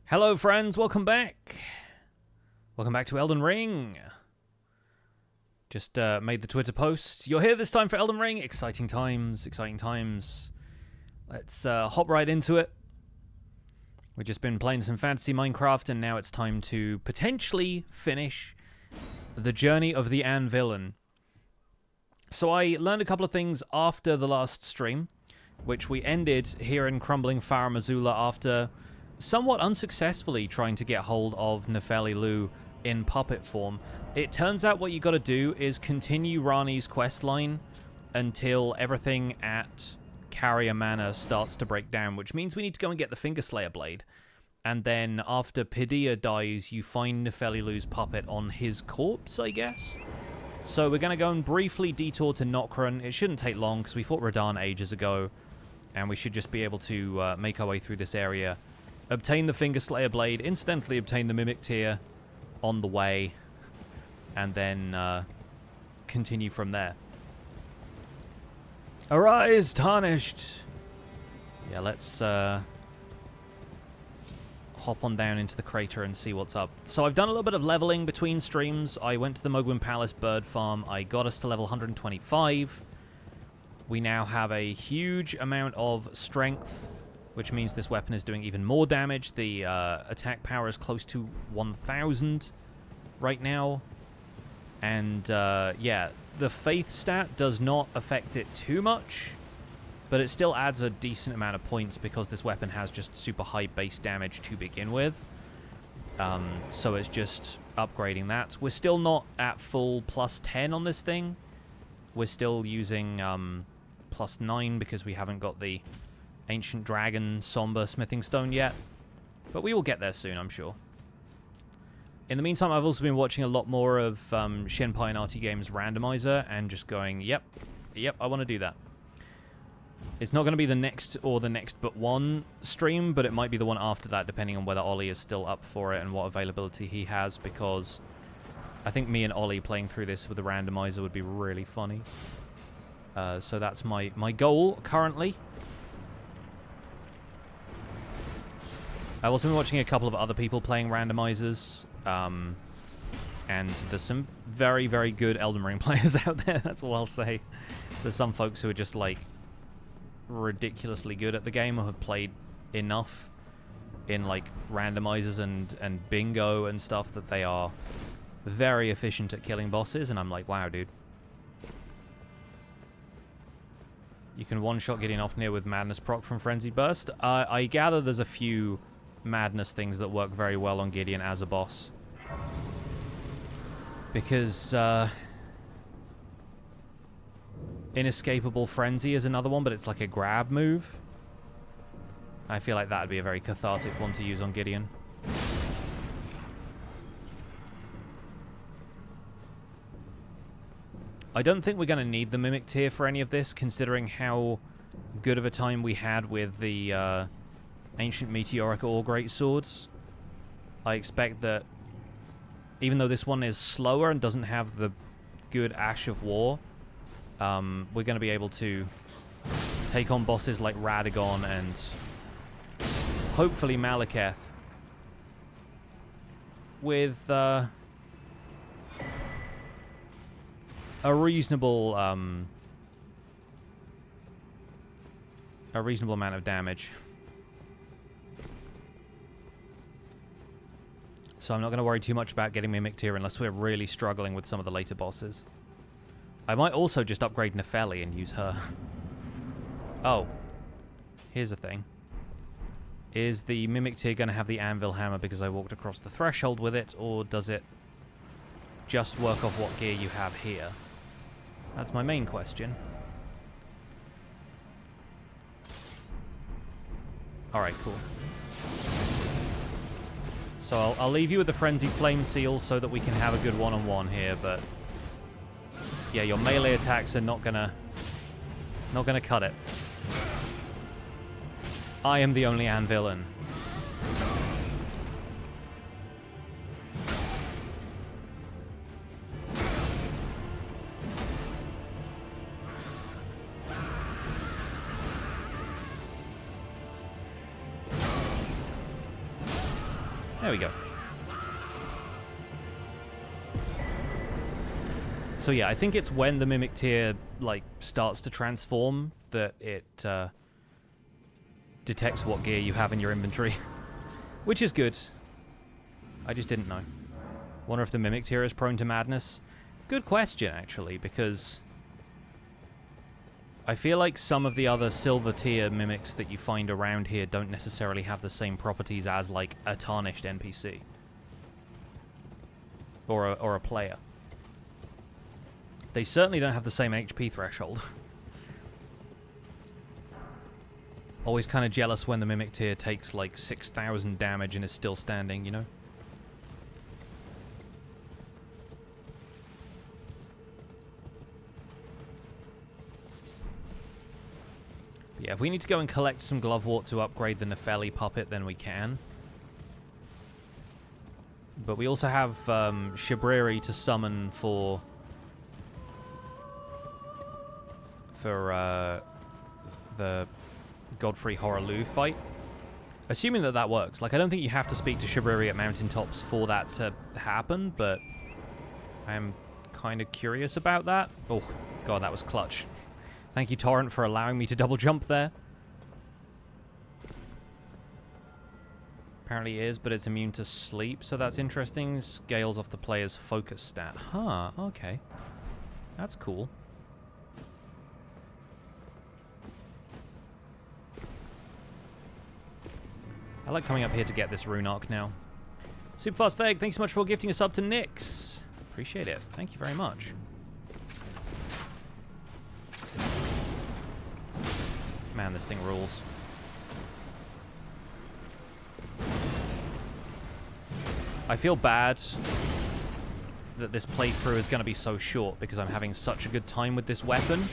Hello friends, welcome back. Welcome back to Elden Ring. Just made the Twitter post. You're here this time for Elden Ring. Exciting times, exciting times. Let's hop right into it. We've just been playing some fantasy Minecraft and now it's time to potentially finish the journey of the Anvil. So I learned a couple of things after the last stream, which we ended here in Crumbling Farum Azula after somewhat unsuccessfully trying to get hold of Nepheli Loux in puppet form. It turns out what you got to do is continue Ranni's questline until everything at Carrier Manor starts to break down, which means we need to go and get the Fingerslayer Blade. And then after Tibia dies, you find Nepheli Loux's puppet on his corpse, I guess? So we're going to go and briefly detour to Nokron. It shouldn't take long because we fought Radagon ages ago, and we should just be able to make our way through this area. Obtain the Fingerslayer Blade, incidentally obtain the Mimic Tear on the way, and then continue from there. Arise, Tarnished! Yeah, let's hop on down into the crater and see what's up. So I've done a little bit of leveling between streams. I went to the Mogwin Palace bird farm. I got us to level 125. We now have a huge amount of strength, which means this weapon is doing even more damage. The attack power is close to 1,000 right now. And, yeah, the Faith stat does not affect it too much, but it still adds a decent amount of points because this weapon has just super high base damage to begin with. So it's just upgrading that. We're still not at full plus 10 on this thing. We're still using plus 9 because we haven't got the Ancient Dragon Somber Smithing Stone yet, but we will get there soon, I'm sure. In the meantime, I've also been watching a lot more of Shinpai and RT Games Randomizer and just going, yep, I want to do that. It's not going to be the next or the next but one stream, but it might be the one after that, depending on whether Ollie is still up for it and what availability he has, because I think me and Ollie playing through this with the randomizer would be really funny. So that's my goal currently. I've also been watching a couple of other people playing randomizers, and there's some very, very good Elden Ring players out there, that's all I'll say. There's some folks who are just, like, ridiculously good at the game or have played enough in, like, randomizers and bingo and stuff that they are very efficient at killing bosses, and I'm like, wow, dude. You can one-shot Gideon off near with Madness proc from Frenzied Burst. I gather there's a few Madness things that work very well on Gideon as a boss, because Inescapable Frenzy is another one, but it's like a grab move. I feel like that would be a very cathartic one to use on Gideon. I don't think we're going to need the Mimic Tear for any of this, considering how good of a time we had with the Ancient Meteoric Ore Greatswords. I expect that even though this one is slower and doesn't have the good Ash of War, we're going to be able to take on bosses like Radagon and hopefully Maliketh with a reasonable amount of damage. So I'm not going to worry too much about getting Mimic Tear unless we're really struggling with some of the later bosses. I might also just upgrade Nepheli and use her. Oh. Here's the thing. Is the Mimic Tear going to have the Anvil Hammer because I walked across the threshold with it, or does it just work off what gear you have here? That's my main question. Alright, cool. So I'll leave you with the Frenzied Flame seal so that we can have a good one-on-one here, but yeah, your melee attacks are not gonna cut it. I am the only Anvilin. There we go. So yeah, I think it's when the Mimic Tear, like, starts to transform that it detects what gear you have in your inventory. Which is good. I just didn't know. Wonder if the Mimic Tear is prone to madness? Good question, actually, because I feel like some of the other silver tier mimics that you find around here don't necessarily have the same properties as, like, a tarnished NPC. Or a player. They certainly don't have the same HP threshold. Always kind of jealous when the Mimic Tier takes like 6,000 damage and is still standing, you know? Yeah, if we need to go and collect some Glovewort to upgrade the Nefeli puppet, then we can. But we also have Shabriri to summon for the Godfrey Hoarah Loux fight. Assuming that that works. Like, I don't think you have to speak to Shabriri at mountaintops for that to happen, but I am kind of curious about that. Oh, God, that was clutch. Thank you, Torrent, for allowing me to double jump there. Apparently it is, but it's immune to sleep, so that's interesting. Scales off the player's focus stat. Huh, okay. That's cool. I like coming up here to get this rune arc now. Superfast Veg, thanks so much for gifting a sub to Nyx. Appreciate it. Thank you very much. Man, this thing rules. I feel bad that this playthrough is going to be so short because I'm having such a good time with this weapon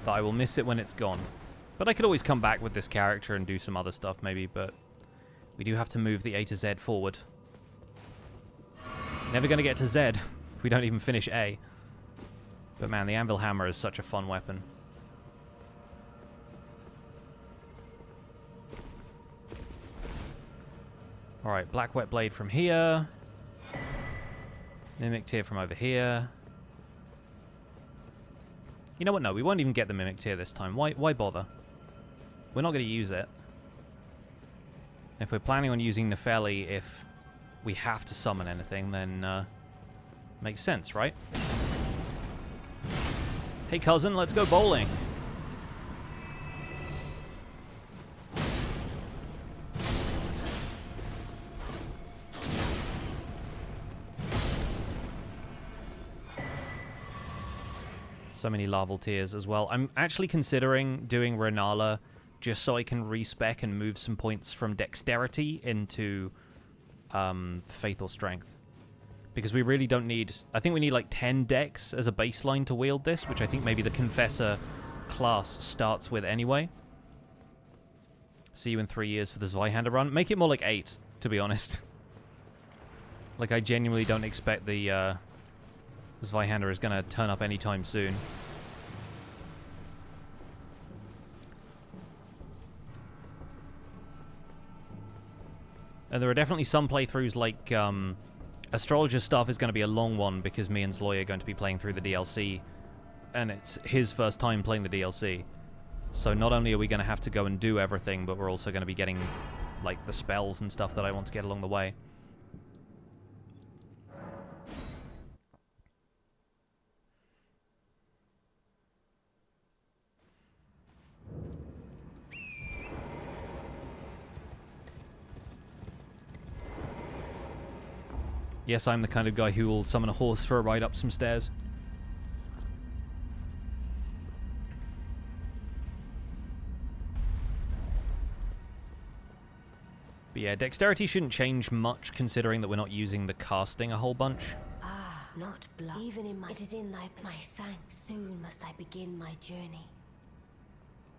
that I will miss it when it's gone. But I could always come back with this character and do some other stuff maybe, but we do have to move the A to Z forward. Never going to get to Z if we don't even finish A. But man, the Anvil Hammer is such a fun weapon. Alright, Black Wet Blade from here. Mimic Tear from over here. You know what? No, we won't even get the Mimic Tear this time. Why bother? We're not going to use it. If we're planning on using Nefeli if we have to summon anything, then makes sense, right? Hey cousin, let's go bowling. So many larval tears as well. I'm actually considering doing Renala just so I can respec and move some points from dexterity into faith or strength. Because we really don't need... I think we need like 10 dex as a baseline to wield this, which I think maybe the Confessor class starts with anyway. See you in 3 years for the Zweihander run. Make it more like 8, to be honest. Like, I genuinely don't expect the Zweihander is going to turn up anytime soon. And there are definitely some playthroughs like Astrologer stuff is going to be a long one because me and Zloy are going to be playing through the DLC and it's his first time playing the DLC. So not only are we going to have to go and do everything, but we're also going to be getting like the spells and stuff that I want to get along the way. Yes, I'm the kind of guy who will summon a horse for a ride up some stairs. But yeah, dexterity shouldn't change much considering that we're not using the casting a whole bunch. Ah, not blood. Even in my... It is in my thanks. Soon must I begin my journey.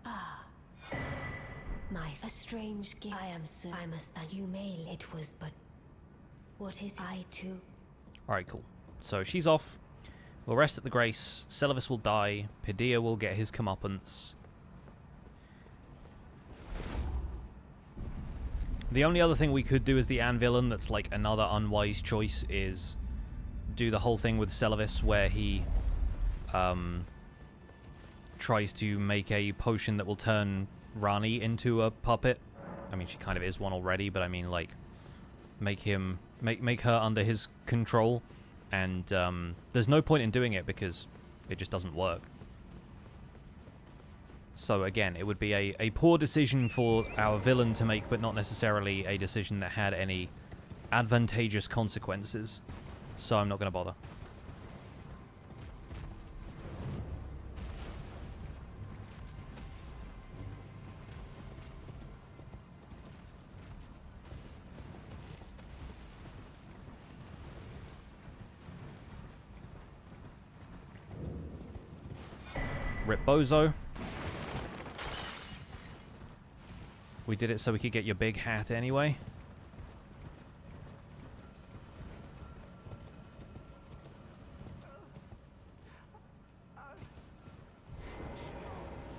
Ah. A strange gift. I am sir. I must thank you. It was but... What is I too? Alright, cool. So she's off. We'll rest at the Grace. Celavis will die. Paideia will get his comeuppance. The only other thing we could do as the Anvillain that's like another unwise choice is do the whole thing with Celavis where he tries to make a potion that will turn Rani into a puppet. I mean, she kind of is one already, but I mean, like, make her under his control. And there's no point in doing it because it just doesn't work. So again, it would be a poor decision for our villain to make, but not necessarily a decision that had any advantageous consequences. So I'm not going to bother. Rip Bozo. We did it so we could get your big hat anyway.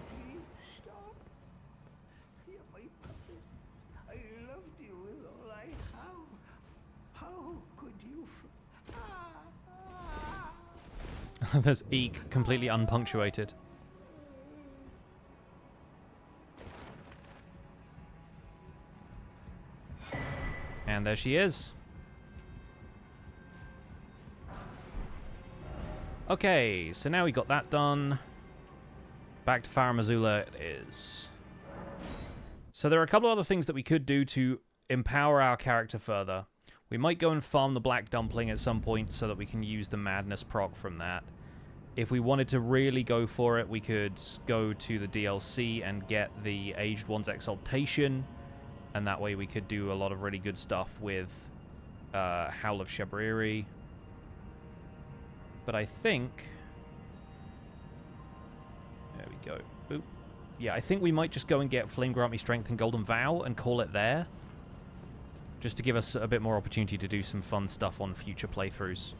Please stop. You're my puppet. I loved you with all I have. How could you? There's eek, completely unpunctuated. And there she is. Okay, so now we got that done. Back to Farum Azula it is. So there are a couple of other things that we could do to empower our character further. We might go and farm the Black Dumpling at some point so that we can use the Madness proc from that. If we wanted to really go for it, we could go to the DLC and get the Aged One's Exaltation. And that way we could do a lot of really good stuff with Howl of Shabriri. But I think... There we go. Boop. Yeah, I think we might just go and get Flame Grant Me Strength and Golden Vow and call it there. Just to give us a bit more opportunity to do some fun stuff on future playthroughs.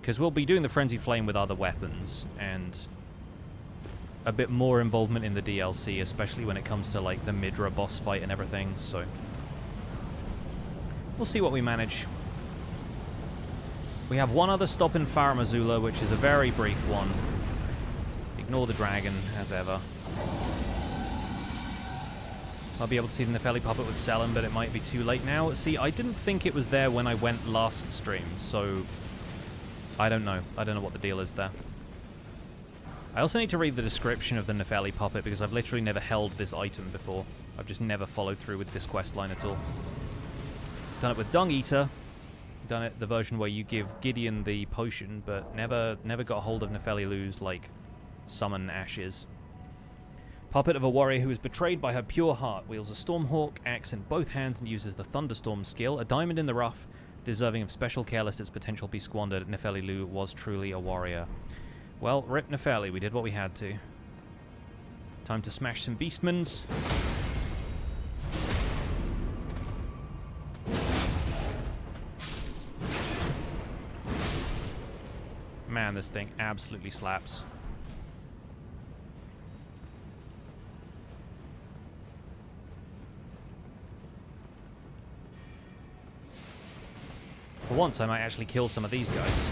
Because we'll be doing the Frenzied Flame with other weapons, and a bit more involvement in the DLC, especially when it comes to like the Midra boss fight and everything, so we'll see what we manage. We have one other stop in Farum Azula, which is a very brief one. Ignore the dragon, as ever. I'll be able to see the Nefeli puppet with Selen, but it might be too late now. See, I didn't think it was there when I went last stream, so I don't know. I don't know what the deal is there. I also need to read the description of the Nefeli puppet because I've literally never held this item before. I've just never followed through with this quest line at all. Done it with Dung Eater. Done it the version where you give Gideon the potion, but never got hold of Nefeli Loux's, like, summon ashes. Puppet of a warrior who is betrayed by her pure heart, wields a Stormhawk axe in both hands and uses the Thunderstorm skill, a diamond in the rough, deserving of special care lest its potential be squandered. Nefeli Loux was truly a warrior. Well, rip Nefeli, we did what we had to. Time to smash some Beastmans. Man, this thing absolutely slaps. For once, I might actually kill some of these guys.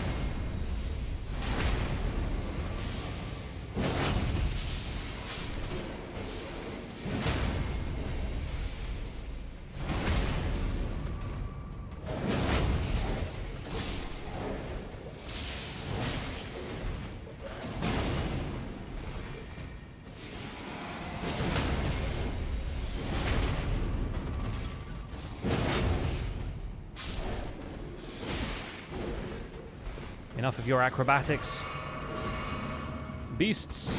Enough of your acrobatics. Beasts.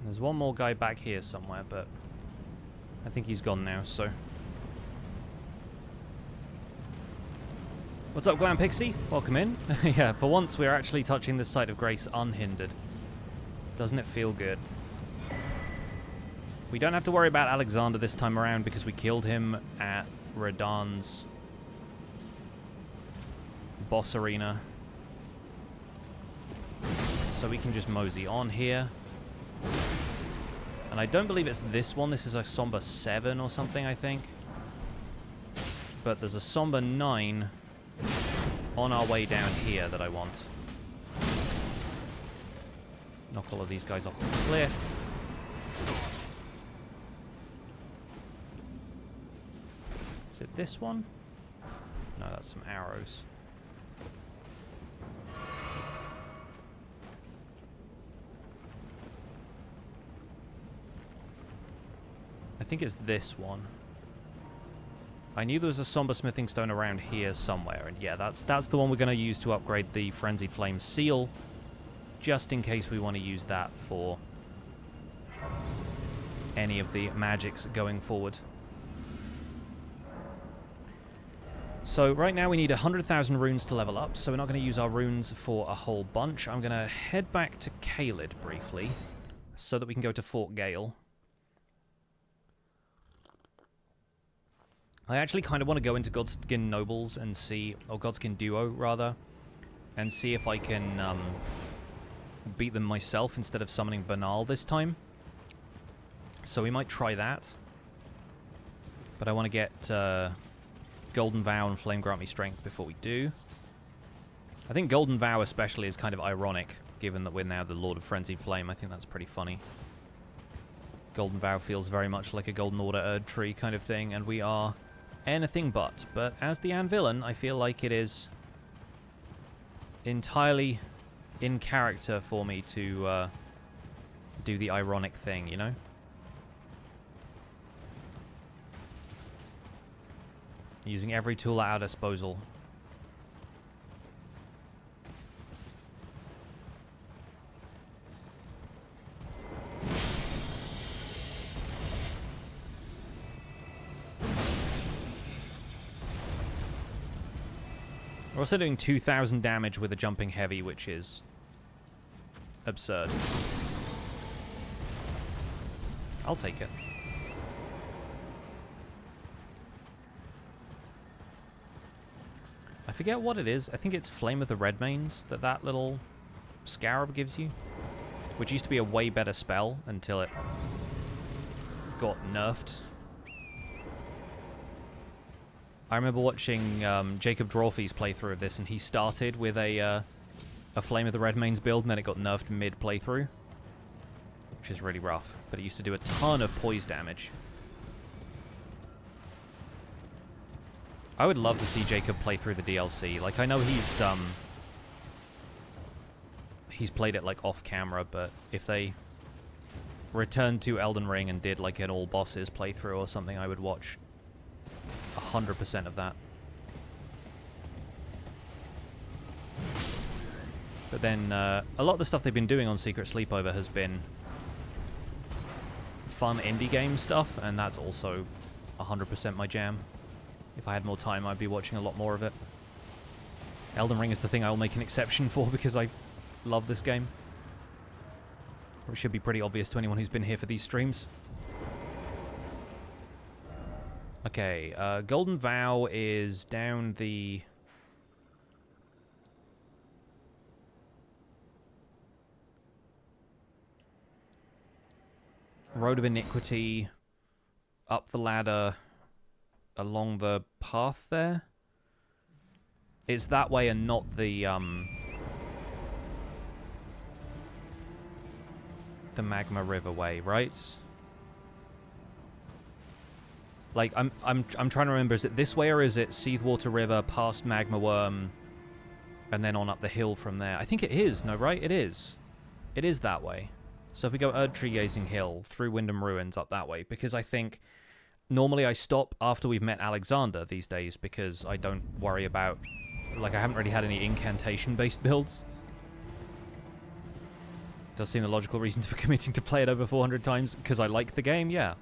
There's one more guy back here somewhere, but I think he's gone now, so. What's up, Glam Pixie? Welcome in. Yeah, for once we're actually touching this site of grace unhindered. Doesn't it feel good? We don't have to worry about Alexander this time around because we killed him at Radagon's boss arena. So we can just mosey on here. And I don't believe it's this one. This is a Somber 7 or something, I think. But there's a Somber 9 on our way down here that I want. Knock all of these guys off the cliff. Is it this one? No, that's some arrows. I think it's this one. I knew there was a Somber Smithing Stone around here somewhere, and yeah, that's the one we're going to use to upgrade the Frenzied Flame seal, just in case we want to use that for any of the magics going forward. So right now we need 100,000 runes to level up, so we're not going to use our runes for a whole bunch. I'm going to head back to Caelid briefly, so that we can go to Fort Gale. I actually kind of want to go into Godskin Nobles and see, or Godskin Duo rather, and see if I can beat them myself instead of summoning Banal this time. So we might try that. But I want to get Golden Vow and Flame Grant Me Strength before we do. I think Golden Vow especially is kind of ironic, given that we're now the Lord of Frenzied Flame. I think that's pretty funny. Golden Vow feels very much like a Golden Order Erd tree kind of thing, and we are anything but. But as the Anvilan, I feel like it is entirely in character for me to do the ironic thing, you know? Using every tool at our disposal. We're also doing 2,000 damage with a jumping heavy, which is absurd. I'll take it. I forget what it is. I think it's Flame of the Redmanes that little scarab gives you, which used to be a way better spell until it got nerfed. I remember watching Jacob Drawfee's playthrough of this, and he started with a Flame of the Redmanes build, and then it got nerfed mid-playthrough, which is really rough. But it used to do a ton of poise damage. I would love to see Jacob play through the DLC. Like, I know he's played it, like, off-camera, but if they returned to Elden Ring and did, like, an all-bosses playthrough or something, I would watch 100% of that. But then, a lot of the stuff they've been doing on Secret Sleepover has been fun indie game stuff, and that's also 100% my jam. If I had more time, I'd be watching a lot more of it. Elden Ring is the thing I will make an exception for because I love this game. It should be pretty obvious to anyone who's been here for these streams. Okay, Golden Vow is down the... Road of Iniquity, up the ladder, along the path there. It's that way and not the Magma River way, right? Like, I'm trying to remember, is it this way or is it Seathwater River past Magma Wyrm and then on up the hill from there? I think it is, no, right? It is. It is that way. So if we go Erdtree Gazing Hill through Wyndham Ruins up that way, because I think normally I stop after we've met Alexander these days because I don't worry about, like, I haven't really had any incantation-based builds. Does seem the logical reason for committing to play it over 400 times, because I like the game, yeah.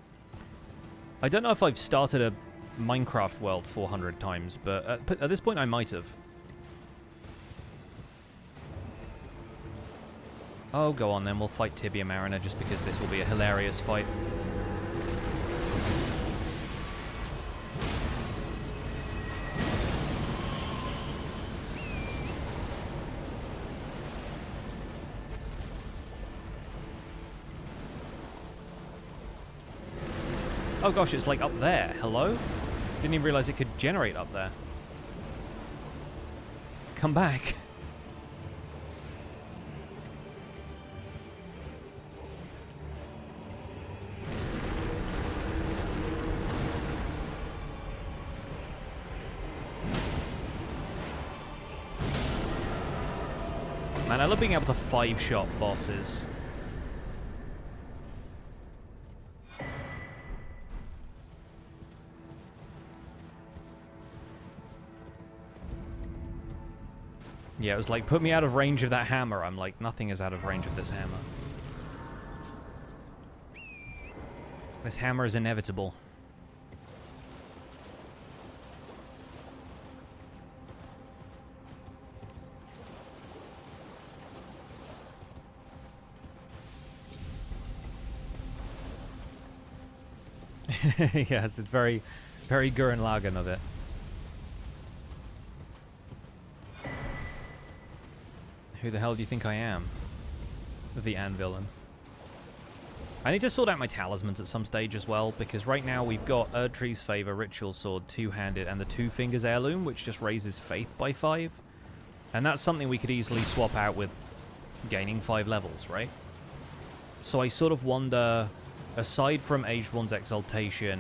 I don't know if I've started a Minecraft world 400 times, but at this point I might have. Oh, go on then, we'll fight Tibia Mariner just because this will be a hilarious fight. Oh gosh, it's like up there. Hello? Didn't even realize it could generate up there. Come back. Man, I love being able to 5-shot bosses. Yeah, it was like, put me out of range of that hammer. I'm like, nothing is out of range of this hammer. This hammer is inevitable. Yes, it's very, very Gurren Lagann of it. Who the hell do you think I am? The Anvil. I need to sort out my talismans at some stage as well, because right now we've got Erdtree's Favor, Ritual Sword, Two-Handed, and the Two Fingers Heirloom, which just raises Faith by 5. And that's something we could easily swap out with gaining 5 levels, right? So I sort of wonder, aside from Aged One's Exaltation,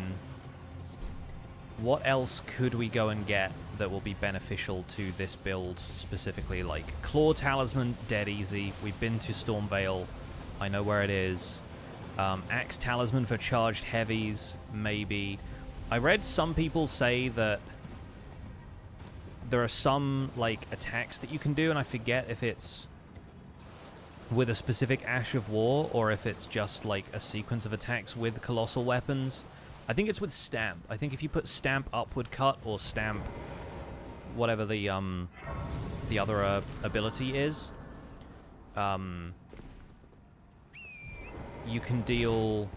what else could we go and get that will be beneficial to this build specifically? Like, Claw Talisman, dead easy. We've been to Stormveil. I know where it is. Axe Talisman for charged heavies, maybe. I read some people say that there are some, like, attacks that you can do, and I forget if it's with a specific Ash of War, or if it's just, like, a sequence of attacks with colossal weapons. I think it's with Stamp. I think if you put Stamp Upward Cut, or Stamp whatever the other ability is, you can deal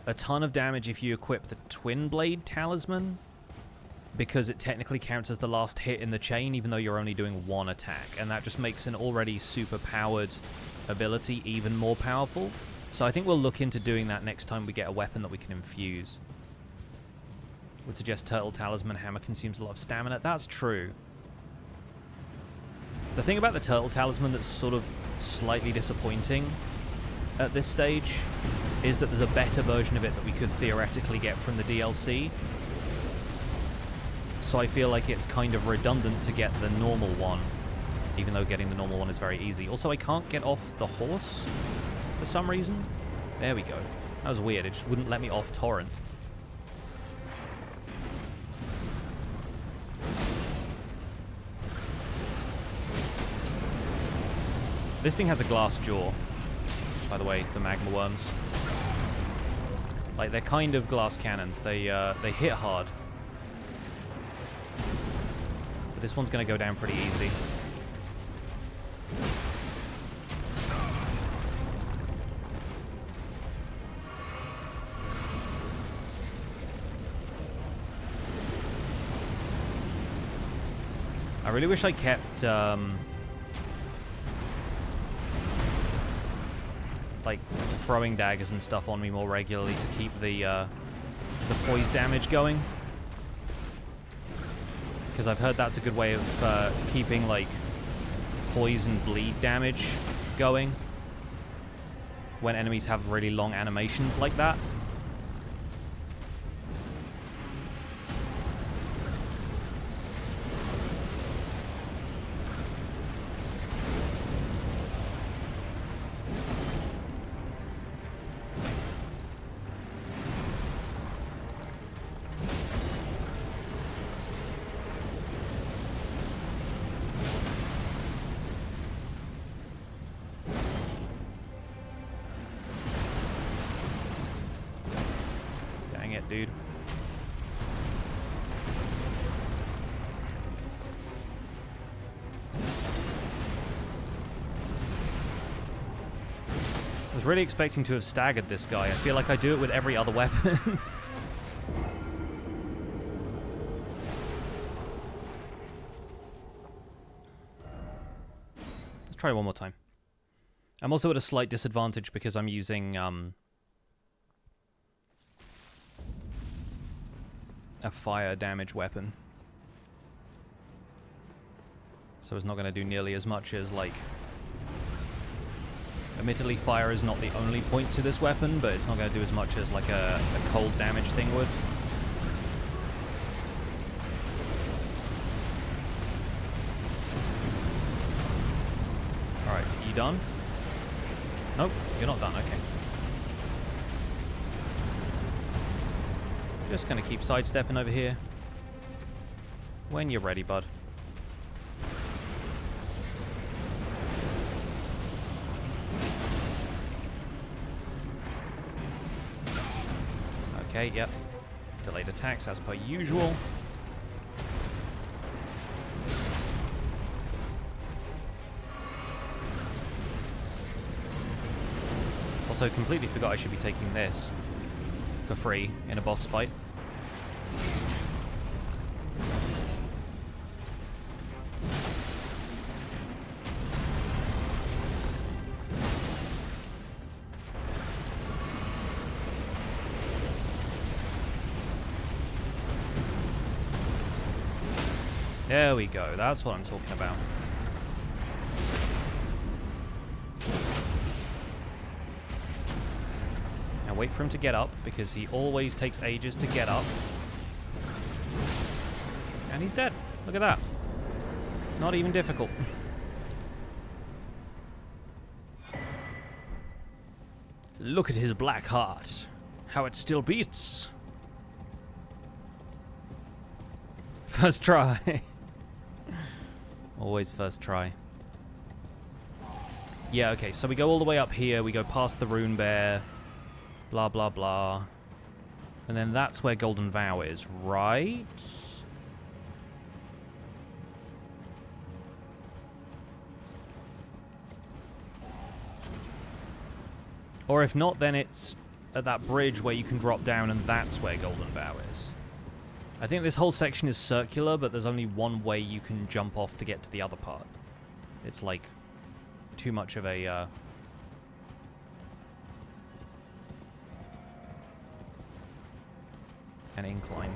a ton of damage if you equip the Twin Blade Talisman, because it technically counts as the last hit in the chain, even though you're only doing one attack, and that just makes an already super powered ability even more powerful. So I think we'll look into doing that next time we get a weapon that we can infuse. Would suggest Turtle Talisman Hammer consumes a lot of stamina. That's true. The thing about the Turtle Talisman that's sort of slightly disappointing at this stage is that there's a better version of it that we could theoretically get from the DLC. So I feel like it's kind of redundant to get the normal one, even though getting the normal one is very easy. Also, I can't get off the horse for some reason. There we go. That was weird. It just wouldn't let me off Torrent. This thing has a glass jaw, by the way, the Magma Wyrms. Like, they're kind of glass cannons. They hit hard. But this one's going to go down pretty easy. I really wish I kept, like, throwing daggers and stuff on me more regularly to keep the poise damage going. Because I've heard that's a good way of keeping, like, poise and bleed damage going when enemies have really long animations like that. Dude. I was really expecting to have staggered this guy. I feel like I do it with every other weapon. Let's try one more time. I'm also at a slight disadvantage because I'm using a fire damage weapon. So it's not going to do nearly as much as, like... Admittedly, fire is not the only point to this weapon, but it's not going to do as much as, like, a cold damage thing would. Alright, you done? Nope, you're not done, okay. Just going to keep sidestepping over here. When you're ready, bud. Okay, yep. Delayed attacks as per usual. Also, completely forgot I should be taking this for free in a boss fight. There we go, that's what I'm talking about. Now wait for him to get up, because he always takes ages to get up. And he's dead. Look at that. Not even difficult. Look at his black heart. How it still beats. First try. Always first try. Yeah, okay, so we go all the way up here, we go past the Rune Bear, blah, blah, blah. And then that's where Golden Vow is, right? Or if not, then it's at that bridge where you can drop down and that's where Golden Vow is. I think this whole section is circular, but there's only one way you can jump off to get to the other part. It's like too much of a an incline.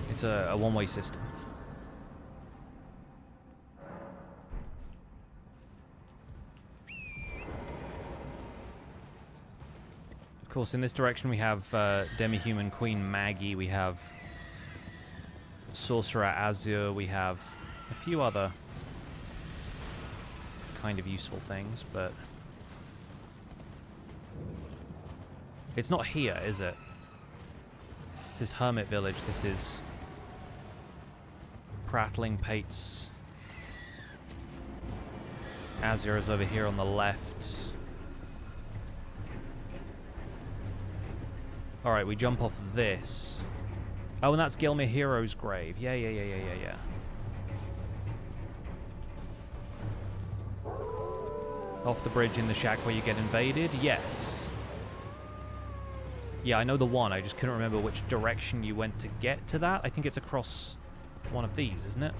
It's a one-way system. Of course, in this direction we have Demi-Human Queen Maggie, we have Sorcerer Azure, we have a few other kind of useful things, but it's not here, is it? This is Hermit Village, this is Prattling Pates. Azure is over here on the left. Alright, we jump off this. Oh, and that's Gelmir Hero's grave. Yeah. Off the bridge in the shack where you get invaded? Yes. Yeah, I know the one. I just couldn't remember which direction you went to get to that. I think it's across one of these, isn't it?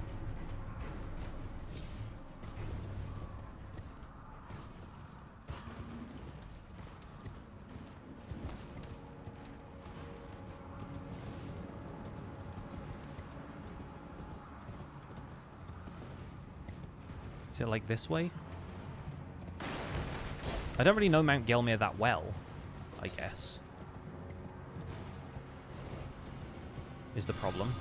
Is it like this way? I don't really know Mount Gelmir that well, I guess. Is the problem.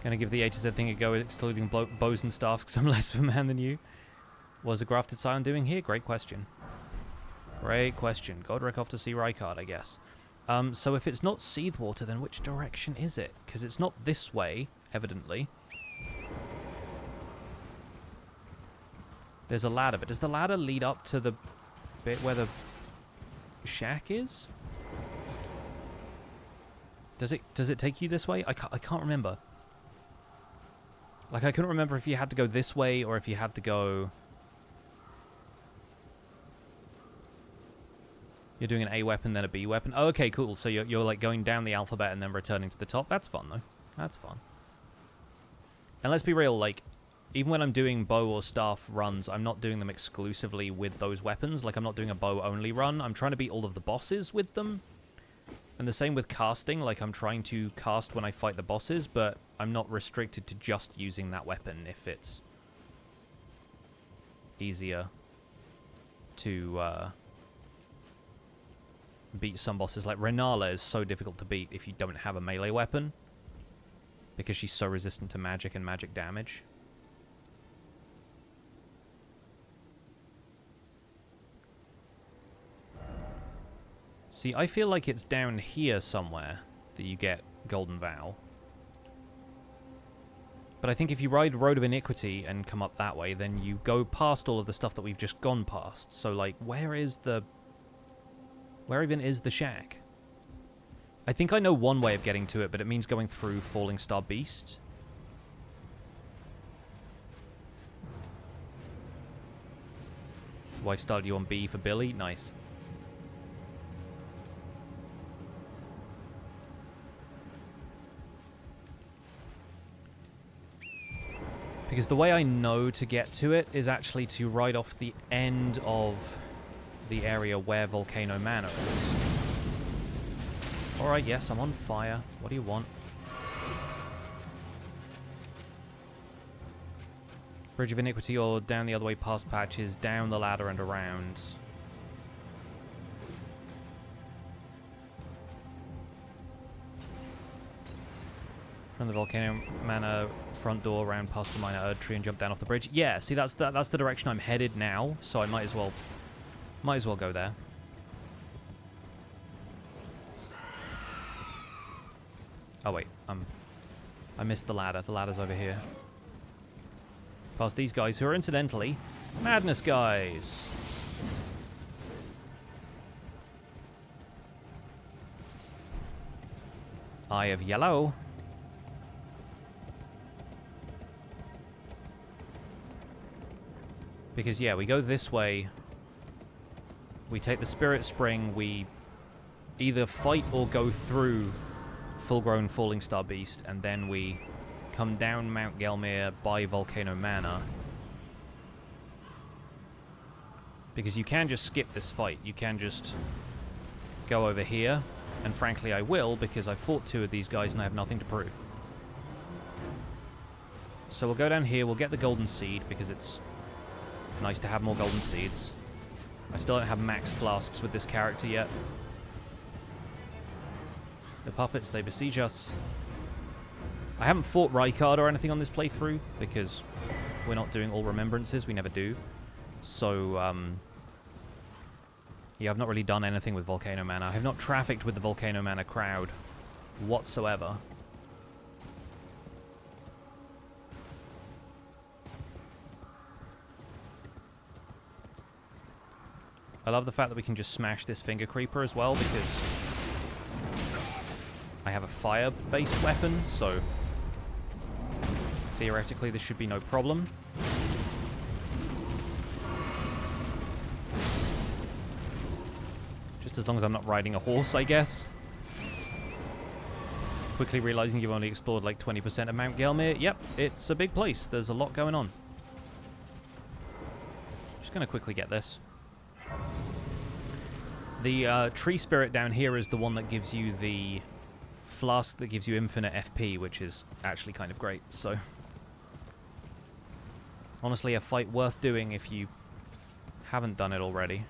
Gonna give the A to Z thing a go, excluding bows and staffs, because I'm less of a man than you. What's a grafted scion doing here? Great question. Great question. Godric off to see Rykard, I guess. So if it's not Seethwater, then which direction is it? Because it's not this way, evidently. There's a ladder, but does the ladder lead up to the bit where the shack is? Does it take you this way? I can't remember. Like, I couldn't remember if you had to go this way or if you had to go... You're doing an A weapon, then a B weapon. Oh, okay, cool. So you're like going down the alphabet and then returning to the top. That's fun, though. That's fun. And let's be real, like, even when I'm doing bow or staff runs, I'm not doing them exclusively with those weapons. Like, I'm not doing a bow-only run. I'm trying to beat all of the bosses with them. And the same with casting. Like, I'm trying to cast when I fight the bosses, but I'm not restricted to just using that weapon if it's easier to beat some bosses. Like, Renala is so difficult to beat if you don't have a melee weapon, because she's so resistant to magic and magic damage. See, I feel like it's down here somewhere that you get Golden Vow. But I think if you ride Road of Iniquity and come up that way, then you go past all of the stuff that we've just gone past. So, like, where even is the shack? I think I know one way of getting to it, but it means going through Falling Star Beast. Wife started you on B for Billy? Nice. Because the way I know to get to it is actually to ride off the end of the area where Volcano Manor is. Alright, yes, I'm on fire. What do you want? Bridge of Iniquity or down the other way past Patches, down the ladder and around. From the Volcano Manor front door, around past the Minor Erd Tree and jump down off the bridge. Yeah, see, that's the direction I'm headed now, so I might as well go there. Oh wait, I missed the ladder. The ladder's over here. Past these guys who are incidentally Madness guys. Eye of Yellow. Because, yeah, we go this way. We take the Spirit Spring. We either fight or go through full-grown Falling Star Beast. And then we come down Mount Gelmir by Volcano Manor. Because you can just skip this fight. You can just go over here. And frankly, I will, because I fought two of these guys and I have nothing to prove. So we'll go down here. We'll get the Golden Seed, because it's nice to have more golden seeds. I still don't have max flasks with this character yet. The puppets, they besiege us. I haven't fought Rykard or anything on this playthrough, because we're not doing all remembrances. We never do. So, yeah, I've not really done anything with Volcano Manor. I have not trafficked with the Volcano Manor crowd whatsoever. I love the fact that we can just smash this Finger Creeper as well, because I have a fire-based weapon, so theoretically this should be no problem. Just as long as I'm not riding a horse, I guess. Quickly realizing you've only explored like 20% of Mount Gelmir. Yep, it's a big place. There's a lot going on. Just going to quickly get this. The tree spirit down here is the one that gives you the flask that gives you infinite FP, which is actually kind of great. So, honestly, a fight worth doing if you haven't done it already.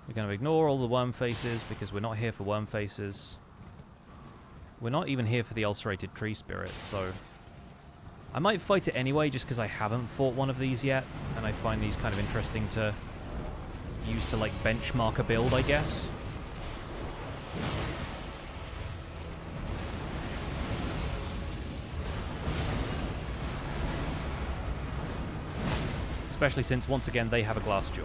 We're going to ignore all the worm faces because we're not here for worm faces. We're not even here for the ulcerated tree spirit, so I might fight it anyway just because I haven't fought one of these yet, and I find these kind of interesting to use to, like, benchmark a build, I guess. Especially since, once again, they have a glass jaw.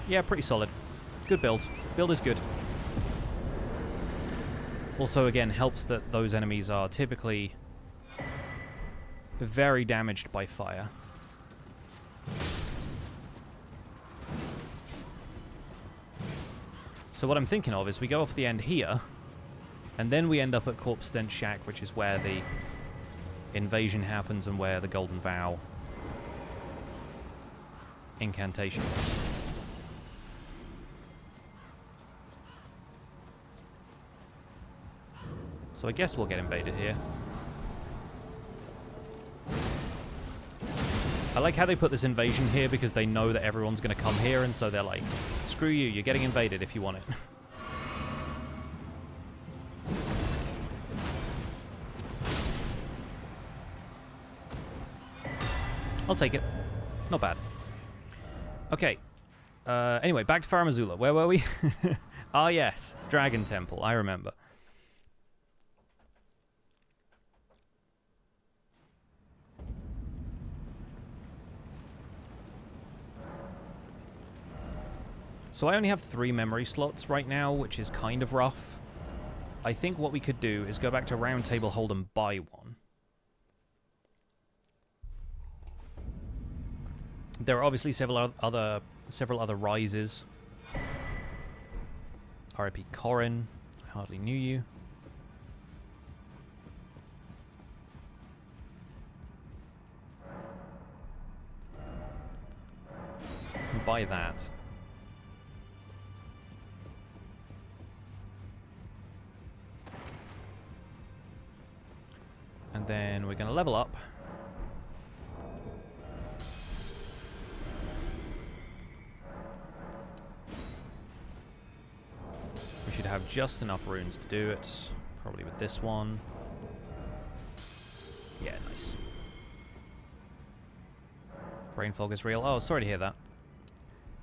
Yeah, pretty solid. Good build. Build is good. Also, again, helps that those enemies are typically very damaged by fire. So what I'm thinking of is we go off the end here, and then we end up at Corpse Stench Shack, which is where the invasion happens and where the Golden Vow incantation is. So I guess we'll get invaded here. I like how they put this invasion here because they know that everyone's going to come here, and so they're like, screw you, you're getting invaded if you want it. I'll take it. Not bad. Okay. Anyway, back to Farum Azula. Where were we? Ah, yes. Dragon Temple. I remember. So I only have 3 memory slots right now, which is kind of rough. I think what we could do is go back to Round Table Hold and buy one. There are obviously several other rises. R.I.P. Corrin. I hardly knew you. Buy that. And then we're going to level up. We should have just enough runes to do it. Probably with this one. Yeah, nice. Brain fog is real. Oh, sorry to hear that.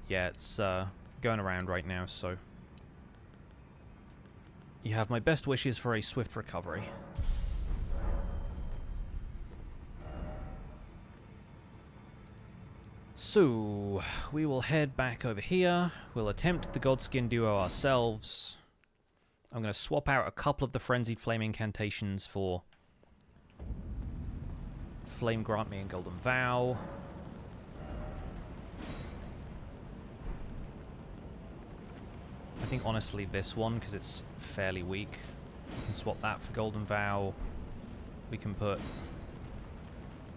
Yeah, it's going around right now, so... You have my best wishes for a swift recovery. So, we will head back over here. We'll attempt the Godskin Duo ourselves. I'm going to swap out a couple of the Frenzied Flame incantations for Flame Grant Me and Golden Vow. I think, honestly, this one, because it's fairly weak. We can swap that for Golden Vow. We can put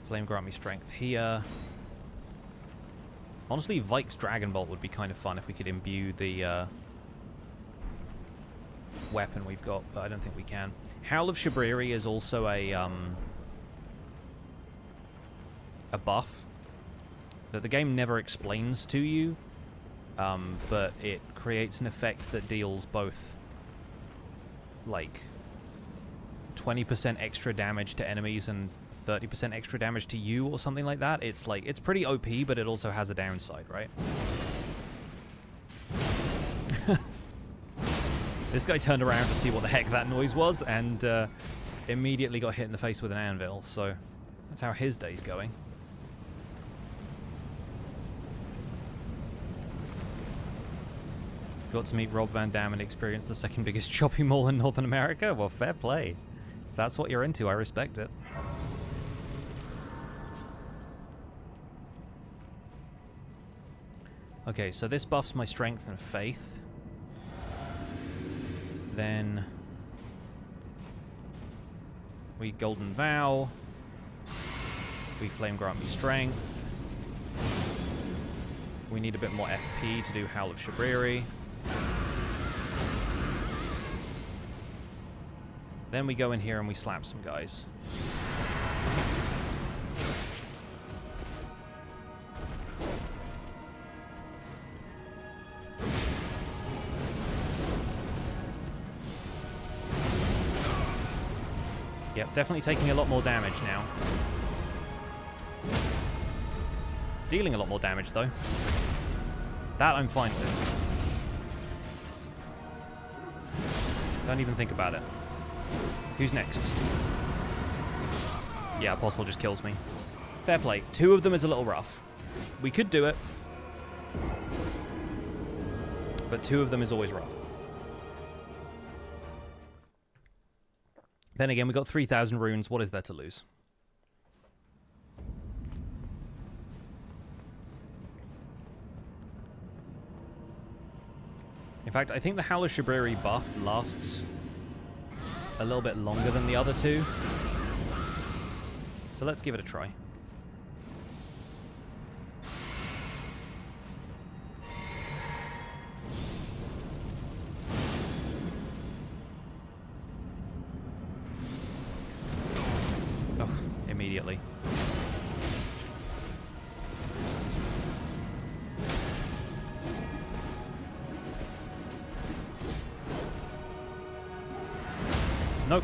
Flame Grant Me Strength here. Honestly, Vike's Dragon Bolt would be kind of fun if we could imbue the weapon we've got, but I don't think we can. Howl of Shabriri is also a buff that the game never explains to you, but it creates an effect that deals both, like, 20% extra damage to enemies and 30% extra damage to you or something like that. It's like, it's pretty OP, but it also has a downside, right? This guy turned around to see what the heck that noise was and immediately got hit in the face with an anvil, so that's how his day's going. Got to meet Rob Van Dam and experience the second biggest shopping mall in Northern America? Well, fair play. If that's what you're into, I respect it. Okay, so this buffs my strength and faith. Then we Golden Vow. We Flame Grant Me Strength. We need a bit more FP to do Howl of Shabriri. Then we go in here and we slap some guys. Yep, definitely taking a lot more damage now. Dealing a lot more damage, though. That I'm fine with. Don't even think about it. Who's next? Yeah, Apostle just kills me. Fair play. 2 of them is a little rough. We could do it. But 2 of them is always rough. Then again, we got 3,000 runes. What is there to lose? In fact, I think the Howl of Shabriri buff lasts a little bit longer than the other two. So let's give it a try. Oh, immediately. Nope.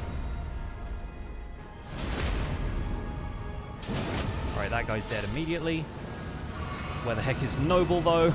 Alright, that guy's dead immediately. Where the heck is Noble, though?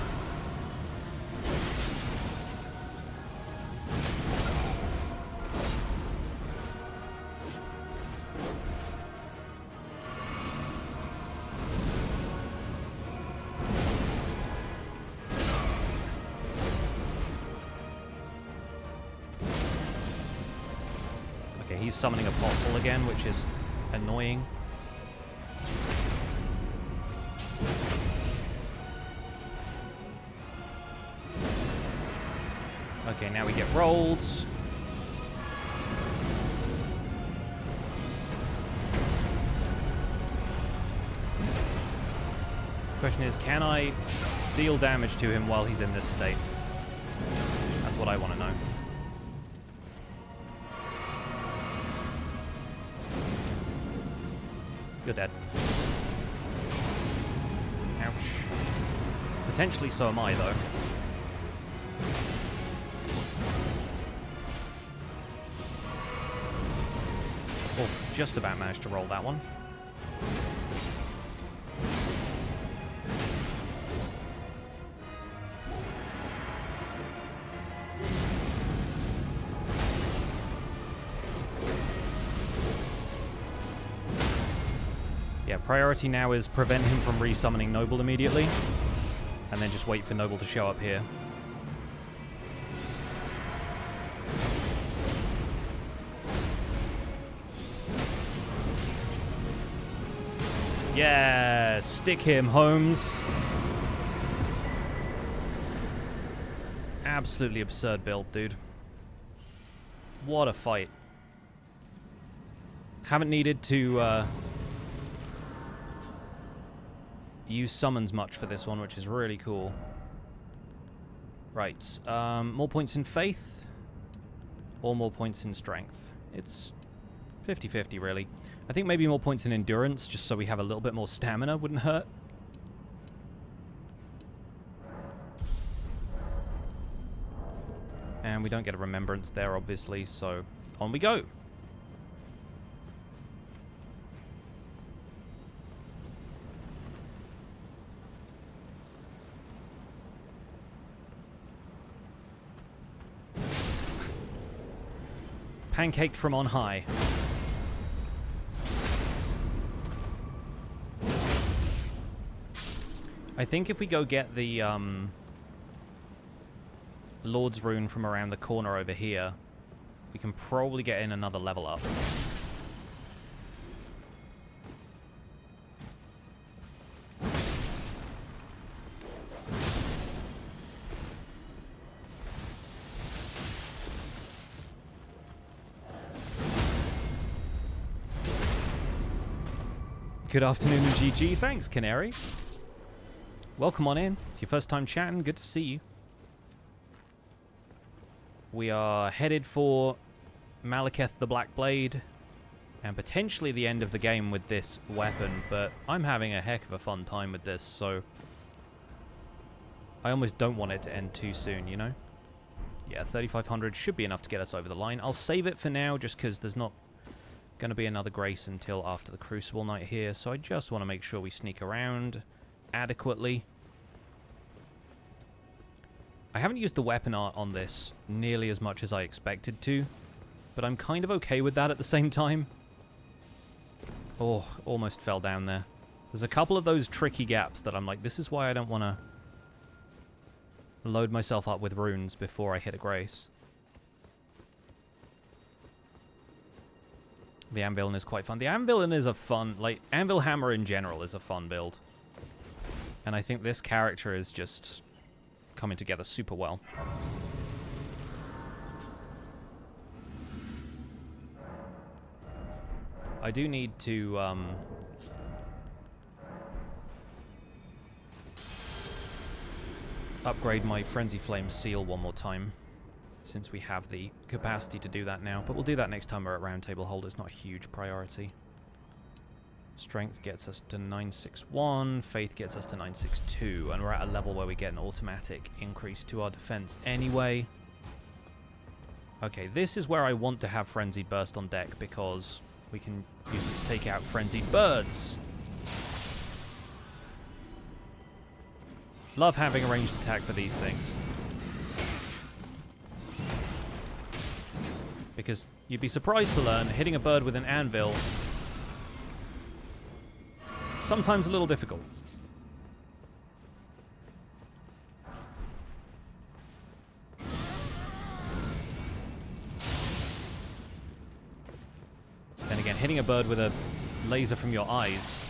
Okay, he's summoning Apostle again, which is annoying. Okay, now we get rolls. Question is, can I deal damage to him while he's in this state? That's what I want to know. You're dead. Ouch. Potentially so am I, though. Oh, just about managed to roll that one. Yeah, priority now is prevent him from resummoning Noble immediately, and then just wait for Noble to show up here. Yeah, stick him, Holmes. Absolutely absurd build, dude. What a fight. Haven't needed to use summons much for this one, which is really cool. Right, more points in faith or more points in strength. It's 50-50, really. I think maybe more points in endurance, just so we have a little bit more stamina, wouldn't hurt. And we don't get a remembrance there, obviously, so on we go. Pancaked from on high. I think if we go get the Lord's Rune from around the corner over here, we can probably get in another level up. Good afternoon, GG. Thanks, Canary. Welcome on in. It's your first time chatting. Good to see you. We are headed for Maliketh the Black Blade and potentially the end of the game with this weapon, but I'm having a heck of a fun time with this, so I almost don't want it to end too soon, you know? Yeah, 3,500 should be enough to get us over the line. I'll save it for now just because there's not going to be another grace until after the Crucible night here, so I just want to make sure we sneak around adequately. I haven't used the weapon art on this nearly as much as I expected to, but I'm kind of okay with that at the same time. Oh, almost fell down there. There's a couple of those tricky gaps that I'm like, this is why I don't want to load myself up with runes before I hit a grace. The Anvil is quite fun. The Anvil is a fun, like, Anvil Hammer in general is a fun build. And I think this character is just coming together super well. I do need to, upgrade my Frenzied Flame seal one more time, since we have the capacity to do that now. But we'll do that next time we're at Round Table Hold. It's not a huge priority. Strength gets us to 961, Faith gets us to 962, and we're at a level where we get an automatic increase to our defense anyway. Okay, this is where I want to have Frenzied Burst on deck, because we can use it to take out Frenzied Birds. Love having a ranged attack for these things. Because you'd be surprised to learn, hitting a bird with an anvil sometimes a little difficult. Then again, hitting a bird with a laser from your eyes,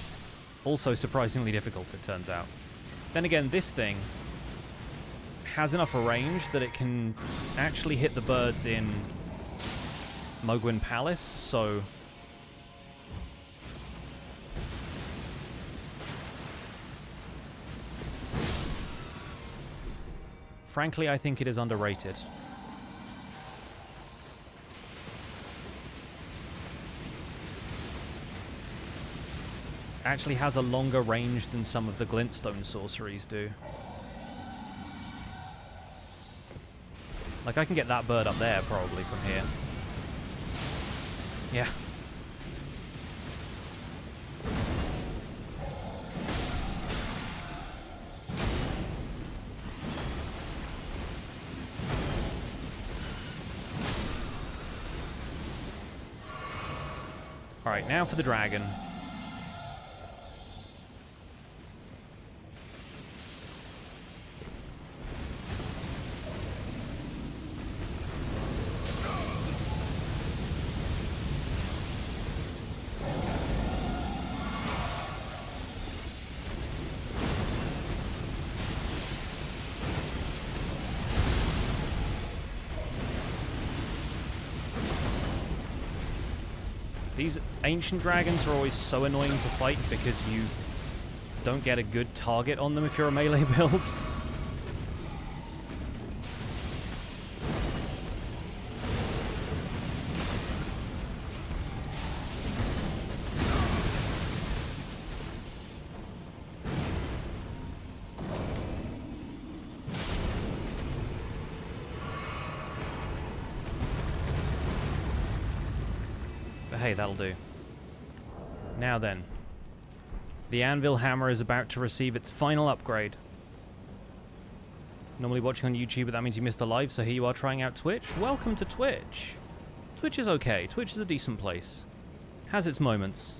also surprisingly difficult, it turns out. Then again, this thing has enough range that it can actually hit the birds in Mogwyn Palace, so frankly, I think it is underrated. Actually has a longer range than some of the glintstone sorceries do. Like, I can get that bird up there, probably, from here. Yeah. Alright, now for the dragon. These ancient dragons are always so annoying to fight because you don't get a good target on them if you're a melee build. Hey, that'll do. Now then, the Anvil Hammer is about to receive its final upgrade. Normally watching on YouTube, but that means you missed a live, so here you are trying out Twitch. Welcome to Twitch. Twitch is okay. Twitch is a decent place. Has its moments.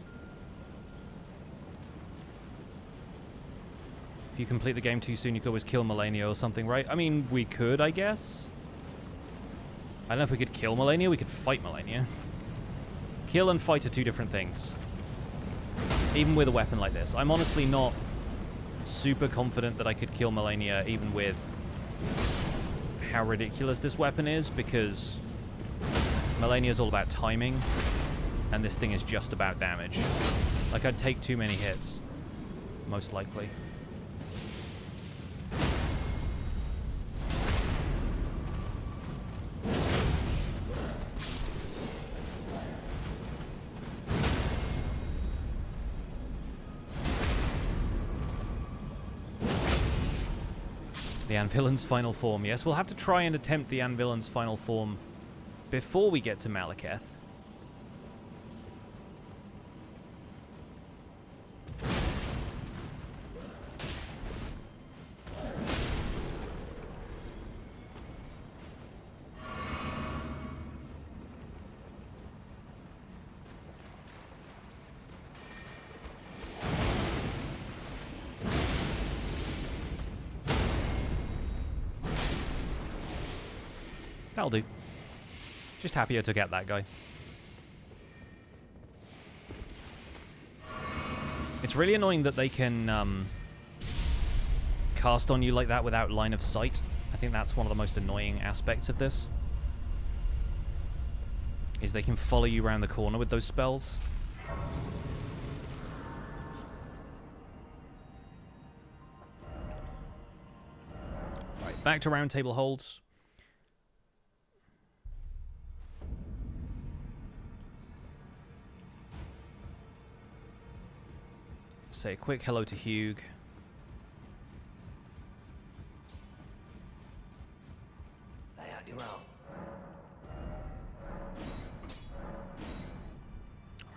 If you complete the game too soon, you could always kill Malenia or something, right? I mean, we could, I guess. I don't know if we could kill Malenia. We could fight Malenia. Kill and fight are two different things. Even with a weapon like this. I'm honestly not super confident that I could kill Malenia even with how ridiculous this weapon is, because Malenia is all about timing, and this thing is just about damage. Like, I'd take too many hits, most likely. The Anvilan's final form. Yes, we'll have to try and attempt the Anvilan's final form before we get to Maliketh. That'll do. Just happier to get that guy. It's really annoying that they can cast on you like that without line of sight. I think that's one of the most annoying aspects of this. Is they can follow you around the corner with those spells. back to round table holds. Say a quick hello to Hugh. Lay out your own.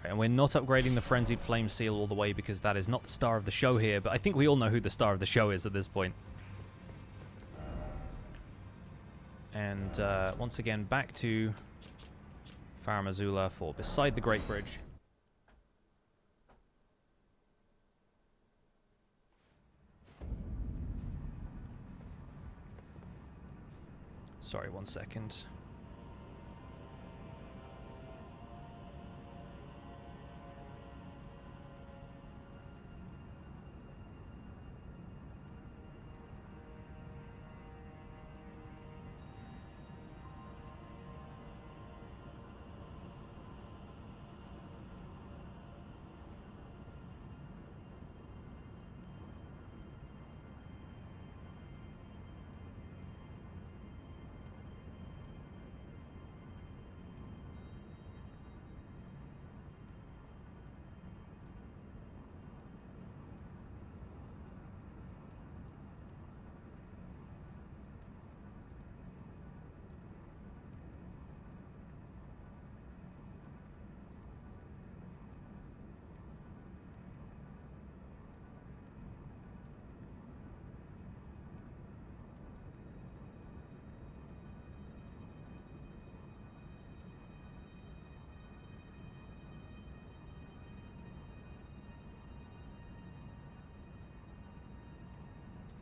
And we're not upgrading the Frenzied Flame seal all the way because that is not the star of the show here, but I think we all know who the star of the show is at this point. And once again, back to Farum Azula for Beside the Great Bridge. Sorry, 1 second.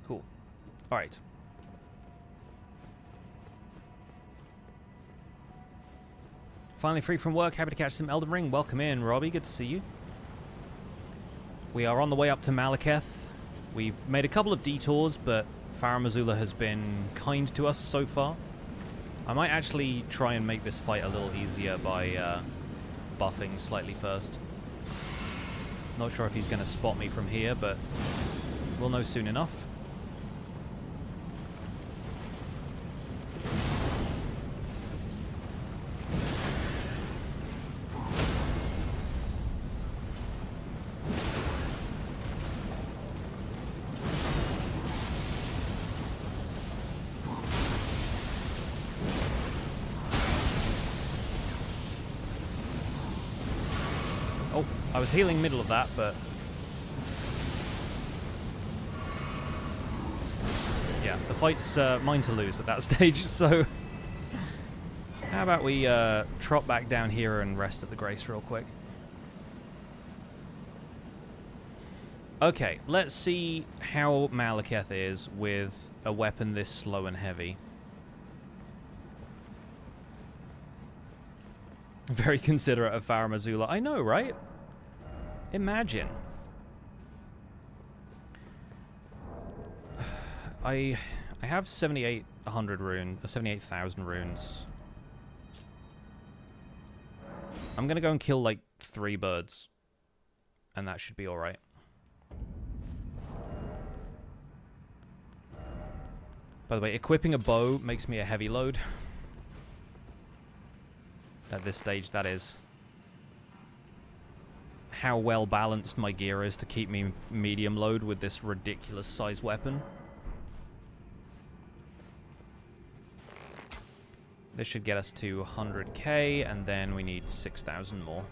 Cool. All right. Finally free from work. Happy to catch some Elden Ring. Welcome in, Robbie. Good to see you. We are on the way up to Maliketh. We've made a couple of detours, but Farum Azula has been kind to us so far. I might actually try and make this fight a little easier by buffing slightly first. Not sure if he's going to spot me from here, but we'll know soon enough. I was healing middle of that, but yeah, the fight's mine to lose at that stage, so how about we trot back down here and rest at the Grace real quick. Okay, let's see how Maliketh is with a weapon this slow and heavy. Very considerate of Farum Azula. I know, right? Imagine. I have 7,800 runes, 78,000 runes. I'm gonna go and kill like 3 birds, and that should be all right. By the way, equipping a bow makes me a heavy load. At this stage, that is. How well balanced my gear is to keep me medium load with this ridiculous size weapon. This should get us to 100k, and then we need 6,000 more.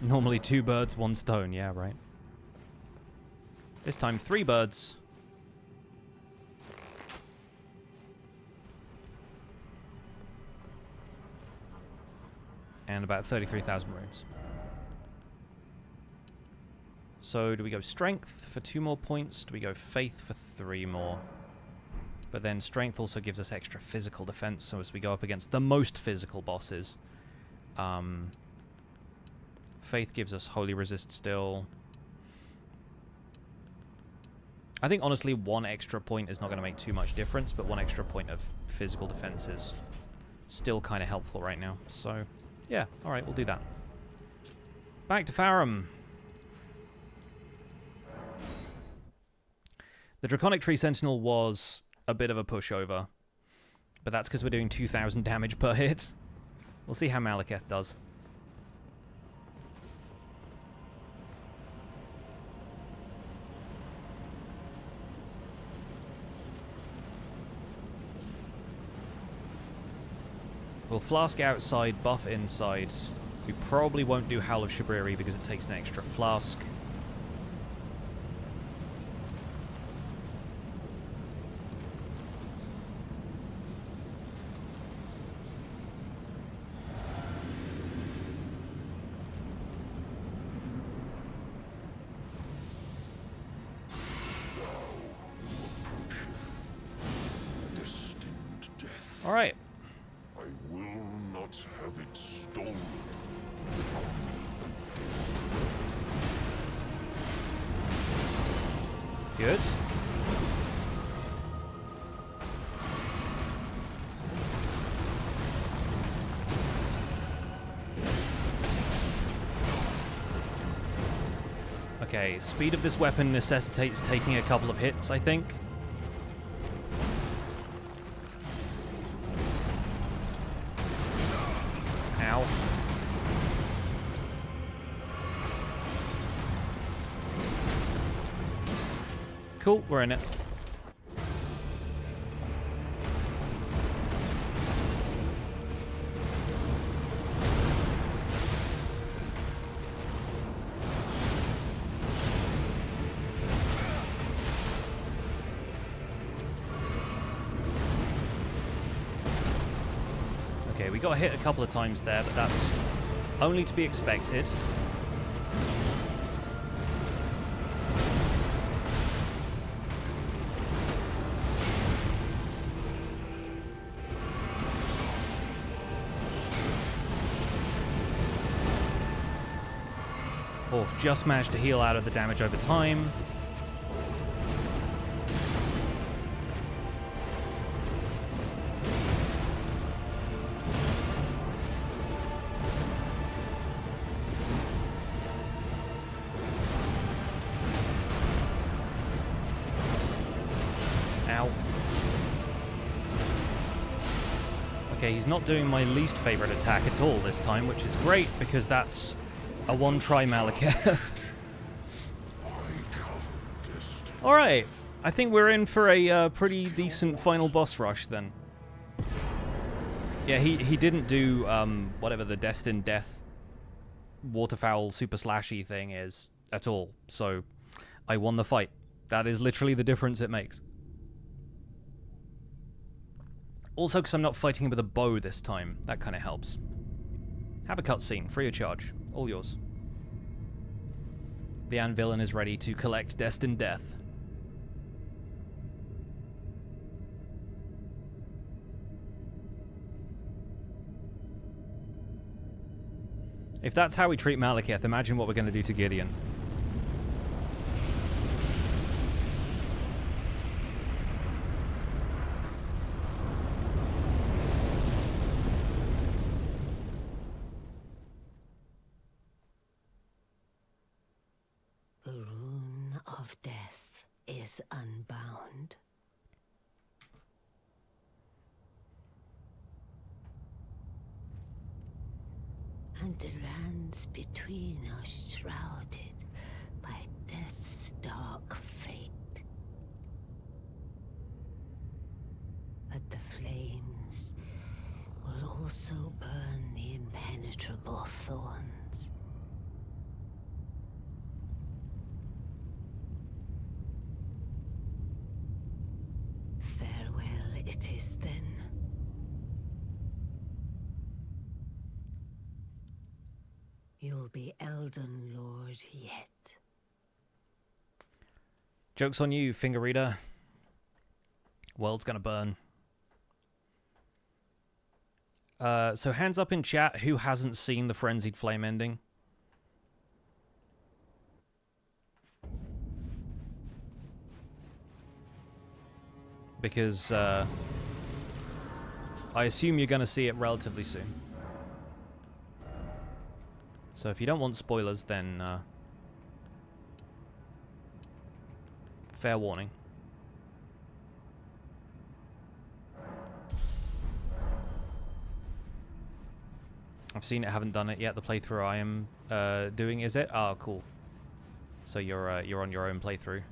Normally 2 birds, 1 stone, yeah, right. This time 3 birds. And about 33,000 runes. So do we go Strength for 2 more points? Do we go Faith for 3 more? But then Strength also gives us extra physical defense, so as we go up against the most physical bosses. Faith gives us Holy Resist still. I think honestly 1 extra point is not going to make too much difference, but 1 extra point of physical defense is still kind of helpful right now, so... yeah, alright, we'll do that. Back to Farum. The Draconic Tree Sentinel was a bit of a pushover, but that's because we're doing 2,000 damage per hit. We'll see how Maliketh does. We'll Flask outside, buff inside. We probably won't do Howl of Shabriri because it takes an extra Flask. All right. I will not have it stolen. Good. Okay, speed of this weapon necessitates taking a couple of hits, I think. Ow. Cool, we're in it. Okay, we got hit a couple of times there, but that's only to be expected. Oh, just managed to heal out of the damage over time. Ow. Okay, he's not doing my least favorite attack at all this time, which is great because that's a one-try Maliketh. Alright, I think we're in for a pretty decent final boss rush then. Yeah, he didn't do whatever the Destined Death Waterfowl super slashy thing is at all, so I won the fight. That is literally the difference it makes. Also, because I'm not fighting him with a bow this time, that kind of helps. Have a cutscene, free of charge. All yours. The Anvillain is ready to collect Destined Death. If that's how we treat Maliketh, imagine what we're going to do to Gideon. The rune of death is unbound. And the lands between are shrouded by death's dark fate. But the flames will also burn the impenetrable thorns. Farewell it is then. You'll be Elden Lord yet. Joke's on you, finger reader. World's gonna burn. So hands up in chat who hasn't seen the Frenzied Flame ending. Because I assume you're going to see it relatively soon. So if you don't want spoilers, then fair warning. I've seen it, haven't done it yet. The playthrough I am doing, is it? Oh, cool. So you're on your own playthrough.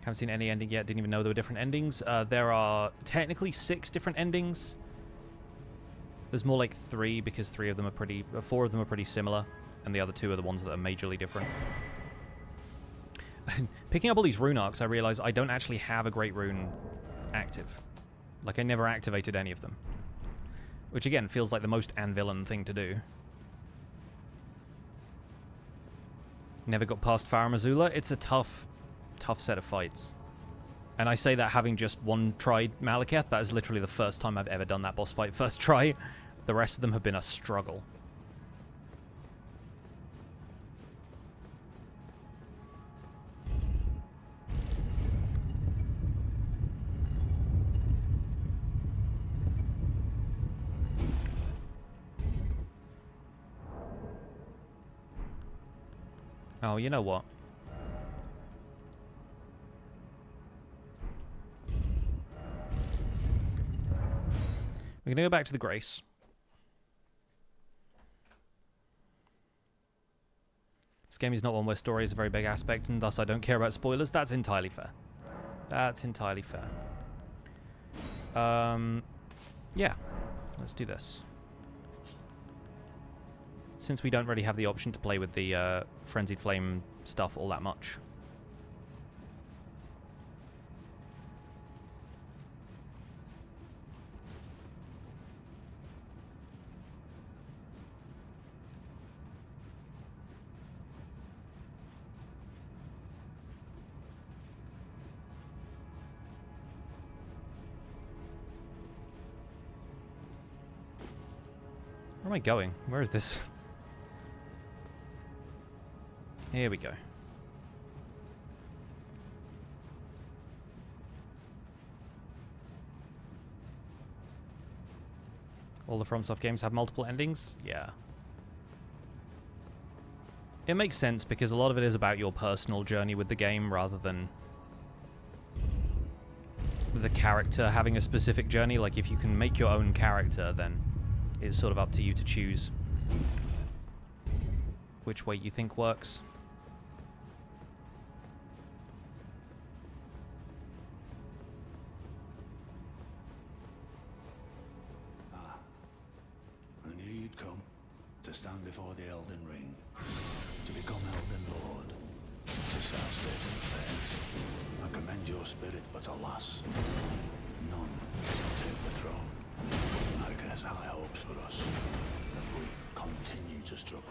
Haven't seen any ending yet. Didn't even know there were different endings. There are technically 6 different endings. There's more like 3 because 4 of them are pretty similar, and the other 2 are the ones that are majorly different. Picking up all these rune arcs, I realize I don't actually have a great rune active. Like, I never activated any of them. Which, again, feels like the most Anvilan thing to do. Never got past Farum Azula. It's a tough set of fights. And I say that having just tried Maliketh. That is literally the first time I've ever done that boss fight first try. The rest of them have been a struggle. Oh, you know what? We're going to go back to the Grace. This game is not one where story is a very big aspect, and thus I don't care about spoilers. That's entirely fair. That's entirely fair. Yeah. Let's do this. Since we don't really have the option to play with the Frenzied Flame stuff all that much. Where am I going? Where is this? Here we go. All the FromSoft games have multiple endings? Yeah. It makes sense because a lot of it is about your personal journey with the game rather than the character having a specific journey. Like, if you can make your own character, then it's sort of up to you to choose which way you think works. I knew you'd come to stand before the Elden Ring, to become Elden Lord, to start stating affairs. I commend your spirit, but alas, none shall take the throne. I guess high hopes for us, that we continue to struggle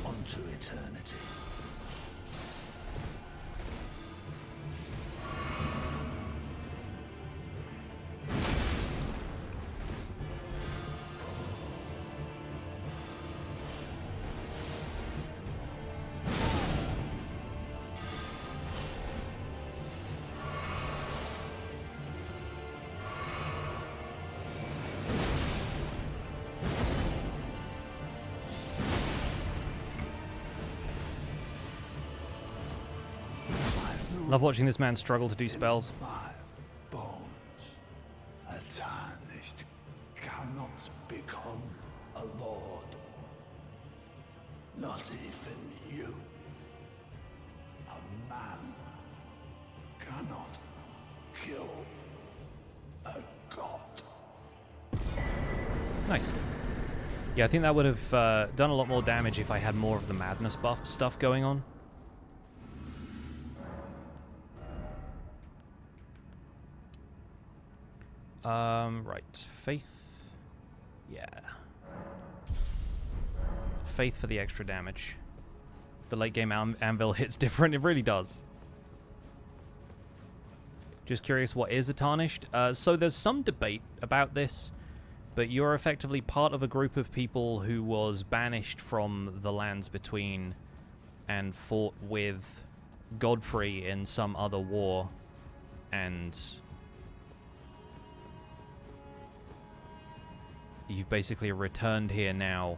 unto eternity. Love watching this man struggle to do spells. My bones are tarnished, cannot become a lord. Not even you. A man cannot kill a god. Nice. Yeah, I think that would have done a lot more damage if I had more of the madness buff stuff going on. Right. Faith. Yeah. Faith for the extra damage. The late game anvil hits different. It really does. Just curious, what is a tarnished? So there's some debate about this, but you're effectively part of a group of people who was banished from the lands between and fought with Godfrey in some other war, and you've basically returned here now.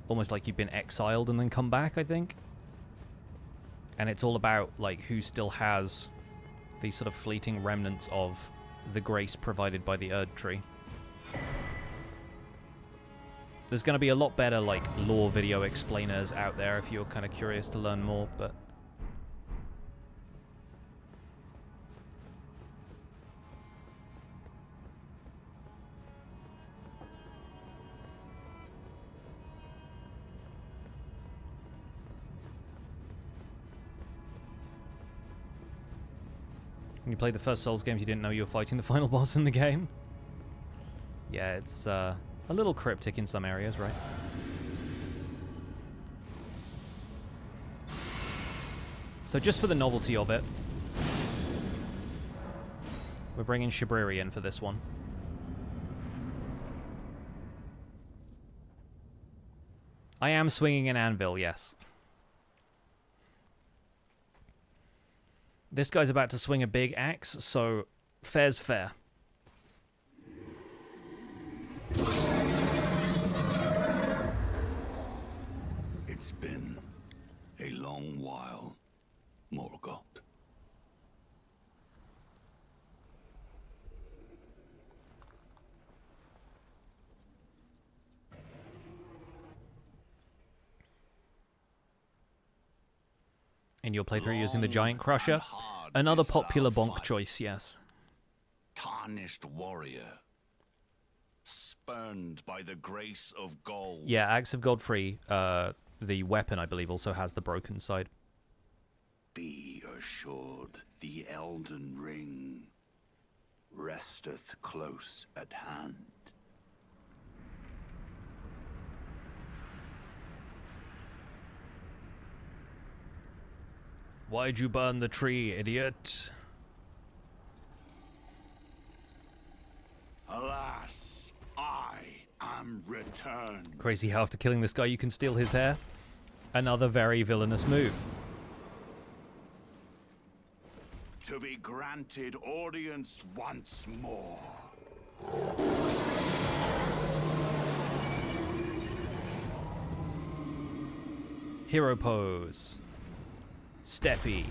Almost like you've been exiled and then come back, I think. And it's all about, like, who still has these sort of fleeting remnants of the grace provided by the Erd Tree. There's going to be a lot better, like, lore video explainers out there if you're kind of curious to learn more, but... When you played the first Souls games, you didn't know you were fighting the final boss in the game? Yeah, it's, a little cryptic in some areas, right? So just for the novelty of it, we're bringing Shabriri in for this one. I am swinging an anvil, yes. This guy's about to swing a big axe, so fair's fair. It's been a long while, Morgoth. In your playthrough using the Giant Crusher. Another popular bonk choice, yes. Tarnished warrior. Spurned by the grace of gold. Yeah, Axe of Godfrey, the weapon, I believe, also has the broken side. Be assured, the Elden Ring resteth close at hand. Why'd you burn the tree, idiot? Alas, I am returned. Crazy how after killing this guy you can steal his hair. Another very villainous move. To be granted audience once more. Hero pose. Steppy.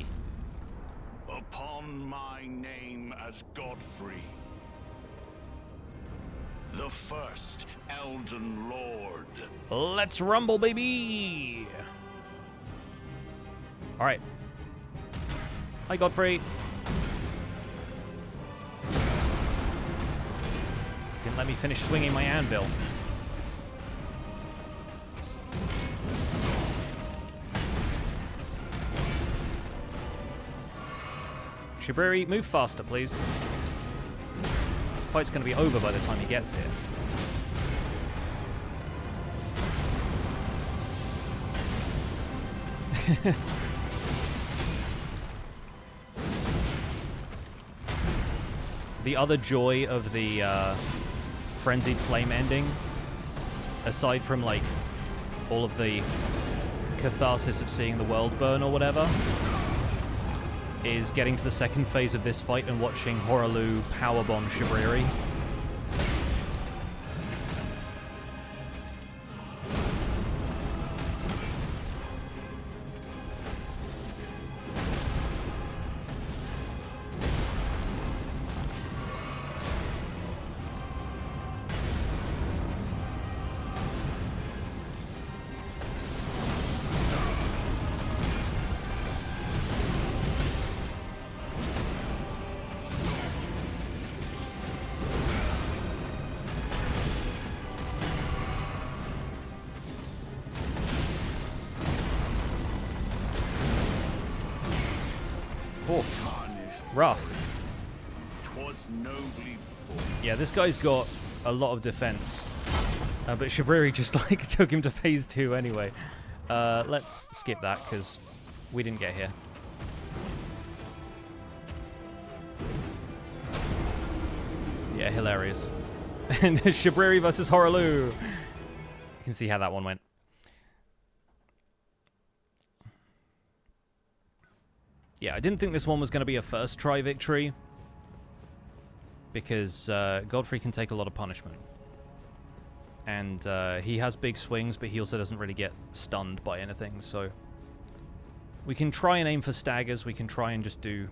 Upon my name as Godfrey, the first Elden Lord. Let's rumble, baby! Alright. Hi, Godfrey. Didn't let me finish swinging my anvil. Shabriri, move faster, please. Fight's going to be over by the time he gets here. The other joy of the Frenzied Flame ending, aside from, like, all of the catharsis of seeing the world burn or whatever, is getting to the second phase of this fight and watching Hoarah powerbomb Shabriri. Rough. Yeah, this guy's got a lot of defense. But Shabriri just, like, took him to phase 2 anyway. Let's skip that, because we didn't get here. Yeah, hilarious. And Shabriri versus Hoarah. You can see how that one went. Yeah, I didn't think this one was going to be a first try victory, because Godfrey can take a lot of punishment. And he has big swings, but he also doesn't really get stunned by anything, so we can try and aim for staggers, we can try and just do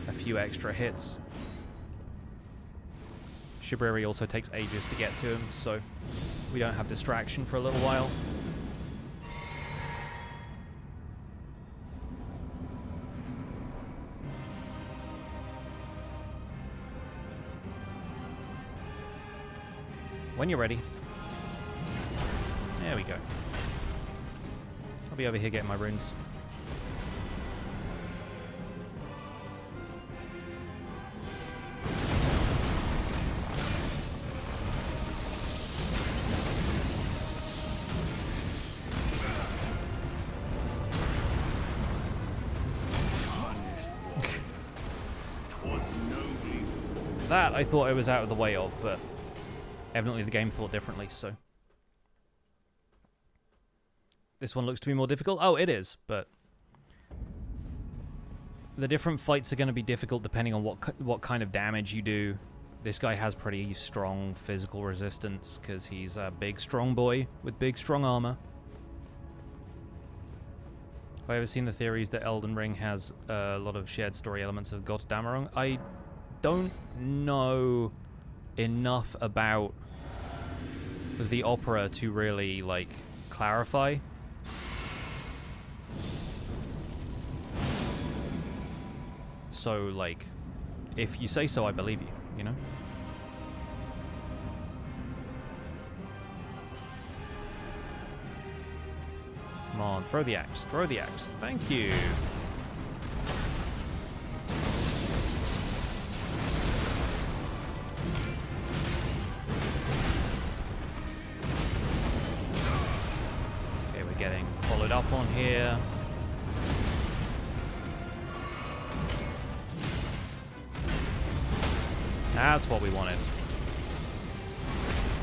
a few few extra hits. Shabriri also takes ages to get to him, so we don't have distraction for a little while. When you're ready. There we go. I'll be over here getting my runes. That I thought I was out of the way of, but evidently the game thought differently, so. This one looks to be more difficult. Oh, it is, but the different fights are going to be difficult depending on what kind of damage you do. This guy has pretty strong physical resistance because he's a big, strong boy with big, strong armor. Have I ever seen the theories that Elden Ring has a lot of shared story elements of Godskin? I don't know enough about the opera to really, like, clarify. So, like, if you say so, I believe you, you know? Come on, throw the axe, throw the axe. Thank you. Okay, we're getting followed up on here. That's what we wanted.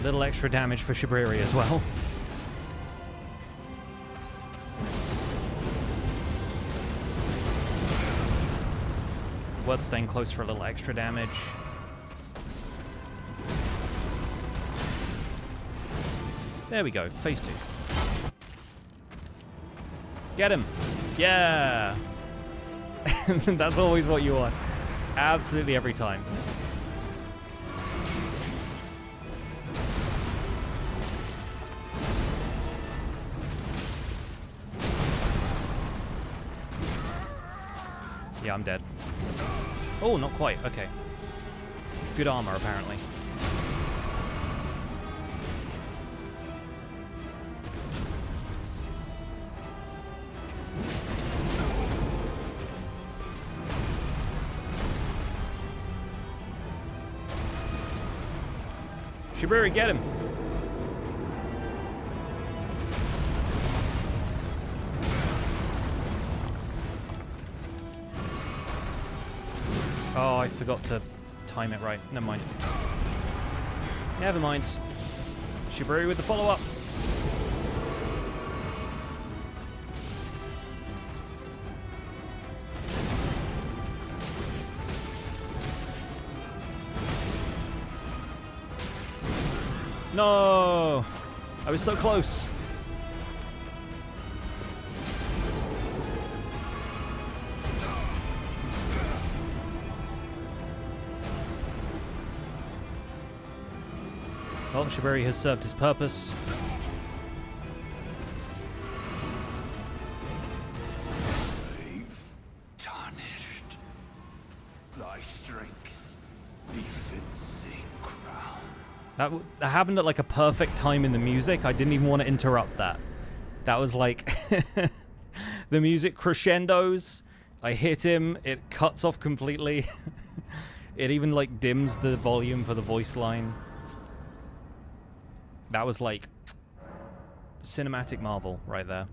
Little extra damage for Shabriri as well. Worth staying close for a little extra damage. There we go, phase 2. Get him! Yeah! That's always what you want. Absolutely every time. Yeah, I'm dead. Oh, not quite. Okay. Good armor, apparently. Shabriri, get him! Oh, I forgot to time it right. Never mind. Never mind. Shabriri with the follow-up. No! I was so close. Well, Shabriri has served his purpose. Slave tarnished. Thy strength befits a crown. That happened at like a perfect time in the music. I didn't even want to interrupt that. That was like the music crescendos. I hit him. It cuts off completely. It even like dims the volume for the voice line. That was like cinematic Marvel right there.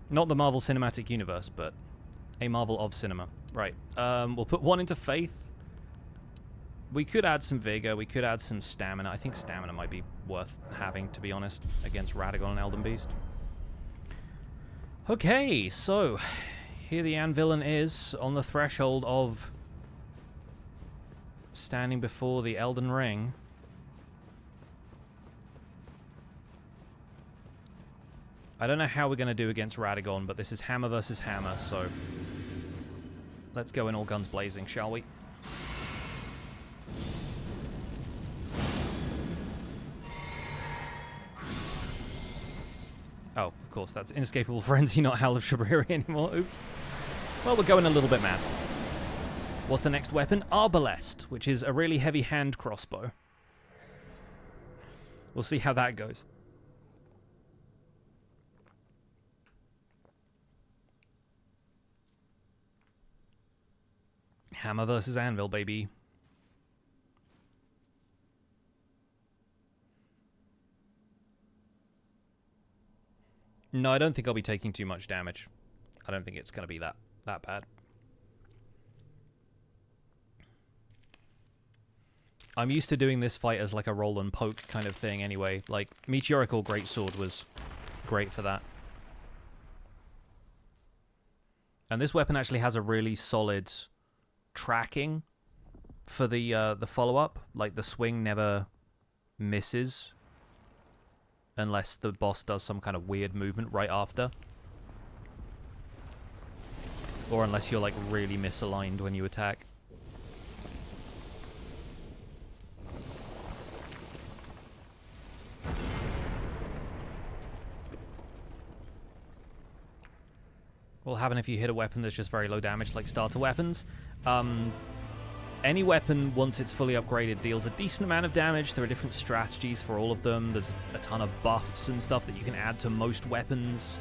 Not the Marvel Cinematic Universe, but a Marvel of cinema. Right. We'll put one into Faith. We could add some Vigor. We could add some Stamina. I think Stamina might be worth having, to be honest, against Radagon and Elden Beast. Okay, so here the Anvillain is on the threshold of standing before the Elden Ring. I don't know how we're going to do against Radagon, but this is hammer versus hammer, so Let's go in all guns blazing, shall we? Oh, of course, that's Inescapable Frenzy, not Howl of Shabriri anymore. Oops. Well, we're going a little bit mad. What's the next weapon? Arbalest, which is a really heavy hand crossbow. We'll see how that goes. Hammer versus Anvil, baby. No, I don't think I'll be taking too much damage. I don't think it's going to be that bad. I'm used to doing this fight as like a roll and poke kind of thing anyway. Like, Meteorical Greatsword was great for that. And this weapon actually has a really solid tracking for the follow-up. Like, the swing never misses unless the boss does some kind of weird movement right after. Or unless you're, like, really misaligned when you attack. What'll happen if you hit a weapon that's just very low damage, like starter weapons? Any weapon, once it's fully upgraded, deals a decent amount of damage. There are different strategies for all of them. There's a ton of buffs and stuff that you can add to most weapons.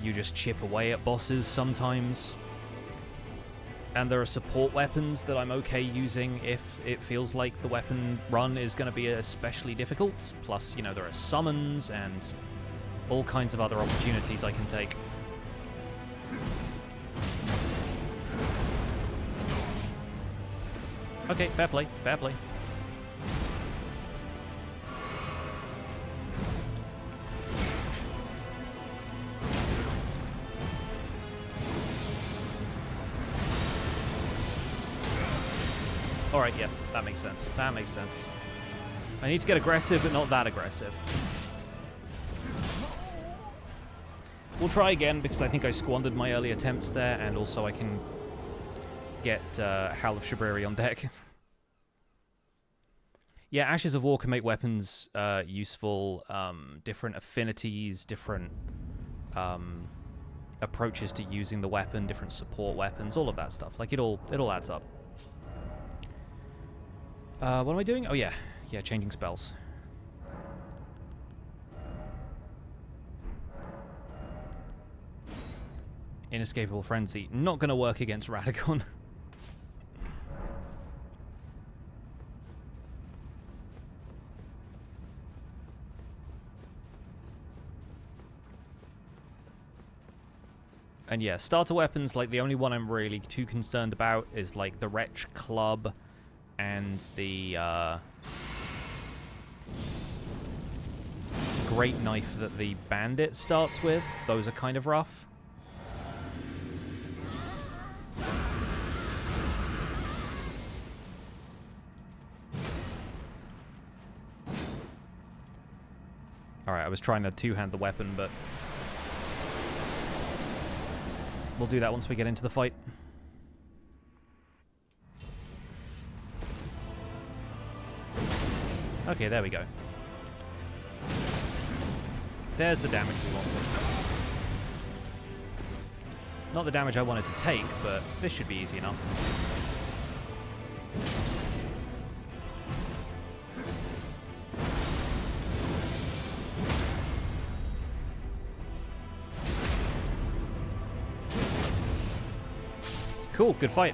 You just chip away at bosses sometimes. And there are support weapons that I'm okay using if it feels like the weapon run is going to be especially difficult. Plus, you know, there are summons and all kinds of other opportunities I can take. Okay, fair play, fair play. Alright, yeah, that makes sense. That makes sense. I need to get aggressive, but not that aggressive. We'll try again, because I think I squandered my early attempts there, and also I can get Howl of Shabriri on deck. Yeah, Ashes of War can make weapons useful, different affinities, different approaches to using the weapon, different support weapons, all of that stuff. Like, it all adds up. What am I doing? Oh, yeah. Yeah, changing spells. Inescapable Frenzy. Not going to work against Radagon. And yeah, starter weapons, like, the only one I'm really too concerned about is, like, the Wretch Club and the Great Knife that the Bandit starts with. Those are kind of rough. Alright, I was trying to two-hand the weapon, but we'll do that once we get into the fight. Okay, there we go. There's the damage we wanted. Not the damage I wanted to take, but this should be easy enough. Cool, good fight.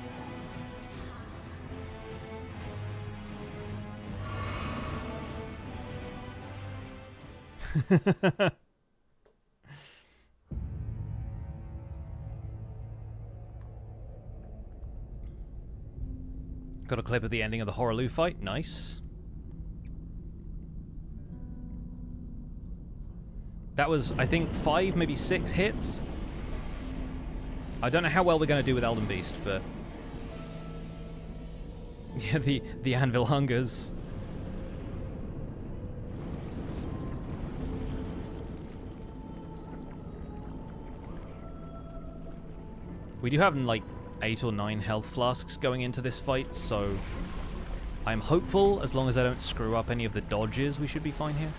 Got a clip of the ending of the Hoarah Loux fight. Nice. That was, I think, 5, maybe 6 hits. I don't know how well we're going to do with Elden Beast, but yeah, the Anvil hungers. We do have, like, 8 or 9 health flasks going into this fight, so I'm hopeful, as long as I don't screw up any of the dodges, we should be fine here.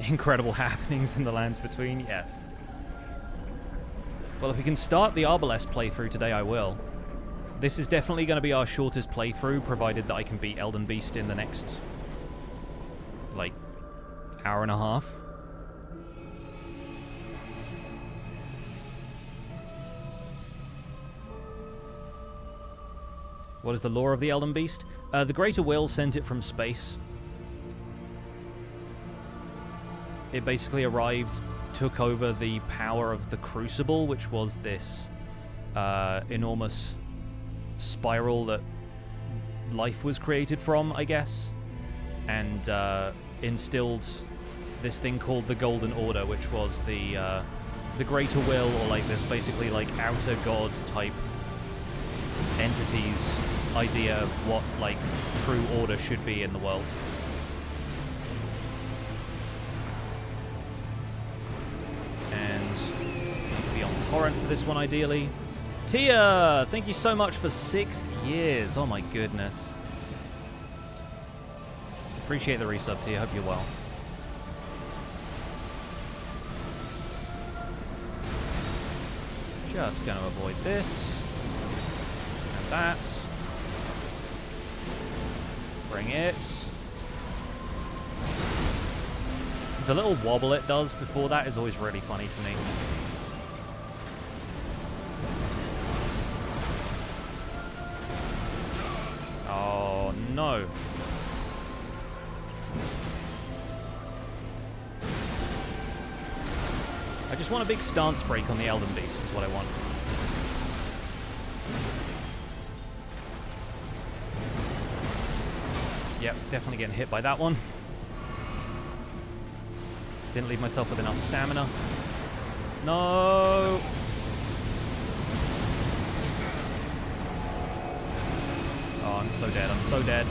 Incredible happenings in the lands between, yes. Well, if we can start the Arbalest playthrough today, I will. This is definitely going to be our shortest playthrough, provided that I can beat Elden Beast in the next, like, hour and a half. What is the lore of the Elden Beast? The Greater Will sent it from space. It basically arrived, took over the power of the Crucible, which was this enormous spiral that life was created from, I guess, and instilled this thing called the Golden Order, which was the Greater Will, or like this basically like outer god type entity's idea of what like true order should be in the world. And need to be on torrent for this one ideally. Tia, thank you so much for 6 years. Oh my goodness. Appreciate the resub, Tia. Hope you're well. Just gonna avoid this and that. Bring it. The little wobble it does before that is always really funny to me. Oh no. I just want a big stance break on the Elden Beast is what I want. Yep, definitely getting hit by that one. Didn't leave myself with enough stamina. No! Oh, I'm so dead, I'm so dead.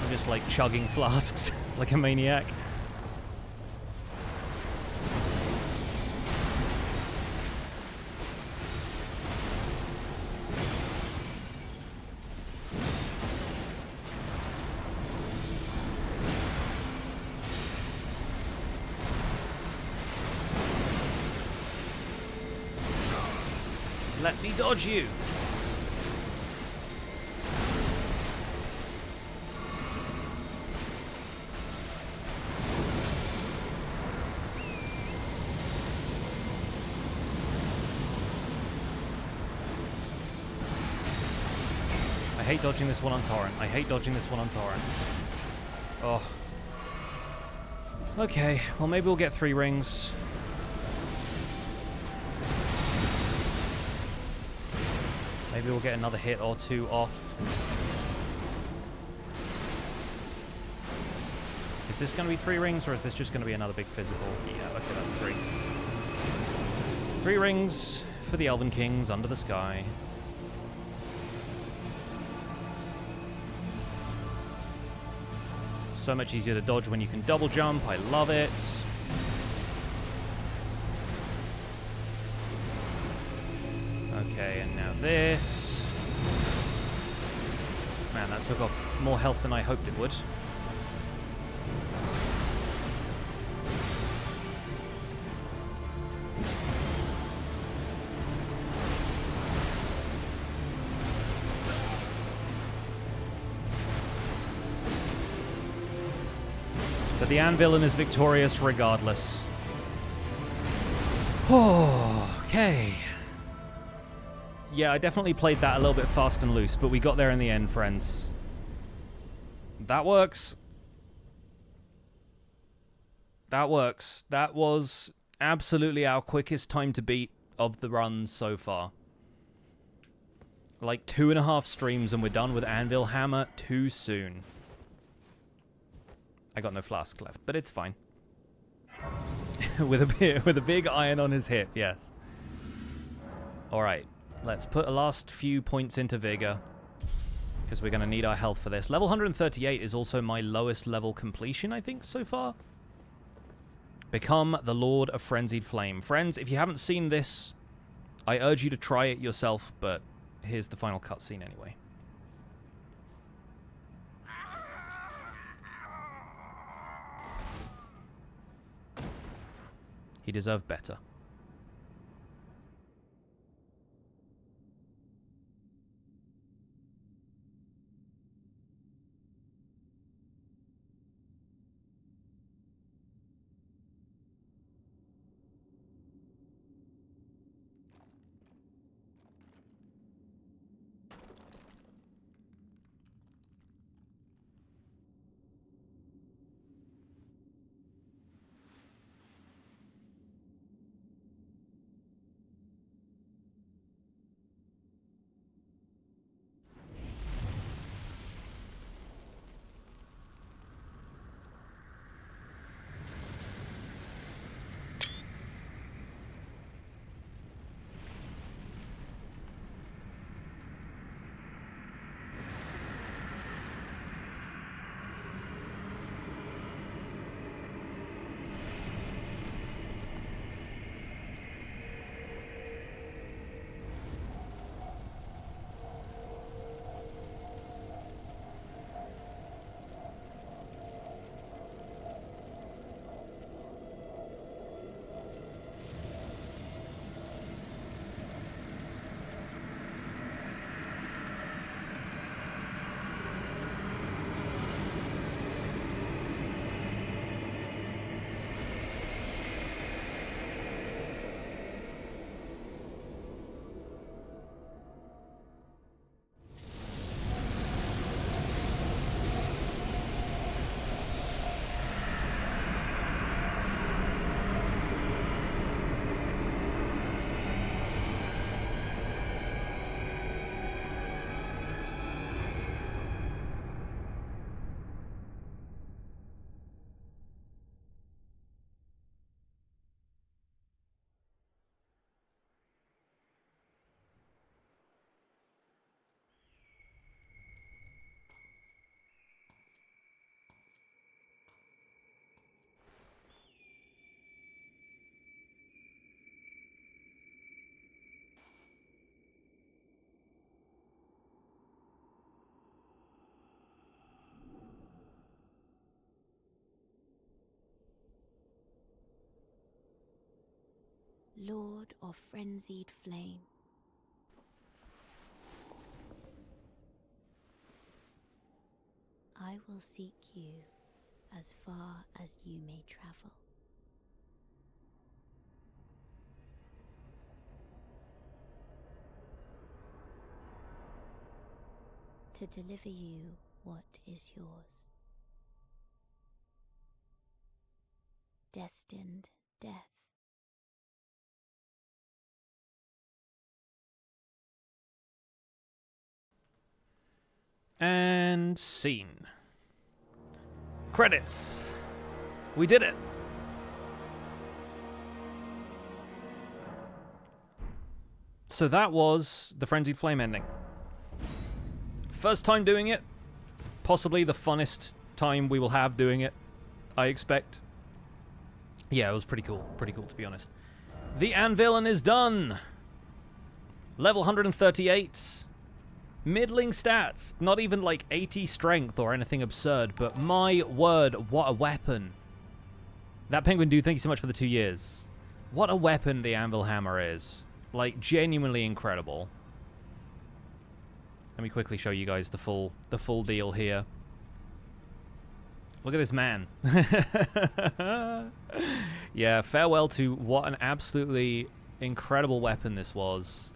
I'm just like chugging flasks like a maniac. Let me dodge you. I hate dodging this one on torrent. I hate dodging this one on torrent. Oh. Okay, well maybe we'll get 3 rings. Maybe we'll get another hit or 2 off. Is this going to be 3 rings, or is this just going to be another big physical? Yeah, okay, that's 3. 3 rings for the Elven Kings under the sky. So much easier to dodge when you can double jump. I love it. Okay, and now this. Man, that took off more health than I hoped it would. But the Anvil is victorious regardless. Oh, okay. Yeah, I definitely played that a little bit fast and loose, but we got there in the end, friends. That works. That works. That was absolutely our quickest time to beat of the run so far. Like 2.5 streams and we're done with Anvil Hammer too soon. I got no flask left, but it's fine. with a big iron on his hip, yes. Alright. Let's put a last few points into Vigor, because we're going to need our health for this. Level 138 is also my lowest level completion, I think, so far. Become the Lord of Frenzied Flame. Friends, if you haven't seen this I urge you to try it yourself, but here's the final cutscene anyway. He deserved better. Lord of Frenzied Flame. I will seek you as far as you may travel. To deliver you what is yours. Destined death. And scene. Credits. We did it. So that was the Frenzied Flame ending. First time doing it. Possibly the funnest time we will have doing it, I expect. Yeah, it was pretty cool. Pretty cool, to be honest. The Anvil is done. Level 138. Middling stats. Not even like 80 strength or anything absurd, but my word, what a weapon. That Penguin Dude, thank you so much for the 2 years. What a weapon the Anvil Hammer is. Like, genuinely incredible. Let me quickly show you guys the full deal here. Look at this man. Yeah, farewell to what an absolutely incredible weapon this was.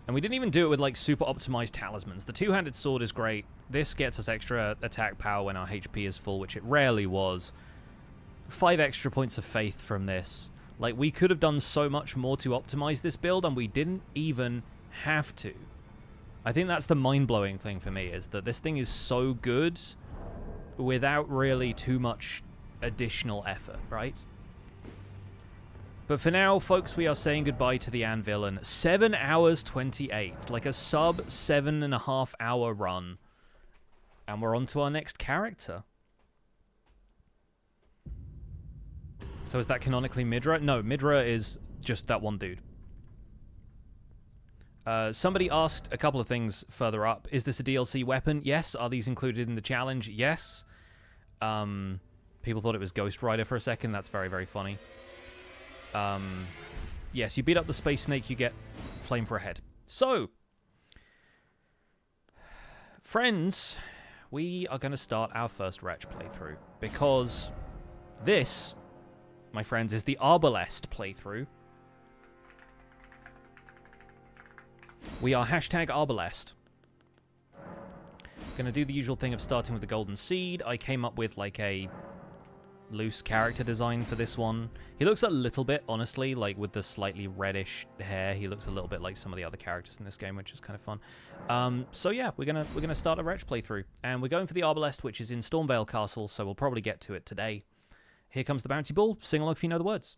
And we didn't even do it with, like, super optimized talismans. The two-handed sword is great. This gets us extra attack power when our HP is full, which it rarely was. 5 extra points of faith from this. Like, we could have done so much more to optimize this build, and we didn't even have to. I think that's the mind-blowing thing for me, is that this thing is so good without really too much additional effort, right? But for now, folks, we are saying goodbye to the Anvil in 7 hours 28, like a sub 7.5 hour run. And we're on to our next character. So is that canonically Midra? No, Midra is just that one dude. Somebody asked a couple of things further up. Is this a DLC weapon? Yes. Are these included in the challenge? Yes. People thought it was Ghost Rider for a second. That's very, very funny. Yes, you beat up the Space Snake, you get flame for a head. So, friends, we are going to start our first Wretch playthrough. Because this, my friends, is the Arbalest playthrough. We are #Arbalest. Gonna do the usual thing of starting with the Golden Seed. I came up with like a loose character design for this one. He looks a little bit, honestly, like with the slightly reddish hair, he looks a little bit like some of the other characters in this game, which is kind of fun. So yeah, we're gonna start a Wretch playthrough, and we're going for the Arbalest, which is in Stormveil Castle, so we'll probably get to it today. Here comes the Bounty Ball. Sing along if you know the words.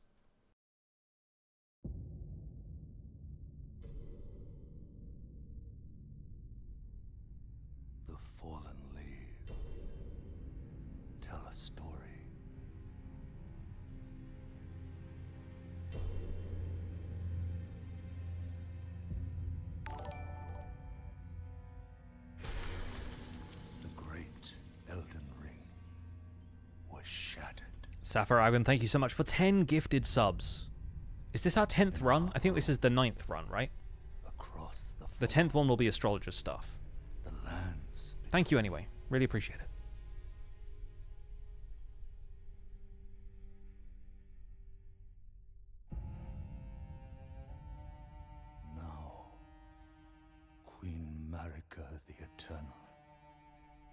The fallen leaves tell a story. The great Elden Ring was shattered. Sapphire Agon, thank you so much for 10 gifted subs. Is this our 10th run? I think this is the 9th run, right? Across The 10th one will be astrologer stuff. the lands. Thank you anyway. Really appreciate it. Now, Queen Marika the Eternal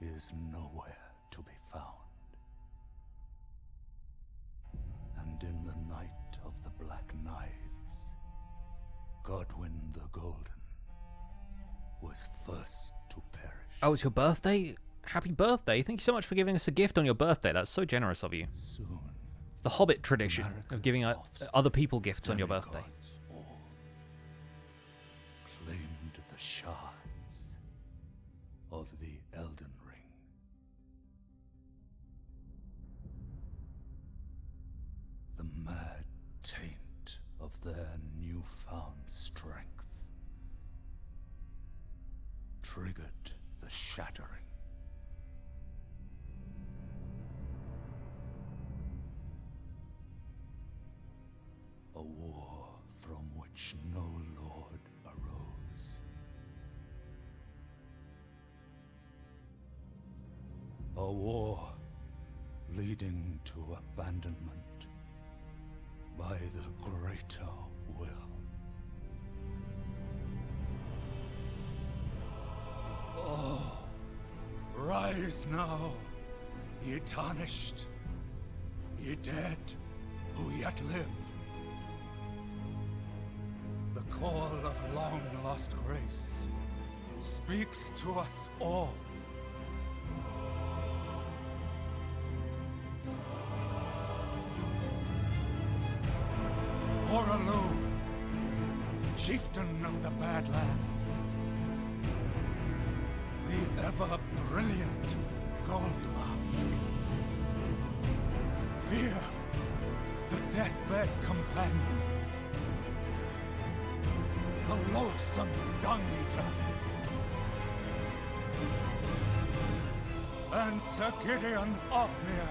is nowhere to be found. And in the night of the Black Knives, Godwyn the Golden was first to perish. Oh, it's your birthday? Happy birthday. Thank you so much for giving us a gift on your birthday. That's so generous of you. Soon, It's the Hobbit tradition of giving other people gifts on your birthday. demigods all claimed the shards of the Elden Ring. The mad taint of their newfound strength triggered the shattering. A war from which no lord arose. A war leading to abandonment by the greater will. Oh, rise now, ye tarnished, ye dead who yet live. The call of long-lost grace speaks to us all. Hoarah Loux, chieftain of the Badlands, the ever-brilliant Gold Mask. Fear, the deathbed companion, the loathsome dung-eater, and Sir Gideon Ofnir,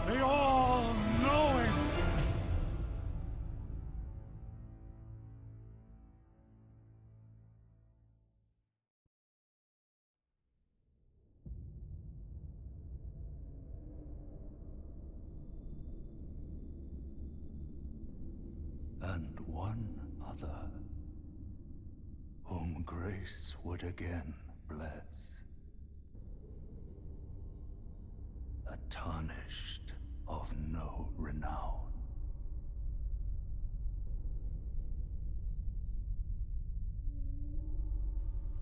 the all-knowing. And one other, whom grace would again bless. A tarnished of no renown.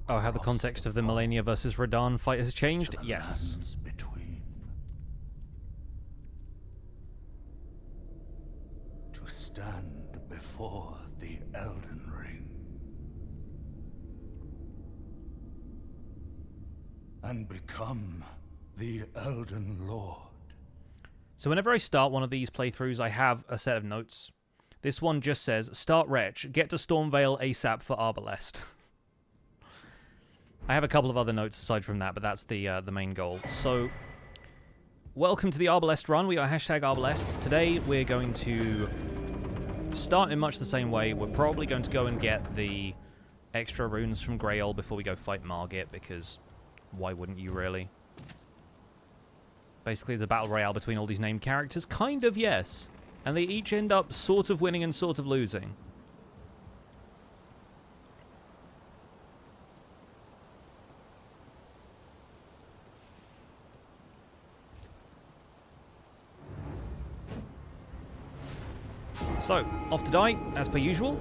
Oh, how the context of the Melania versus Radagon fight has changed? To the Yes. lands between. To stand before the Elden Ring. And become the Elden Lord. So whenever I start one of these playthroughs, I have a set of notes. This one just says, start Wretch, get to Stormveil ASAP for Arbalest. I have a couple of other notes aside from that, but that's the main goal. So, welcome to the Arbalest run. We are hashtag Arbalest. Today, we're going to start in much the same way. We're probably going to go and get the extra runes from Greyoll before we go fight Margit, because why wouldn't you, really? Basically, the battle royale between all these named characters. Kind of, yes. And they each end up sort of winning and sort of losing. So, off to die, as per usual.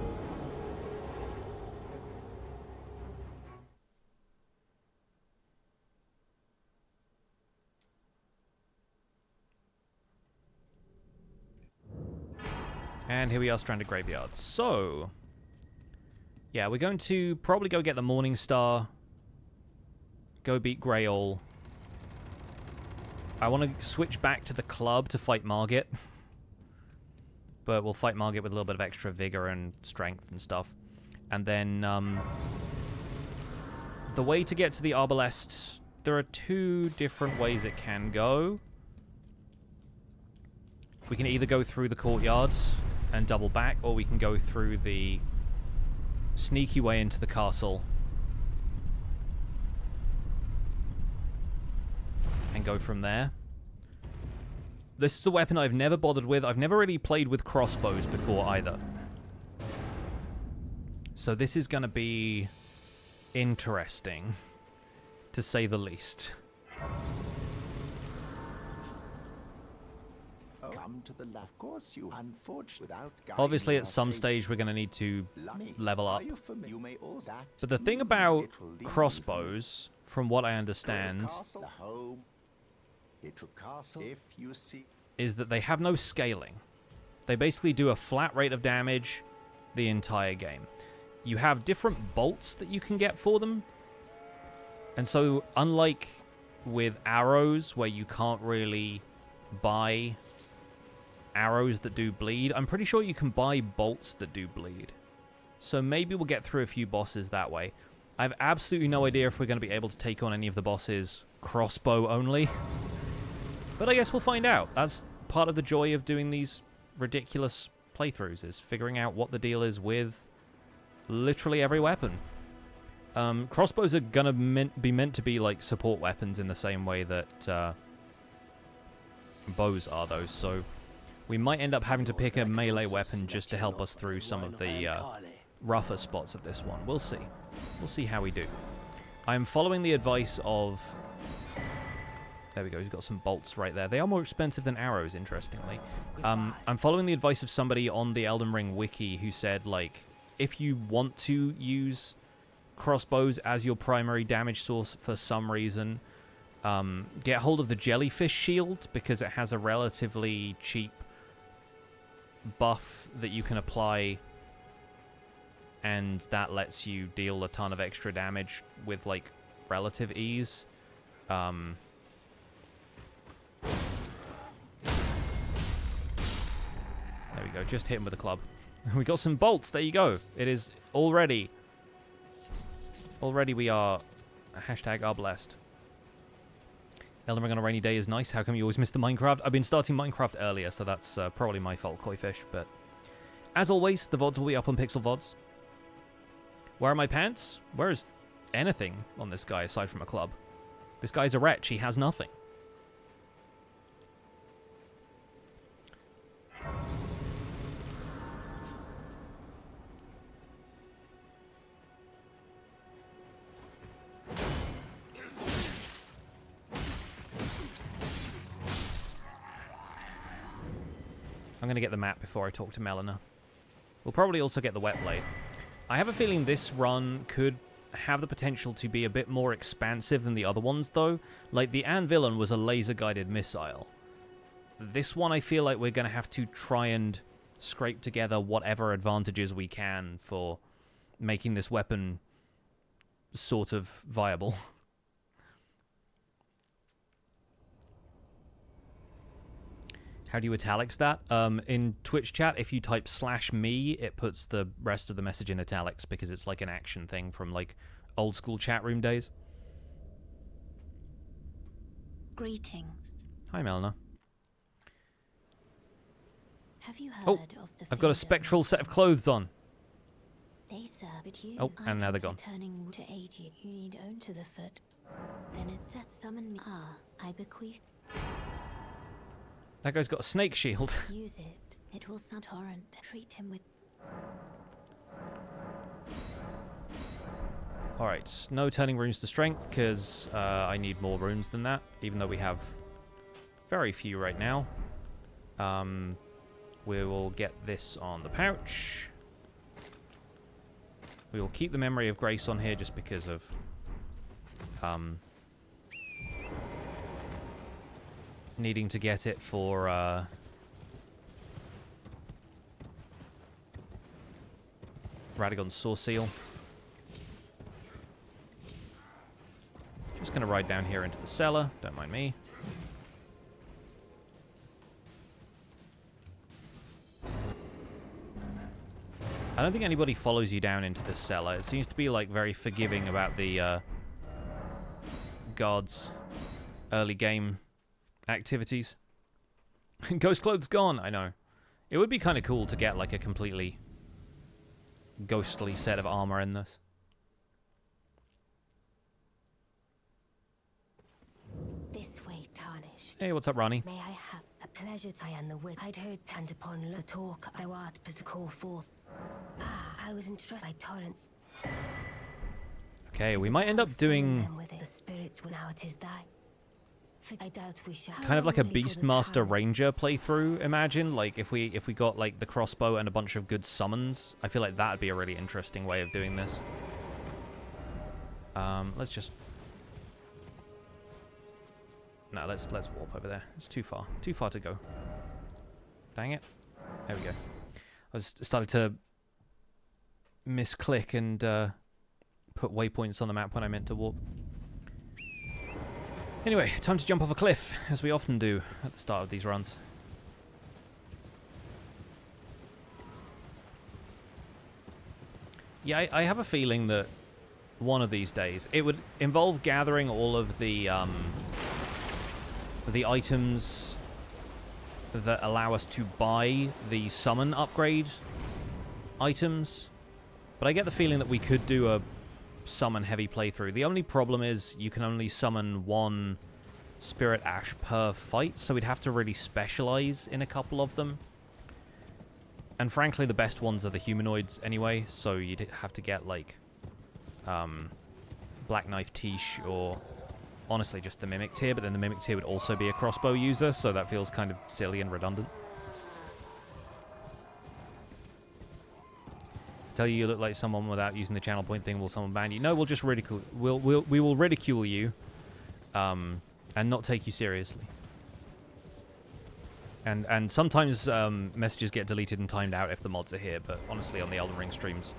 And here we are, Stranded Graveyard. So, yeah, we're going to probably go get the Morning Star. Go beat Greyoll. I want to switch back to the club to fight Margit. But we'll fight Margit with a little bit of extra vigor and strength and stuff. And then, the way to get to the Arbalest, there are two different ways it can go. We can either go through the courtyards and double back, or we can go through the sneaky way into the castle and go from there. This is a weapon I've never bothered with. I've never really played with crossbows before either. So this is going to be interesting, to say the least. Come to the left. Of course, you unfortunate without Obviously, at some stage, we're going to need to level up. But the thing about crossbows, from what I understand, is that they have no scaling. They basically do a flat rate of damage the entire game. You have different bolts that you can get for them. And so, unlike with arrows, where you can't really buy arrows that do bleed, I'm pretty sure you can buy bolts that do bleed. So maybe we'll get through a few bosses that way. I have absolutely no idea if we're going to be able to take on any of the bosses crossbow only. But I guess we'll find out. That's part of the joy of doing these ridiculous playthroughs, is figuring out what the deal is with literally every weapon. Crossbows are going to be meant to be like support weapons in the same way that bows are, though, so we might end up having to pick a melee weapon just to help us through some of the rougher spots of this one. We'll see. We'll see how we do. I'm following the advice of... There we go, he's got some bolts right there. They are more expensive than arrows, interestingly. I'm following the advice of somebody on the Elden Ring wiki who said, like, if you want to use crossbows as your primary damage source for some reason, get hold of the Jellyfish Shield, because it has a relatively cheap buff that you can apply, and that lets you deal a ton of extra damage with, like, relative ease. There we go, just hit him with a club. We got some bolts, there you go. It is already we are hashtag Arbalest. Elden Ring on a rainy day is nice. How come you always miss the Minecraft? I've been starting Minecraft earlier, so that's probably my fault, Koi Fish. But as always, the VODs will be up on Pixel VODs. Where are my pants? Where is anything on this guy aside from a club? This guy's a wretch. He has nothing. I'm going to get the map before I talk to Melina. We'll probably also get the wet blade. I have a feeling this run could have the potential to be a bit more expansive than the other ones, though. Like, the Anvil was a laser-guided missile. This one, I feel like we're going to have to try and scrape together whatever advantages we can for making this weapon sort of viable. How do you italics that? In Twitch chat, if you type /me, it puts the rest of the message in italics because it's like an action thing from like old school chat room days. Greetings. Hi, Melina. Have you heard of the I've got a freedom spectral set of clothes on. They serve but you. Oh, and now they're gone. Turning to aid you. You need own to the foot. Then it set summon me. I bequeath. That guy's got a snake shield. Use it. It will sound torrent. Treat him with. Alright, no turning runes to strength, because I need more runes than that, even though we have very few right now. We will get this on the pouch. We will keep the Memory of Grace on here just because of needing to get it for Radagon's Source Seal. Just going to ride down here into the cellar. Don't mind me. I don't think anybody follows you down into this cellar. It seems to be like very forgiving about the guards' early game activities. Ghost clothes gone. I know. It would be kind of cool to get like a completely ghostly set of armor in this. This way, tarnished. Hey, what's up, Ronnie? May I have a pleasure to and the wit? I'd heard and upon the talk thou art but call forth. I was entrusted by torrents. Okay, we might end up doing the spirits now it is thy. I doubt we shall. kind of like a Beastmaster Ranger playthrough, imagine. Like if we got like the crossbow and a bunch of good summons. I feel like that'd be a really interesting way of doing this. Let's just no, let's warp over there. It's too far to go. Dang it. There we go. I was started to misclick and put waypoints on the map when I meant to warp. Anyway, time to jump off a cliff, as we often do at the start of these runs. Yeah, I have a feeling that one of these days it would involve gathering all of the items that allow us to buy the summon upgrade items. But I get the feeling that we could do a summon heavy playthrough. The only problem is you can only summon one Spirit Ash per fight, so we'd have to really specialize in a couple of them. And frankly, the best ones are the humanoids anyway, so you'd have to get like Black Knife Tish or honestly just the Mimic tier, but then the Mimic tier would also be a crossbow user, so that feels kind of silly and redundant. Tell you look like someone without using the channel point thing, will someone ban you? No, we'll just ridicule. We will ridicule you, and not take you seriously. And sometimes messages get deleted and timed out if the mods are here. But honestly, on the Elden Ring streams,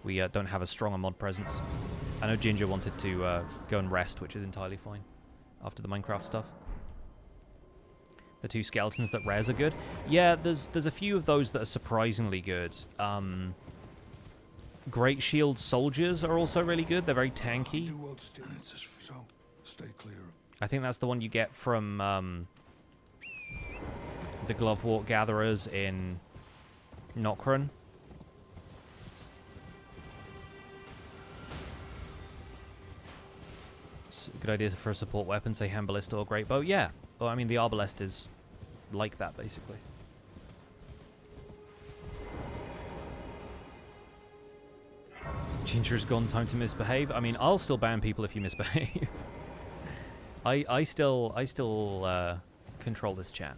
we don't have as strong a mod presence. I know Ginger wanted to go and rest, which is entirely fine after the Minecraft stuff. The two skeletons that rares are good. Yeah, there's a few of those that are surprisingly good. Great Shield Soldiers are also really good. They're very tanky. I think that's the one you get from the Glovewort Gatherers in Nokron. It's a good idea for a support weapon, say Arbalest or Great Bow. Yeah, well, I mean the Arbalest is like that basically. Ginger's gone, time to misbehave. I mean, I'll still ban people if you misbehave. I still control this chat.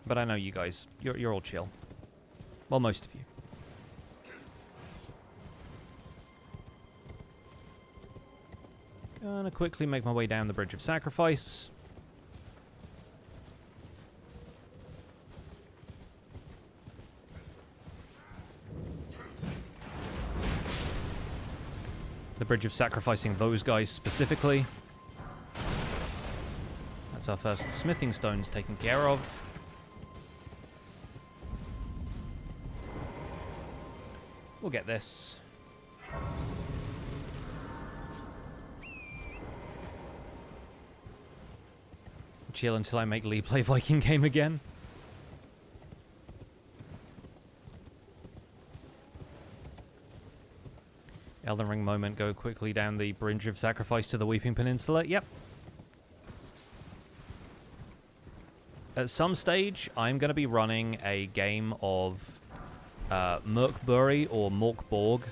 But I know you guys, you're all chill. Well, most of you. Gonna quickly make my way down the Bridge of Sacrifice. The Bridge of Sacrificing those guys specifically. That's our first smithing stones taken care of. We'll get this. Chill until I make Lee play Viking game again. Elden Ring moment, go quickly down the bridge of sacrifice to the Weeping Peninsula. Yep. At some stage, I'm going to be running a game of Merkbury or Morkborg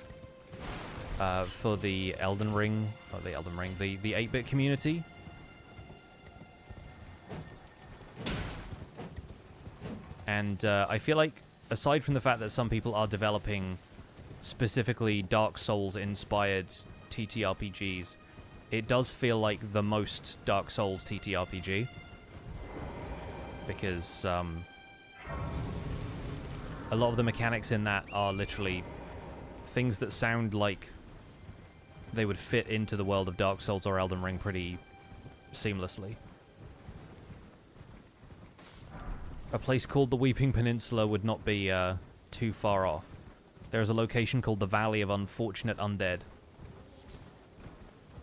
for the Elden Ring, the 8-bit community. And I feel like, aside from the fact that some people are developing specifically Dark Souls-inspired TTRPGs, it does feel like the most Dark Souls TTRPG. Because a lot of the mechanics in that are literally things that sound like they would fit into the world of Dark Souls or Elden Ring pretty seamlessly. A place called the Weeping Peninsula would not be too far off. There is a location called the Valley of Unfortunate Undead.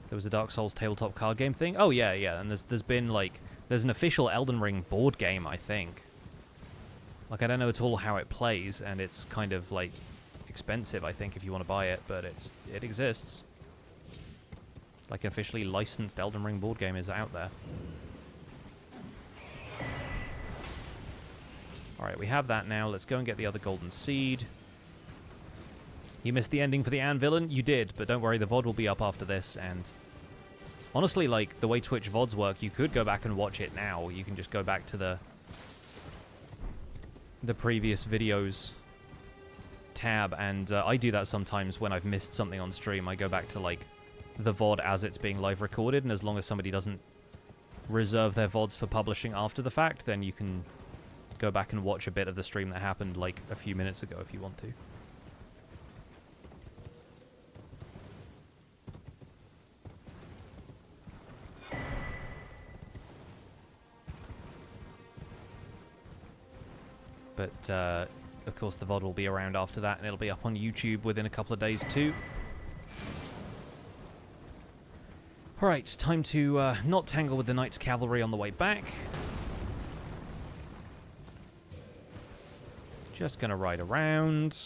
There was a Dark Souls tabletop card game thing. Oh yeah, yeah, and there's been like there's an official Elden Ring board game, I think. Like, I don't know at all how it plays, and it's kind of like expensive, I think, if you want to buy it, but it exists. Like, an officially licensed Elden Ring board game is out there. Alright, we have that now. Let's go and get the other golden seed. You missed the ending for the Anvil? You did, but don't worry, the VOD will be up after this, and honestly, like, the way Twitch VODs work, you could go back and watch it now. You can just go back to the previous videos tab, and I do that sometimes when I've missed something on stream. I go back to, like, the VOD as it's being live recorded, and as long as somebody doesn't reserve their VODs for publishing after the fact, then you can go back and watch a bit of the stream that happened, like, a few minutes ago if you want to. But, of course, the VOD will be around after that, and it'll be up on YouTube within a couple of days, too. Alright, time to not tangle with the Knight's Cavalry on the way back. Just gonna ride around.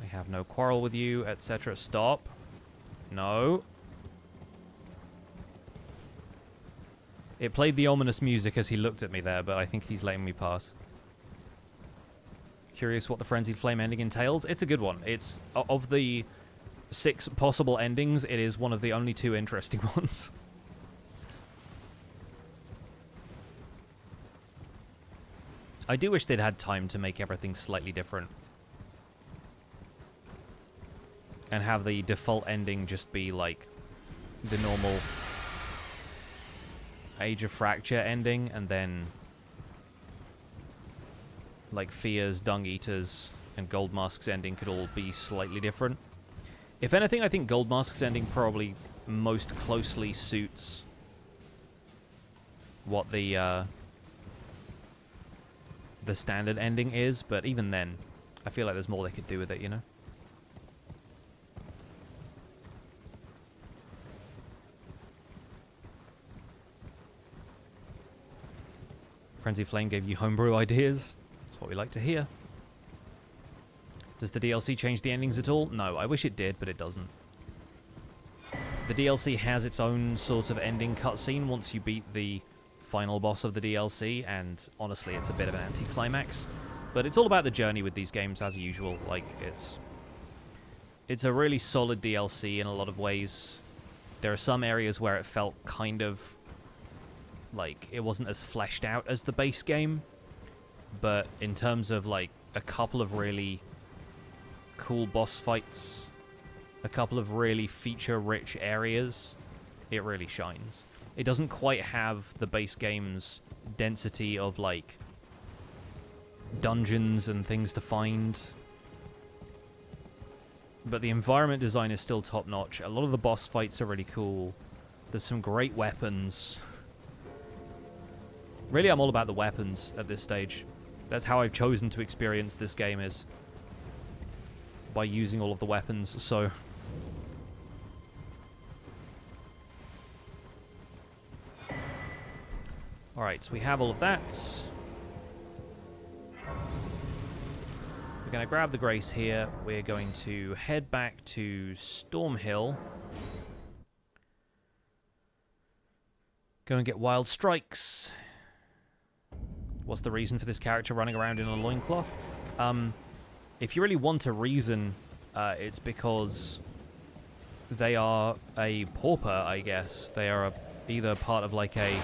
I have no quarrel with you, etc. Stop. No. It played the ominous music as he looked at me there, but I think he's letting me pass. Curious what the Frenzied Flame ending entails? It's a good one. It's, of the 6 possible endings, it is one of the only 2 interesting ones. I do wish they'd had time to make everything slightly different. And have the default ending just be, like, the normal Age of Fracture ending, and then like Fear's, Dung Eater's, and Goldmask's ending could all be slightly different. If anything, I think Goldmask's ending probably most closely suits what the standard ending is, but even then, I feel like there's more they could do with it, you know? Frenzied Flame gave you homebrew ideas. That's what we like to hear. Does the DLC change the endings at all? No, I wish it did, but it doesn't. The DLC has its own sort of ending cutscene once you beat the final boss of the DLC, and honestly, it's a bit of an anticlimax. But it's all about the journey with these games, as usual. Like, it's a really solid DLC in a lot of ways. There are some areas where it felt kind of like it wasn't as fleshed out as the base game, but in terms of like a couple of really cool boss fights, a couple of really feature-rich areas, it really shines. It doesn't quite have the base game's density of like dungeons and things to find, but the environment design is still top-notch. A lot of the boss fights are really cool. There's some great weapons. Really, I'm all about the weapons at this stage. That's how I've chosen to experience this game, is by using all of the weapons, so... Alright, so we have all of that. We're going to grab the Grace here. We're going to head back to Stormhill. Go and get Wild Strikes. What's the reason for this character running around in a loincloth? If you really want a reason, it's because they are a pauper, I guess. They are either part of like a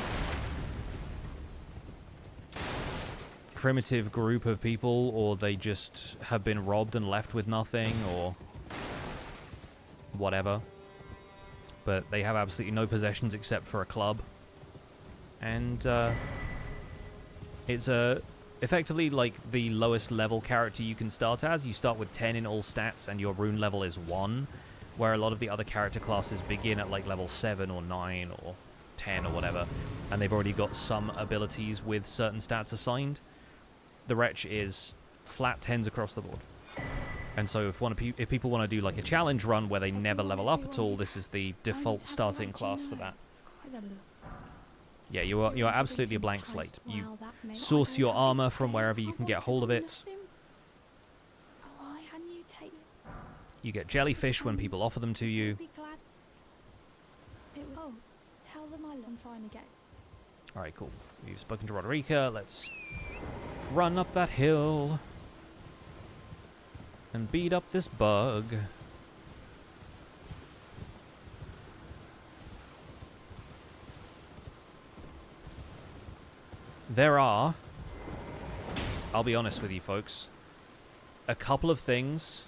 primitive group of people, or they just have been robbed and left with nothing, or whatever. But they have absolutely no possessions except for a club. And it's effectively like the lowest level character you can start as. You start with 10 in all stats and your rune level is 1, where a lot of the other character classes begin at like level 7 or 9 or 10 or whatever, and they've already got some abilities with certain stats assigned. The Wretch is flat 10s across the board. And so if people want to do like a challenge run where they never level up at all, this is the default starting class for that. Yeah, you are absolutely a blank slate. You source your armor from wherever you can get hold of it. You get jellyfish when people offer them to you. Alright, cool. We've spoken to Marika. Let's run up that hill and beat up this bug. There are, I'll be honest with you folks, a couple of things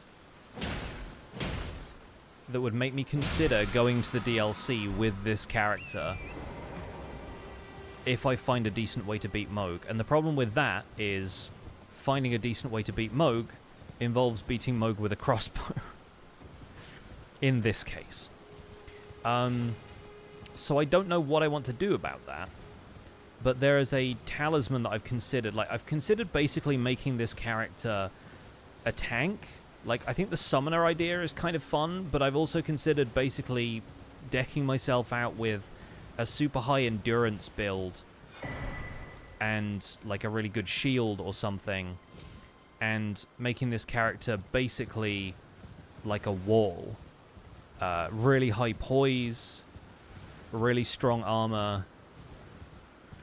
that would make me consider going to the DLC with this character if I find a decent way to beat Mohg. And the problem with that is finding a decent way to beat Mohg involves beating Mohg with a crossbow. In this case. So I don't know what I want to do about that. But there is a talisman that I've considered. Like, I've considered basically making this character a tank. Like, I think the summoner idea is kind of fun, but I've also considered basically decking myself out with a super high endurance build and like a really good shield or something, and making this character basically like a wall. Really high poise, really strong armor,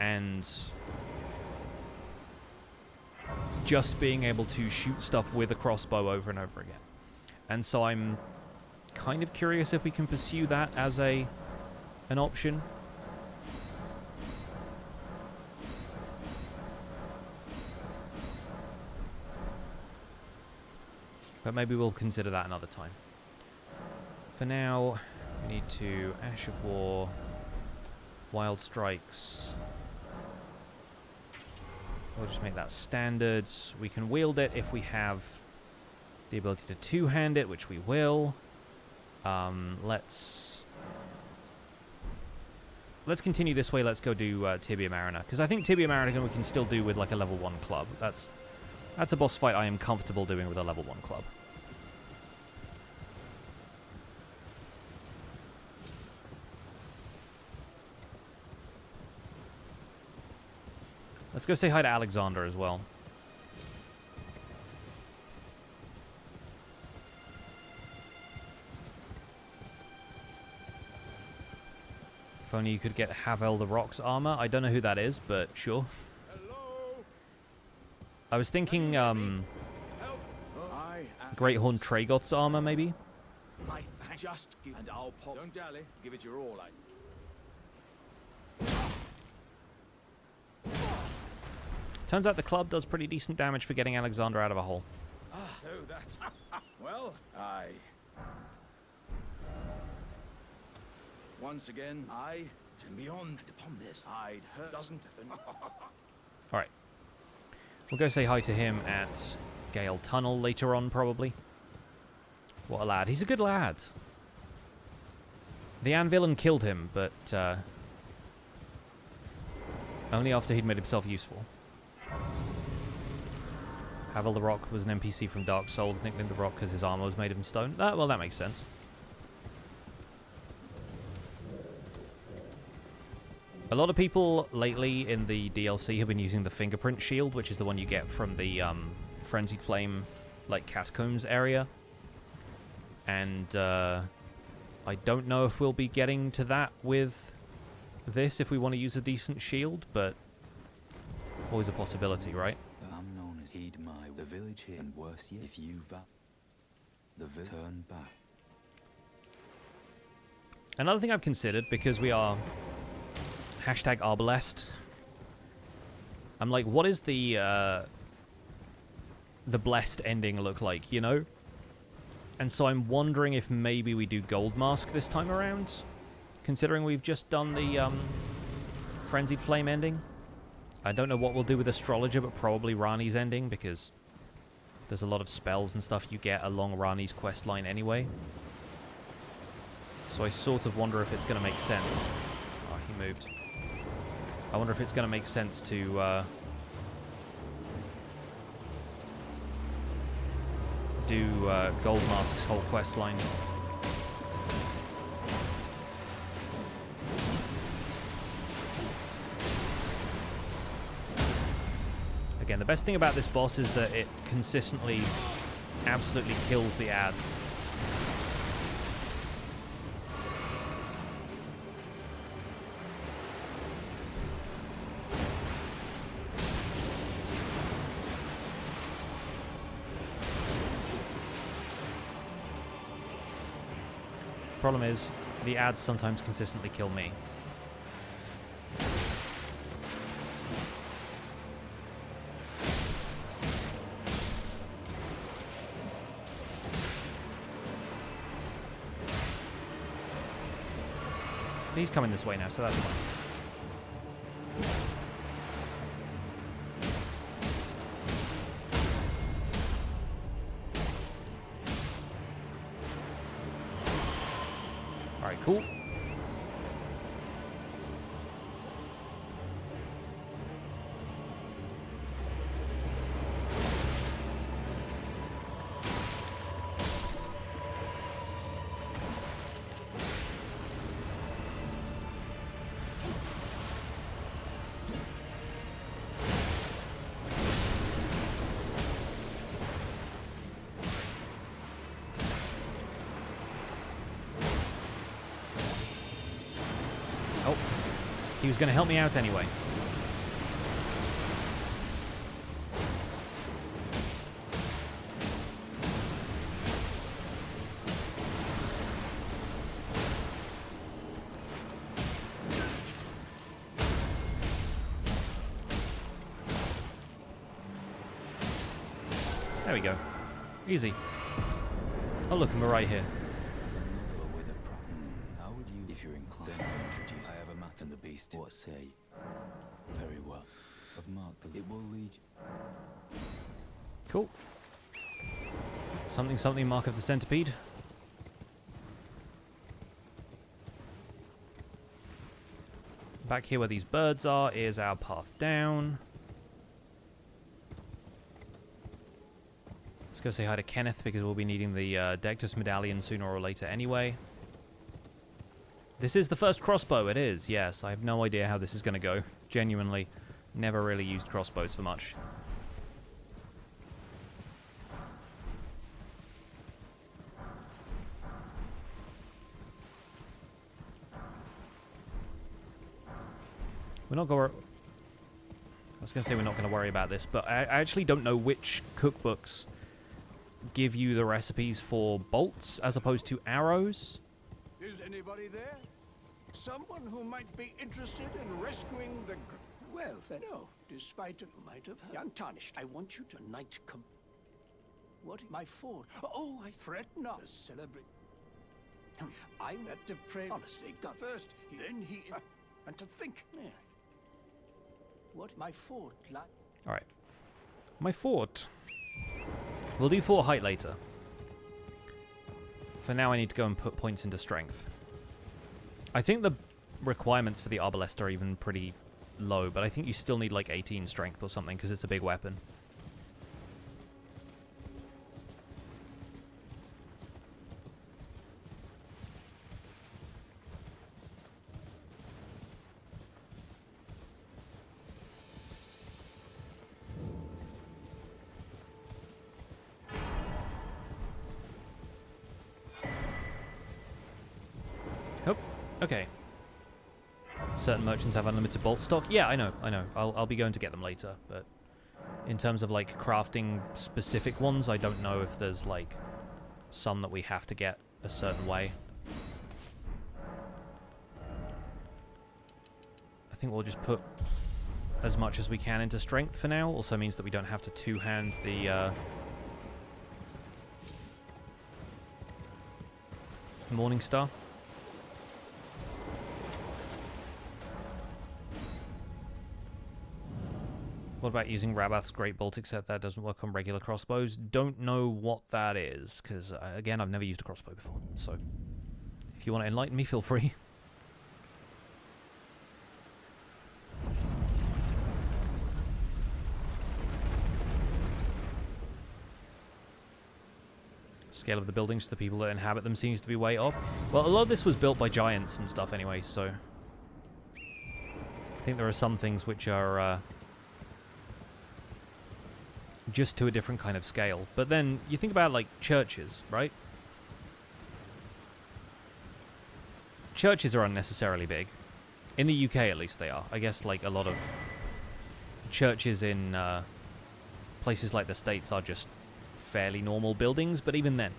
and just being able to shoot stuff with a crossbow over and over again. And so I'm kind of curious if we can pursue that as an option. But maybe we'll consider that another time. For now, we need to Ash of War, Wild Strikes. We'll just make that standard. We can wield it if we have the ability to two-hand it, which we will. Let's continue this way. Let's go do Tibia Mariner, because I think Tibia Mariner we can still do with like a level 1 club. That's a boss fight I am comfortable doing with a level 1 club. Let's go say hi to Alexander as well. If only you could get Havel the Rock's armor. I don't know who that is, but sure. Hello? I was thinking, Greathorn Tragoth's armor, maybe? Just give, and I'll pop. Don't dally. Give it your all. Turns out the club does pretty decent damage for getting Alexander out of a hole. Oh, that's well. Aye. Once again, I and beyond upon this. I'd heard doesn't. All right. We'll go say hi to him at Gale Tunnel later on, probably. What a lad. He's a good lad. The Anvillain killed him, but Only after he'd made himself useful. Havel the Rock was an NPC from Dark Souls, nicknamed the Rock because his armor was made of stone. Well, that makes sense. A lot of people lately in the DLC have been using the fingerprint shield, which is the one you get from the Frenzied Flame, like, catacombs area. And I don't know if we'll be getting to that with this if we want to use a decent shield, but always a possibility, right? I'm known as Heed My the village here and worse yet, if you the turn back. Another thing I've considered, because we are hashtag Arbalest, I'm like, what is the blessed ending look like, you know? And so I'm wondering if maybe we do Gold Mask this time around, considering we've just done the Frenzied Flame ending. I don't know what we'll do with Astrologer, but probably Rani's ending, because there's a lot of spells and stuff you get along Rani's questline anyway. So I sort of wonder if it's going to make sense. Oh, he moved. I wonder if it's going to make sense to do Gold Mask's whole questline. Again, the best thing about this boss is that it consistently, absolutely kills the ads. Problem is, the ads sometimes consistently kill me. He's coming this way now, so that's fine. Alright, cool. He was going to help me out anyway. There we go. Easy. Oh look, and we're right here. How would you, if you're inclined, introduce? I have a mat and the beast. What say? Very well. I've marked the. It will lead. Cool. Something, something. Mark of the centipede. Back here where these birds are is our path down. Let's go say hi to Kenneth because we'll be needing the Dectus medallion sooner or later anyway. This is the first crossbow, it is, yes. I have no idea how this is going to go. Genuinely, never really used crossbows for much. We're not going to... I was going to say we're not going to worry about this, but I actually don't know which cookbooks give you the recipes for bolts as opposed to arrows. Is anybody there? Someone who might be interested in rescuing the... Well, then, no. Despite you might have heard. Young Tarnished, I want you tonight come... What? My fort. Oh, I fret not. The celebrate... I had to pray honestly. God first, then he... and to think... Yeah. What? My fort, lad? Alright. My fort. We'll do fort height later. For now, I need to go and put points into strength. I think the requirements for the Arbalest are even pretty low, but I think you still need like 18 strength or something because it's a big weapon. Oh, okay. Certain merchants have unlimited bolt stock. Yeah, I know. I'll be going to get them later, but in terms of like crafting specific ones, I don't know if there's like some that we have to get a certain way. I think we'll just put as much as we can into strength for now. Also means that we don't have to two-hand the Morning Star. What about using Rabath's Great Bolt, except that doesn't work on regular crossbows? Don't know what that is, because, again, I've never used a crossbow before. So, if you want to enlighten me, feel free. Scale of the buildings to the people that inhabit them seems to be way off. Well, a lot of this was built by giants and stuff anyway, so I think there are some things which are just to a different kind of scale. But then you think about like churches, right? Churches are unnecessarily big. In the UK at least they are. I guess like a lot of churches in places like the States are just fairly normal buildings, but even then.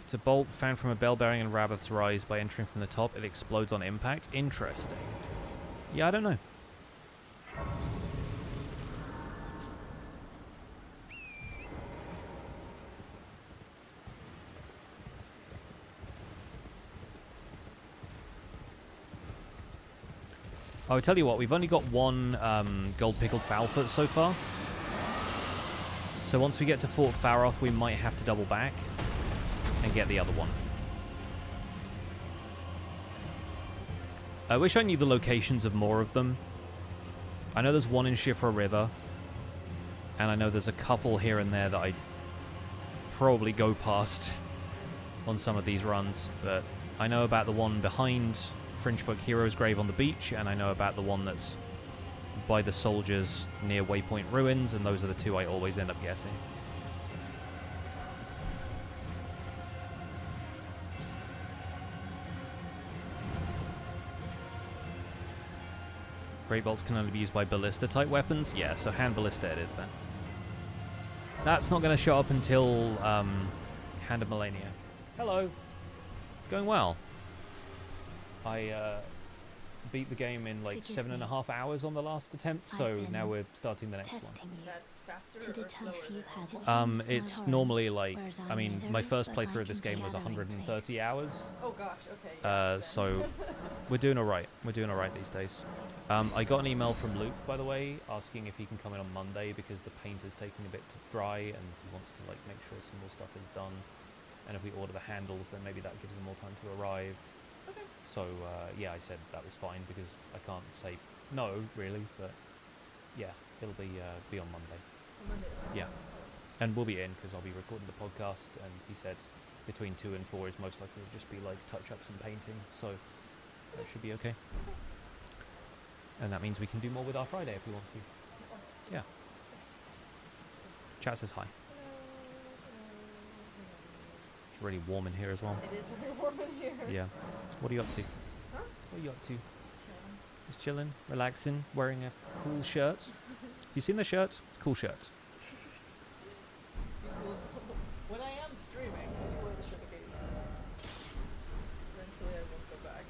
It's a bolt found from a bell bearing in Rabath's Rise. By entering from the top, it explodes on impact. Interesting. Yeah, I don't know. I'll tell you what, we've only got one gold pickled Foulfoot so far. So once we get to Fort Faroth, we might have to double back and get the other one. I wish I knew the locations of more of them. I know there's one in Shifra River, and I know there's a couple here and there that I probably go past on some of these runs, but I know about the one behind Fringefolk Hero's Grave on the beach, and I know about the one that's by the soldiers near Waypoint Ruins, and those are the two I always end up getting. Great bolts can only be used by ballista-type weapons? Yeah, so hand ballista it is then. That's not going to show up until Hand of Millennia. Hello. It's going well. I beat the game in like 7.5 hours on the last attempt, so now we're starting the next one. It's normally like, I mean, my first playthrough of this game was 130 hours. Oh gosh, okay. So we're doing alright. We're doing alright these days. I got an email from Luke, by the way, asking if he can come in on Monday because the paint is taking a bit to dry and he wants to like make sure some more stuff is done. And if we order the handles, then maybe that gives them more time to arrive. Okay. So, yeah, I said that was fine because I can't say no, really, but yeah, it'll be on Monday. On Monday. Yeah. And we'll be in because I'll be recording the podcast, and he said between 2 and 4 is most likely to just be like touch-ups and painting, so that should be okay. And that means we can do more with our Friday if we want to. Yeah. Chat says hi. It's really warm in here as well. It is really warm in here. Yeah. What are you up to? Huh? What are you up to? Just chilling, relaxing, wearing a cool shirt. You seen the shirt? It's a cool shirt. When I am streaming, I'll wear the shirt occasionally. Eventually I won't go back.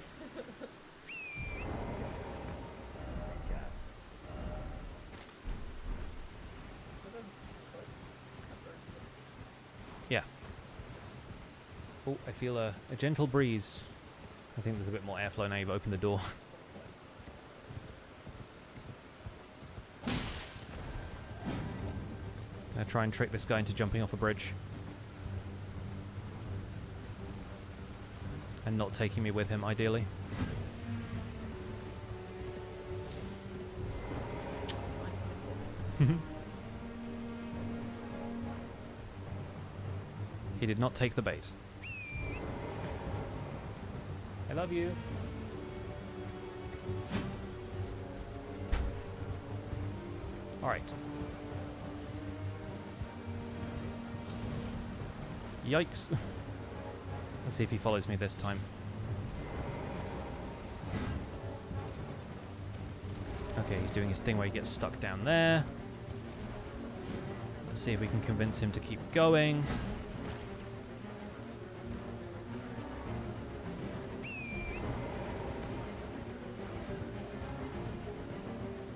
Yeah. Oh, I feel a gentle breeze. I think there's a bit more airflow now you've opened the door. I'm gonna try and trick this guy into jumping off a bridge. And not taking me with him, ideally. He did not take the bait. I love you. Alright. Yikes. Let's see if he follows me this time. Okay, he's doing his thing where he gets stuck down there. Let's see if we can convince him to keep going.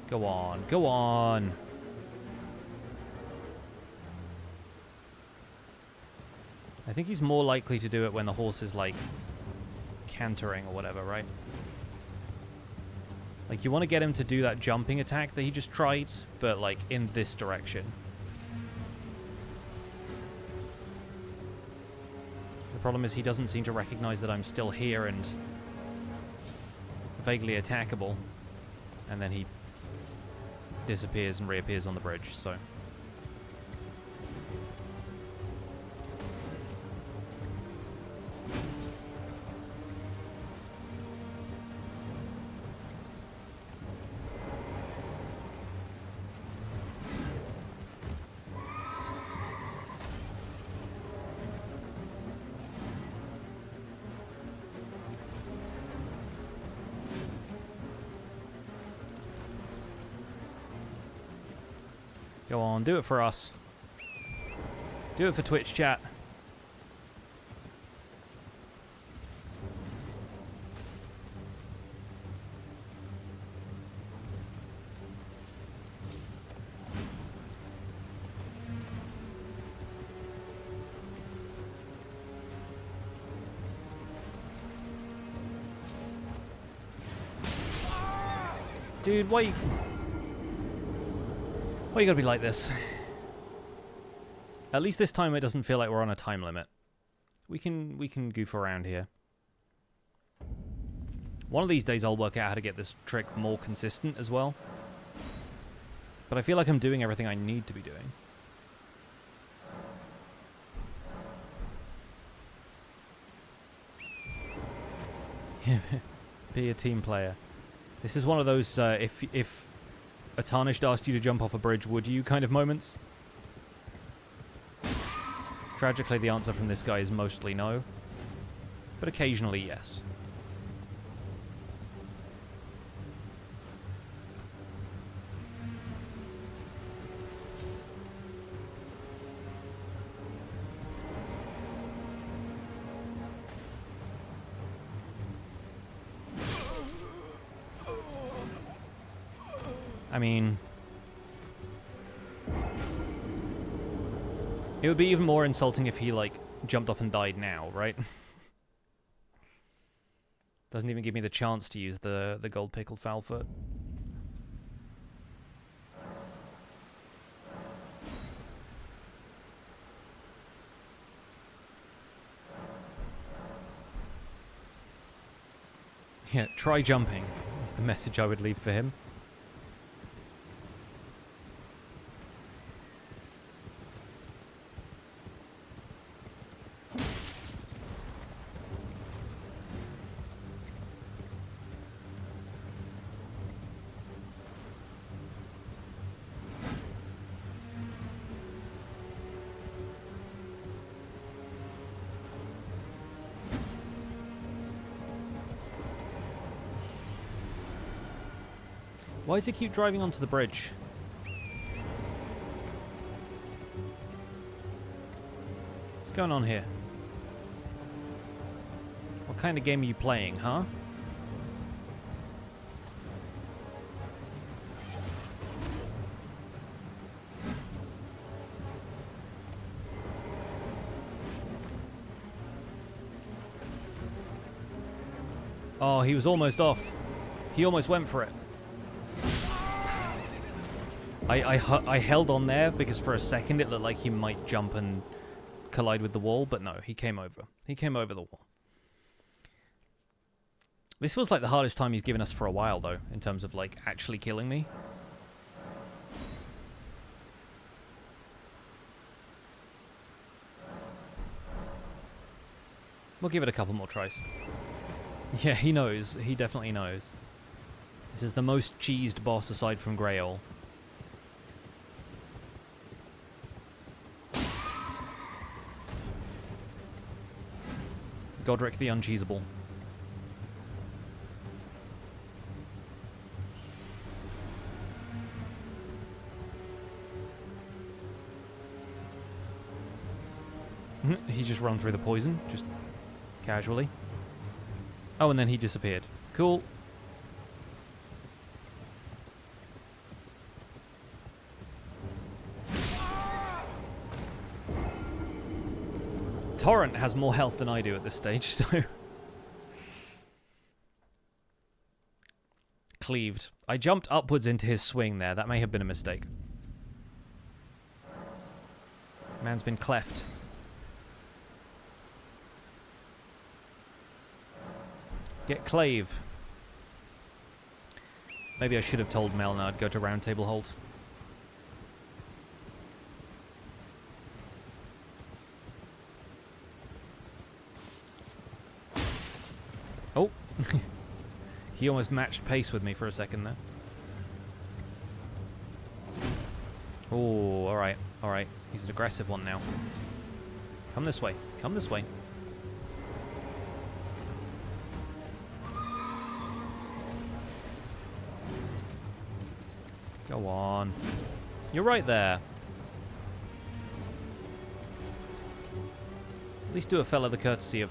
Go on, go on. I think he's more likely to do it when the horse is, like, cantering or whatever, right? Like, you want to get him to do that jumping attack that he just tried, but, like, in this direction. The problem is he doesn't seem to recognize that I'm still here and vaguely attackable. And then he disappears and reappears on the bridge, so... Go on, do it for us. Do it for Twitch chat. Dude, why you gotta be like this? At least this time it doesn't feel like we're on a time limit. We can goof around here. One of these days I'll work out how to get this trick more consistent as well. But I feel like I'm doing everything I need to be doing. Be a team player. This is one of those if a Tarnished asked you to jump off a bridge, would you kind of moments? Tragically, the answer from this guy is mostly no, but occasionally yes. I mean, it would be even more insulting if he, like, jumped off and died now, right? Doesn't even give me the chance to use the gold pickled foulfoot. Yeah, try jumping. That's the message I would leave for him. Why does he keep driving onto the bridge? What's going on here? What kind of game are you playing, huh? Oh, he was almost off. He almost went for it. I held on there because for a second it looked like he might jump and collide with the wall, but no, he came over. He came over the wall. This feels like the hardest time he's given us for a while, though, in terms of, like, actually killing me. We'll give it a couple more tries. Yeah, he knows. He definitely knows. This is the most cheesed boss aside from Greyoll. Godric the Uncheesable. He just run through the poison, just casually. Oh, and then he disappeared. Cool. Torrent has more health than I do at this stage, so... Cleaved. I jumped upwards into his swing there. That may have been a mistake. Man's been cleft. Get Clave. Maybe I should have told Melna I'd go to Round Table Hold. Oh. He almost matched pace with me for a second there. Oh, alright, alright. He's an aggressive one now. Come this way. Come this way. Go on. You're right there. At least do a fella the courtesy of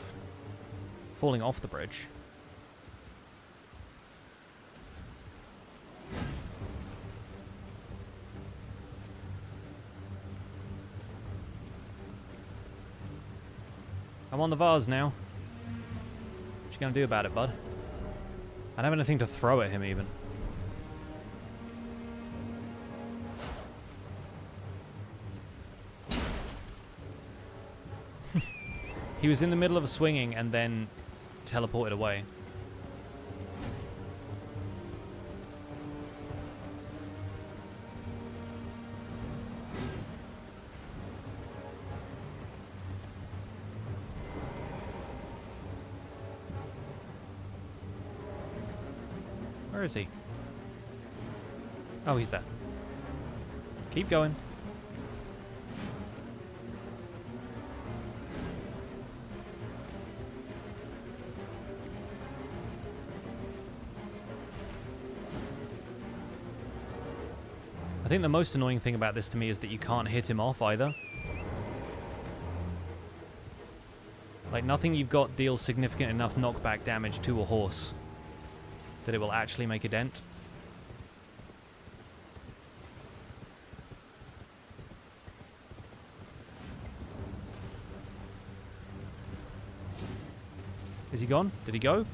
falling off the bridge. I'm on the vase now. What you gonna do about it, bud? I don't have anything to throw at him, even. He was in the middle of a swinging and then teleported away. Where is he? Oh, he's there. Keep going. I think the most annoying thing about this to me is that you can't hit him off either. Like, nothing you've got deals significant enough knockback damage to a horse that it will actually make a dent. Is he gone? Did he go?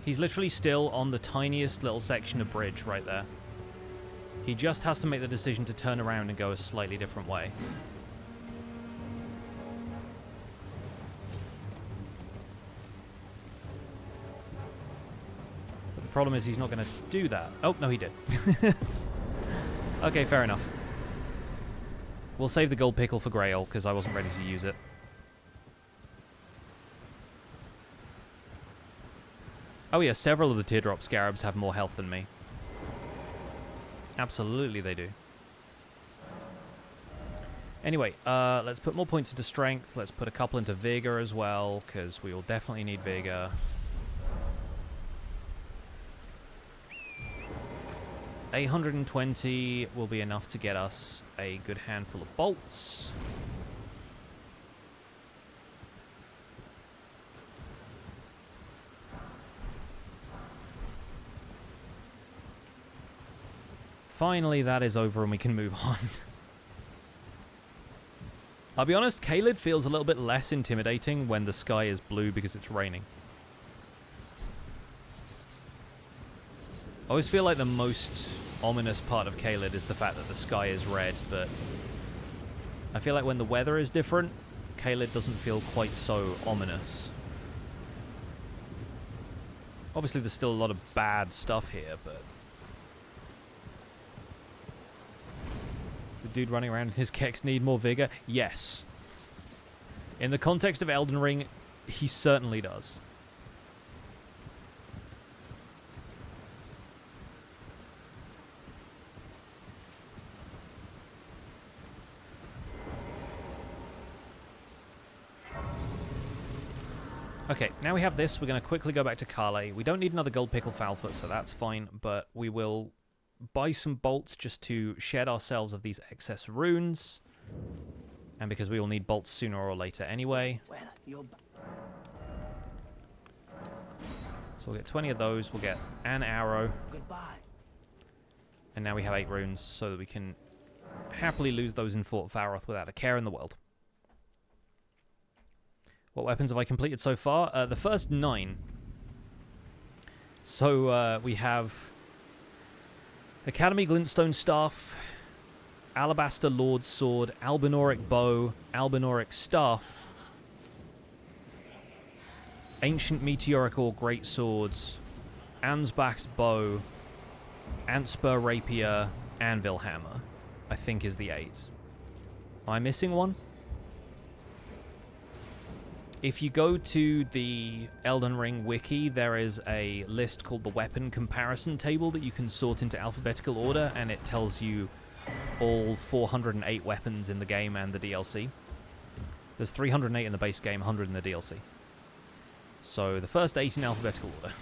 He's literally still on the tiniest little section of bridge right there. He just has to make the decision to turn around and go a slightly different way. But the problem is he's not going to do that. Oh, no, he did. Okay, fair enough. We'll save the gold pickle for Greyoll, because I wasn't ready to use it. Oh yeah, several of the teardrop scarabs have more health than me. Absolutely they do. Anyway, let's put more points into strength. Let's put a couple into vigor as well, because we will definitely need vigor. $820 will be enough to get us a good handful of bolts. Finally, that is over and we can move on. I'll be honest, Caelid feels a little bit less intimidating when the sky is blue because it's raining. I always feel like the most ominous part of Caelid is the fact that the sky is red, but I feel like when the weather is different, Caelid doesn't feel quite so ominous. Obviously, there's still a lot of bad stuff here, but... The dude running around in his keks need more vigor? Yes. In the context of Elden Ring, he certainly does. Okay, now we have this. We're going to quickly go back to Kale. We don't need another gold pickle Foulfoot, so that's fine, but we will buy some bolts just to shed ourselves of these excess runes. And because we will need bolts sooner or later anyway. Well, you're... So we'll get 20 of those. We'll get an arrow. Goodbye. And now we have 8 runes so that we can happily lose those in Fort Faroth without a care in the world. What weapons have I completed so far? The first 9. So we have Academy Glintstone Staff, Alabaster Lord's Sword, Albinoric Bow, Albinoric Staff, Ancient Meteoric Ore Great Swords, Ansbach's Bow, Antspur Rapier, Anvil Hammer, I think is the 8. Am I missing one? If you go to the Elden Ring wiki, there is a list called the Weapon Comparison Table that you can sort into alphabetical order, and it tells you all 408 weapons in the game and the DLC. There's 308 in the base game, 100 in the DLC. So the first 8 in alphabetical order.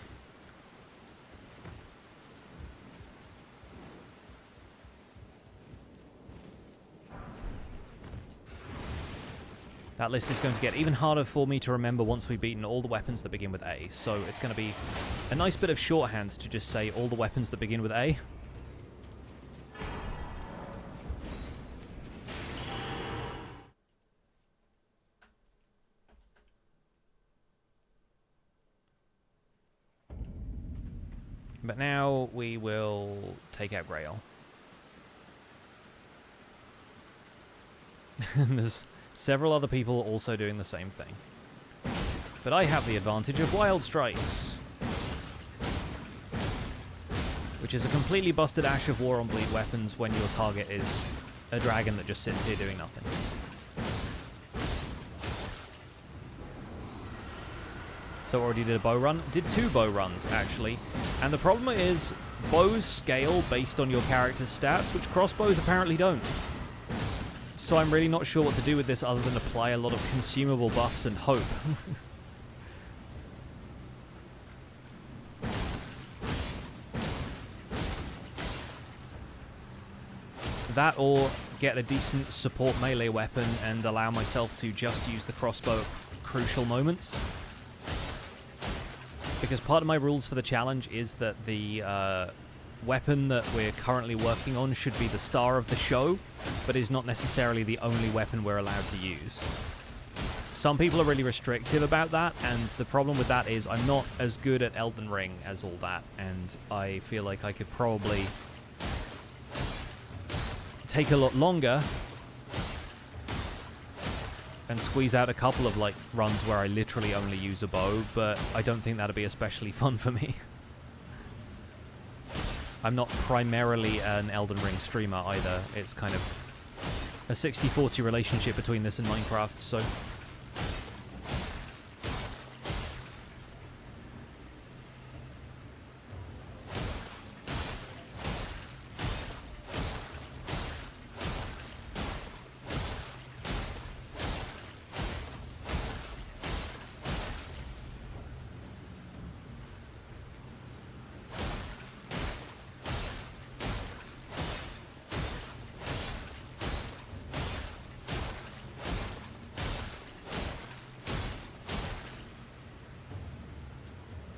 That list is going to get even harder for me to remember once we've beaten all the weapons that begin with A. So it's going to be a nice bit of shorthand to just say all the weapons that begin with A. But now we will take out Greyoll. There's several other people also doing the same thing. But I have the advantage of Wild Strikes, which is a completely busted Ash of War on bleed weapons when your target is a dragon that just sits here doing nothing. So already did a bow run. Did 2 bow runs, actually. And the problem is, bows scale based on your character's stats, which crossbows apparently don't. So I'm really not sure what to do with this other than apply a lot of consumable buffs and hope. That or get a decent support melee weapon and allow myself to just use the crossbow at crucial moments. Because part of my rules for the challenge is that the weapon that we're currently working on should be the star of the show, but is not necessarily the only weapon we're allowed to use. Some people are really restrictive about that, and the problem with that is I'm not as good at Elden Ring as all that, and I feel like I could probably take a lot longer and squeeze out a couple of like runs where I literally only use a bow, but I don't think that'd be especially fun for me. I'm not primarily an Elden Ring streamer either. It's kind of a 60-40 relationship between this and Minecraft, so...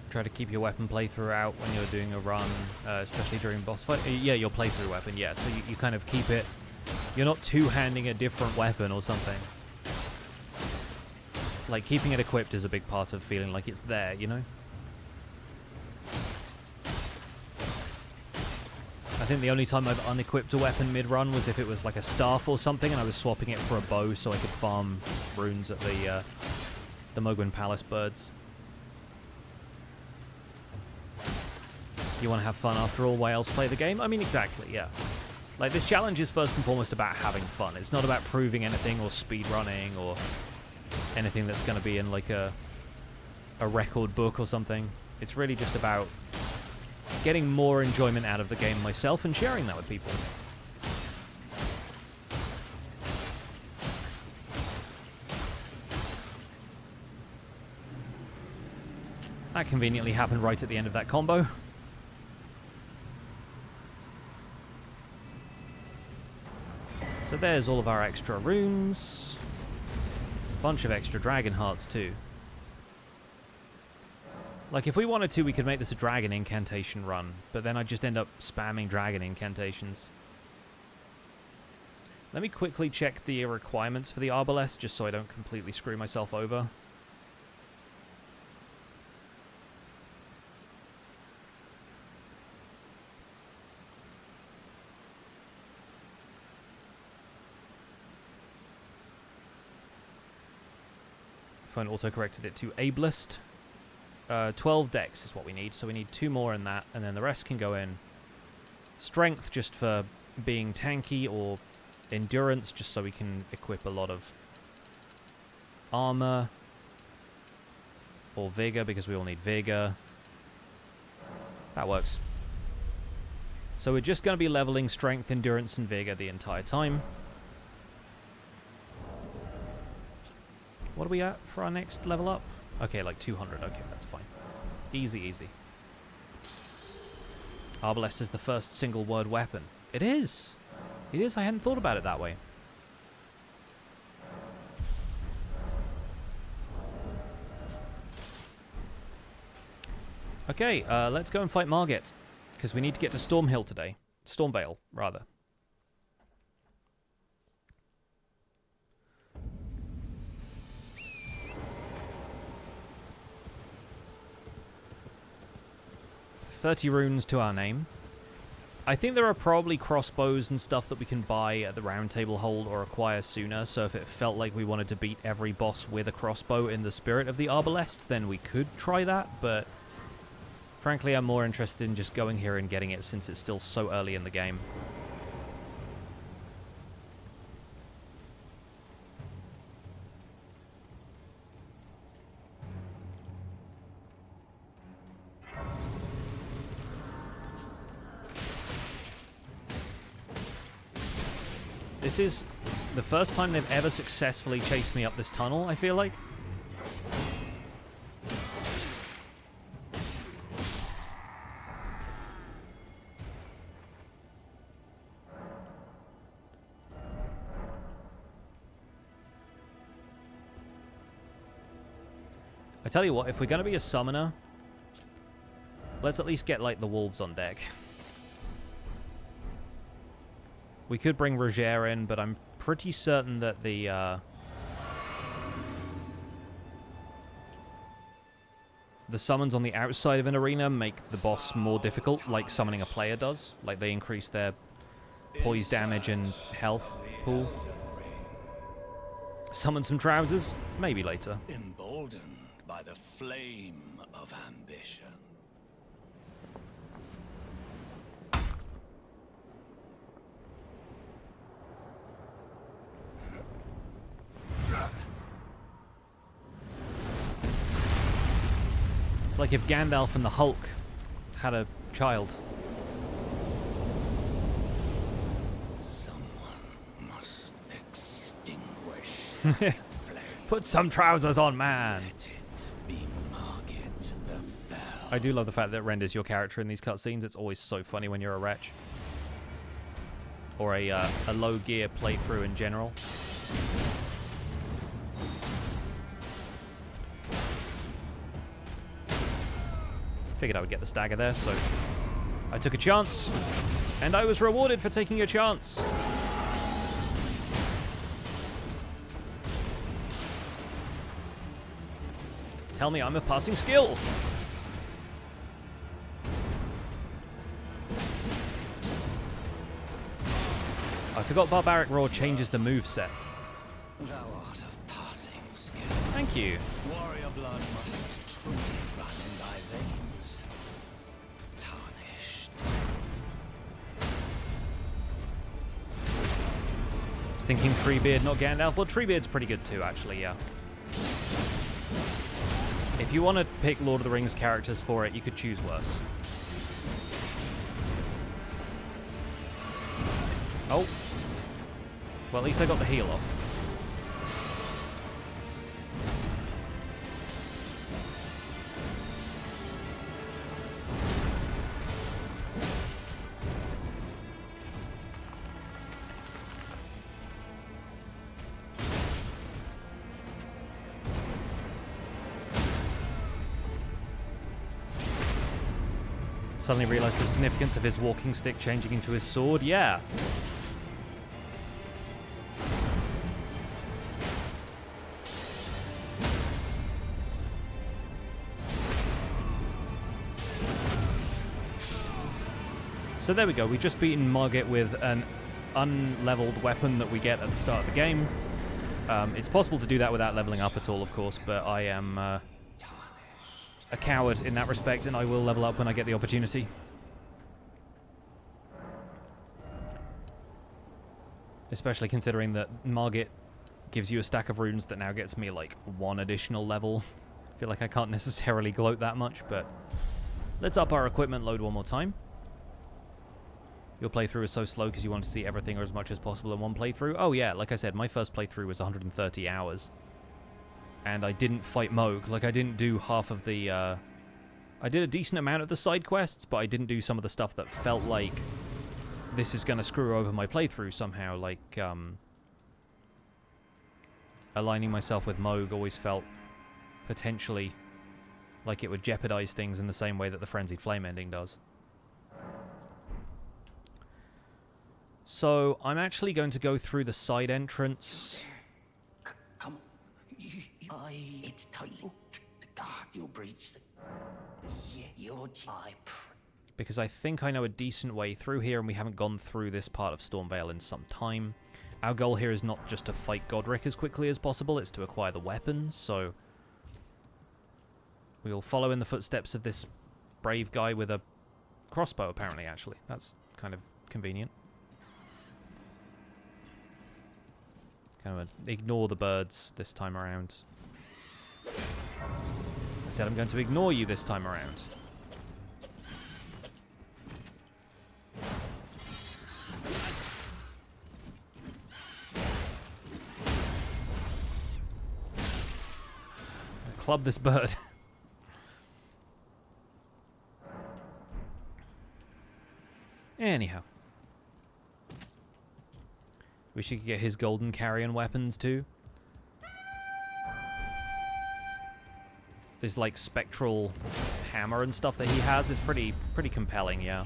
Try to keep your weapon playthrough out when you're doing a run, especially during boss fight. Yeah, your playthrough weapon, yeah. So you kind of keep it... You're not two-handing a different weapon or something. Like, keeping it equipped is a big part of feeling like it's there, you know? I think the only time I've unequipped a weapon mid-run was if it was like a staff or something and I was swapping it for a bow so I could farm runes at the Mogwin Palace birds. You want to have fun after all, why else play the game? I mean, exactly, yeah. Like, this challenge is first and foremost about having fun. It's not about proving anything or speedrunning or anything that's going to be in like a record book or something. It's really just about getting more enjoyment out of the game myself and sharing that with people. That conveniently happened right at the end of that combo. So there's all of our extra runes. Bunch of extra dragon hearts too. Like, if we wanted to, we could make this a dragon incantation run, but then I'd just end up spamming dragon incantations. Let me quickly check the requirements for the Arbalest, just so I don't completely screw myself over. Phone auto-corrected it to Ableist. 12 dex is what we need, so we need 2 more in that, and then the rest can go in. Strength, just for being tanky, or endurance, just so we can equip a lot of armor, or vigor, because we all need vigor. That works. So we're just going to be leveling strength, endurance, and vigor the entire time. What are we at for our next level up? Okay, like 200. Okay, that's fine. Easy, easy. Arbalest is the first single-word weapon. It is! It is, I hadn't thought about it that way. Okay, let's go and fight Margit. Because we need to get to Stormveil today. Stormveil, rather. $30 runes to our name. I think there are probably crossbows and stuff that we can buy at the round table hold or acquire sooner, so if it felt like we wanted to beat every boss with a crossbow in the spirit of the Arbalest, then we could try that, but frankly I'm more interested in just going here and getting it since it's still so early in the game. This is the first time they've ever successfully chased me up this tunnel, I feel like. I tell you what, if we're going to be a summoner, let's at least get, like, the wolves on deck. We could bring Roger in, but I'm pretty certain that the summons on the outside of an arena make the boss more difficult, like summoning a player does. Like, they increase their poise damage and health pool. Summon some trousers? Maybe later. Emboldened by the flame of ambition. Like if Gandalf and the Hulk had a child. Someone must extinguish the flame. Put some trousers on, man. Let it be Margit the Fell. I do love the fact that it renders your character in these cutscenes. It's always so funny when you're a wretch. Or a low gear playthrough in general. Figured I would get the stagger there, so I took a chance, and I was rewarded for taking a chance. Tell me I'm a passing skill. I forgot Barbaric Roar changes the moveset. Thou art of passing skill. Thank you. Warrior blood must truly run in thy veins. Tarnished. I was thinking Treebeard, not Gandalf. Well, Treebeard's pretty good too, actually, yeah. If you want to pick Lord of the Rings characters for it, you could choose worse. Oh. Well, at least I got the heal off. Suddenly realized the significance of his walking stick changing into his sword. Yeah. So there we go. We just beaten Margit with an unleveled weapon that we get at the start of the game. It's possible to do that without leveling up at all, of course, but I am a coward in that respect, and I will level up when I get the opportunity. Especially considering that Margit gives you a stack of runes that now gets me like 1 additional level. I feel like I can't necessarily gloat that much, but let's up our equipment load one more time. Your playthrough is so slow because you want to see everything or as much as possible in one playthrough. Oh yeah, like I said, my first playthrough was 130 hours. And I didn't fight Moog. Like, I didn't do half of the, I did a decent amount of the side quests, but I didn't do some of the stuff that felt like this is going to screw over my playthrough somehow. Like, aligning myself with Moog always felt potentially like it would jeopardize things in the same way that the Frenzied Flame ending does. So, I'm actually going to go through the side entrance. Come. It's tight. God, you'll breach the... Yeah, you're... Because I think I know a decent way through here, and we haven't gone through this part of Stormveil in some time. Our goal here is not just to fight Godric as quickly as possible, it's to acquire the weapons, so... we will follow in the footsteps of this brave guy with a crossbow, apparently, actually. That's kind of convenient. Kind of ignore the birds this time around. I said I'm going to ignore you this time around. Club this bird. Anyhow. Wish you could get his golden carrion weapons too. This like spectral hammer and stuff that he has is pretty compelling, yeah.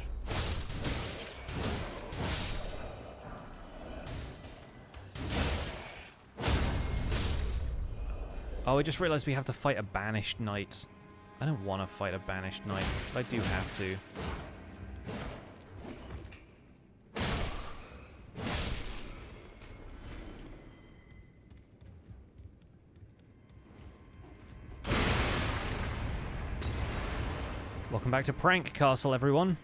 Oh, I just realized we have to fight a banished knight. I don't want to fight a banished knight, but I do have to. Welcome back to Prank Castle, everyone.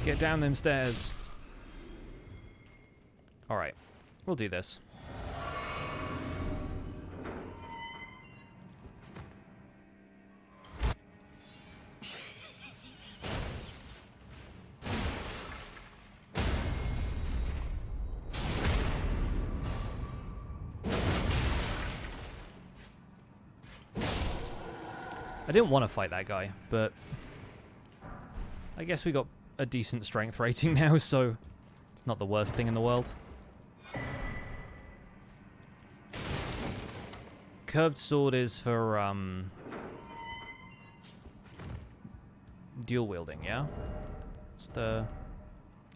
Get down them stairs. Alright, we'll do this. I didn't want to fight that guy, but I guess we got a decent strength rating now, so it's not the worst thing in the world. Curved sword is for dual wielding, yeah? It's the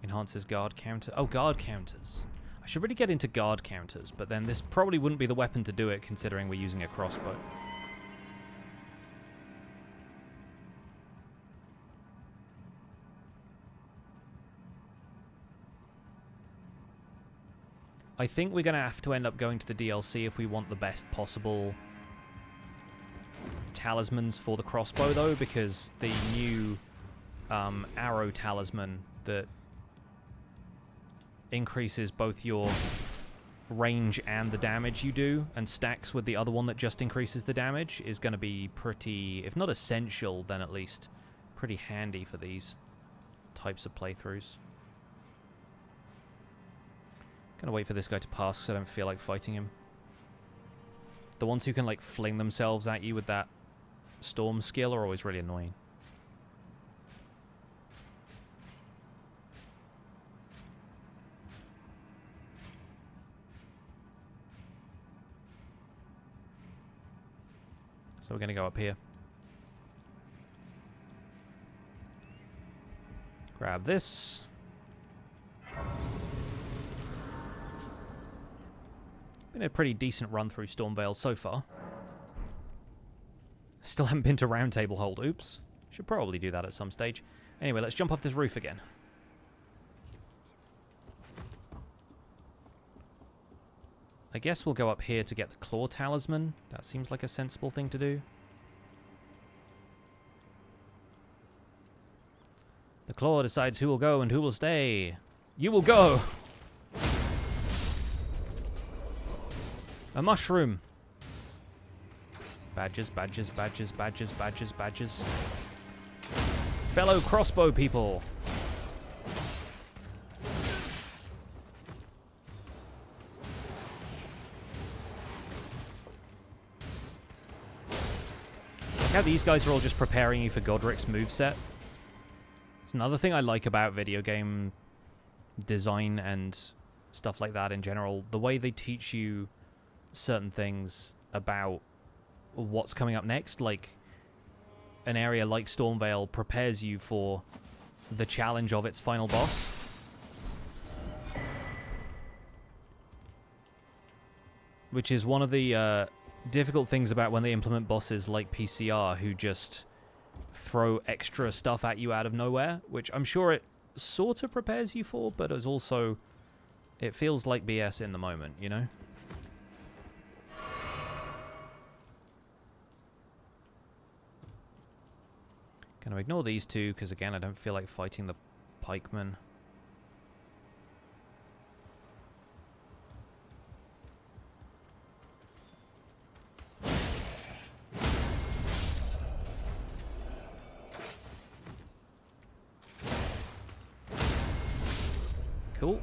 enhances guard counter. Oh, guard counters. I should really get into guard counters, but then this probably wouldn't be the weapon to do it, considering we're using a crossbow. I think we're going to have to end up going to the DLC if we want the best possible talismans for the crossbow, though, because the new arrow talisman that increases both your range and the damage you do, and stacks with the other one that just increases the damage, is going to be pretty, if not essential, then at least pretty handy for these types of playthroughs. Gonna wait for this guy to pass because I don't feel like fighting him. The ones who can like fling themselves at you with that storm skill are always really annoying. So we're gonna go up here. Grab this. Been a pretty decent run through Stormveil so far. Still haven't been to Round Table Hold. Oops. Should probably do that at some stage. Anyway, let's jump off this roof again. I guess we'll go up here to get the Claw Talisman. That seems like a sensible thing to do. The Claw decides who will go and who will stay. You will go! A mushroom. Badges, badges, badges, badges, badges, badges. Fellow crossbow people. Like how these guys are all just preparing you for Godric's moveset. It's another thing I like about video game design and stuff like that in general. The way they teach you certain things about what's coming up next, like an area like Stormveil prepares you for the challenge of its final boss. Which is one of the difficult things about when they implement bosses like PCR, who just throw extra stuff at you out of nowhere, which I'm sure it sort of prepares you for, but it's also, it feels like BS in the moment, you know? Gonna ignore these two, because again, I don't feel like fighting the pikemen. Cool.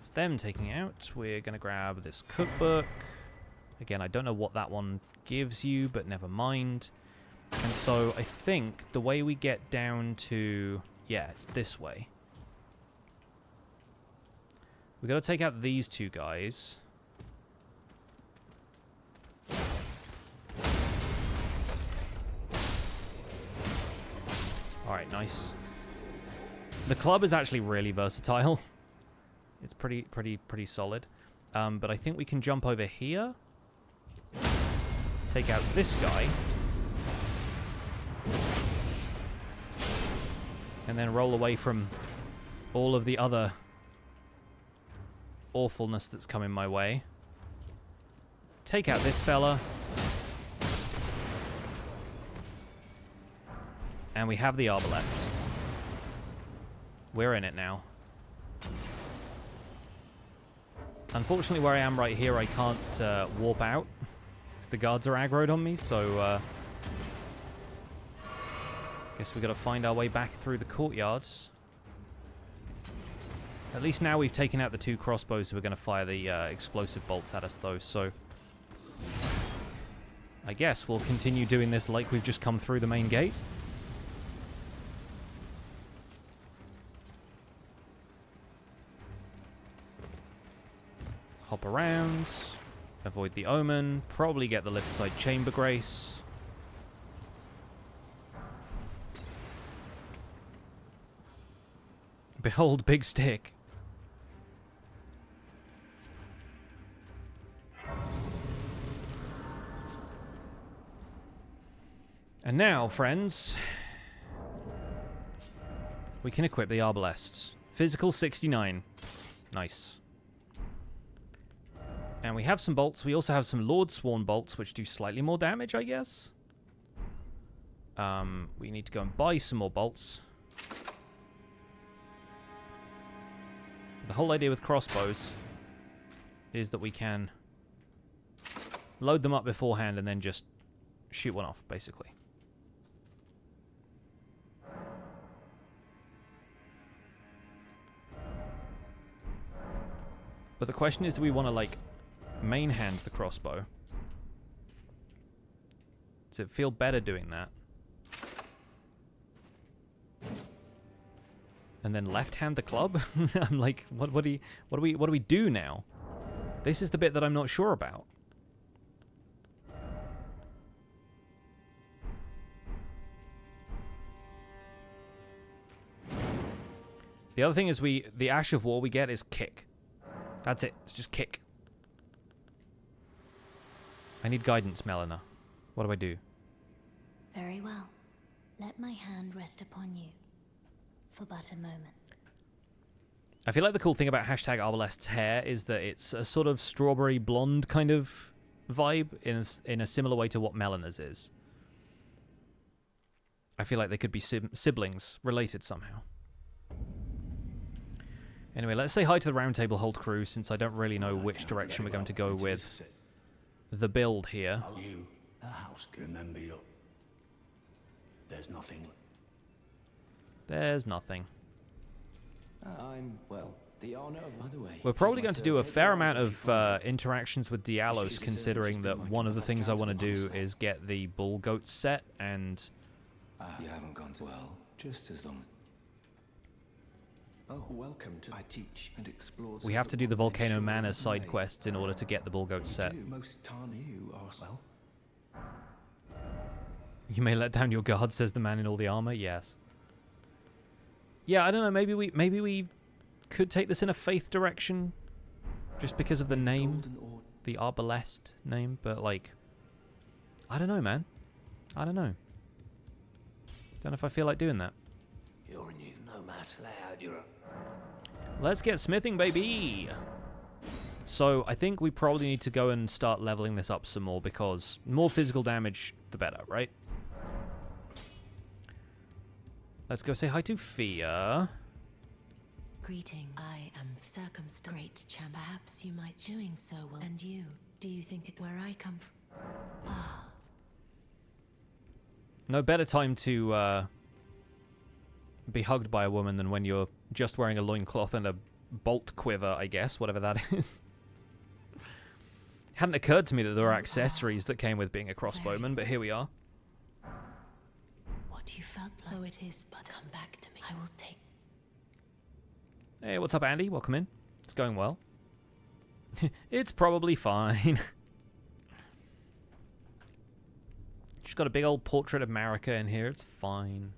It's them taking out. We're gonna grab this cookbook. Again, I don't know what that one gives you, but never mind. And so I think the way we get down to... yeah, it's this way. We've got to take out these two guys. Alright, nice. The club is actually really versatile. It's pretty solid. But I think we can jump over here. Take out this guy. And then roll away from all of the other awfulness that's coming my way. Take out this fella. And we have the Arbalest. We're in it now. Unfortunately, where I am right here, I can't warp out. The guards are aggroed on me, so... guess we got to find our way back through the courtyards. At least now we've taken out the two crossbows who are going to fire the explosive bolts at us, though, so... I guess we'll continue doing this like we've just come through the main gate. Hop around. Avoid the Omen. Probably get the left side chamber grace. Behold, big stick. And now, friends, we can equip the Arbalest. Physical 69. Nice. And we have some bolts. We also have some Lord Sworn bolts, which do slightly more damage, I guess. We need to go and buy some more bolts. The whole idea with crossbows is that we can load them up beforehand and then just shoot one off, basically. But the question is, do we want to, like, main hand the crossbow? Does it feel better doing that? And then left hand the club? I'm like, what do we do now? This is the bit that I'm not sure about. The other thing is the Ash of War we get is kick. That's it. It's just kick. I need guidance, Melina. What do I do? Very well. Let my hand rest upon you for but a moment. I feel like the cool thing about hashtag Arbalest's hair is that it's a sort of strawberry blonde kind of vibe in a similar way to what Melina's is. I feel like they could be siblings, related somehow. Anyway, let's say hi to the Round Table Hold crew, since I don't really know which direction we're going to go with the build here. You, the house, remember you. There's nothing. There's nothing. Well, the honor of... By the way, We're probably going to do a fair amount of interactions with Dialos, considering that one of the things I want to do is get the Bull Goat set, and... you haven't gone to... Well, just as long... Oh, welcome to... I teach and explore... we have to do the Volcano Manor side quests in order to get the Bull Goat set. Most you are... Well... You may let down your guard, says the man in all the armor. Yes. Yeah, I don't know. Maybe we could take this in a faith direction, just because of the name, the Arbalest name. But like, I don't know, man. I don't know. Don't know if I feel like doing that. You're new, no matter loud. You're. Let's get smithing, baby. So I think we probably need to go and start leveling this up some more, because more physical damage, the better, right? Let's go say hi to Fia. Greeting. I am circumstanced. Great champ. Perhaps you might doing so well. And you? Do you think it where I come from? Ah. No better time to be hugged by a woman than when you're just wearing a loincloth and a bolt quiver, I guess, whatever that is. Hadn't occurred to me that there were accessories that came with being a crossbowman, but here we are. What you felt like, though it is, but come back to me. I will take... Hey, what's up, Andy? Welcome in. It's going well. It's probably fine. She's got a big old portrait of Marika in here. It's fine.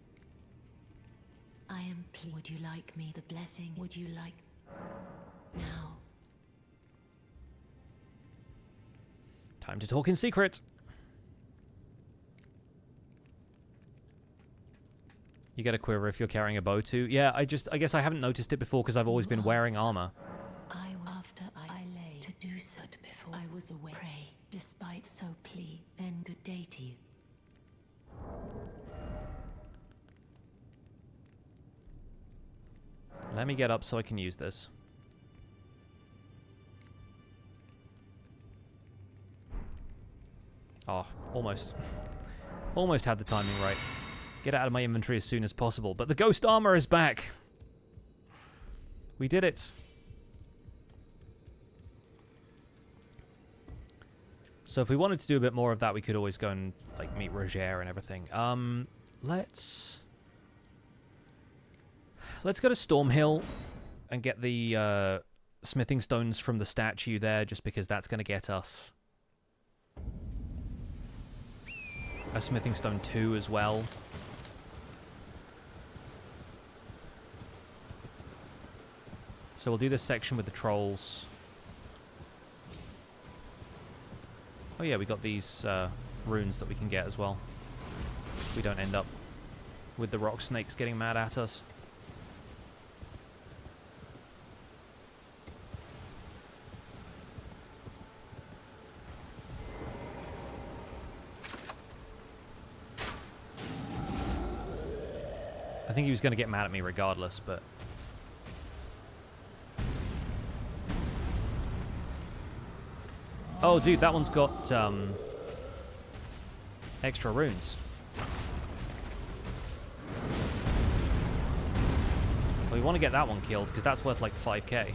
I am pleased. Would you like me? The blessing. Would you like... Now. Time to talk in secret. You get a quiver if you're carrying a bow too. Yeah, I guess I haven't noticed it before because I've always been wearing armor. I after I lay to do so before I was away. Pray, despite so plea, then good day to you. Let me get up so I can use this. Oh, almost. Almost had the timing right. Get it out of my inventory as soon as possible. But the ghost armor is back. We did it. So if we wanted to do a bit more of that, we could always go and like meet Roger and everything. Let's go to Stormhill and get the smithing stones from the statue there, just because that's going to get us a smithing stone 2 as well. So we'll do this section with the trolls. Oh yeah, we got these runes that we can get as well. We don't end up with the rock snakes getting mad at us. I think he was going to get mad at me regardless, but... Oh, dude, that one's got extra runes. Well, we want to get that one killed, because that's worth like 5k.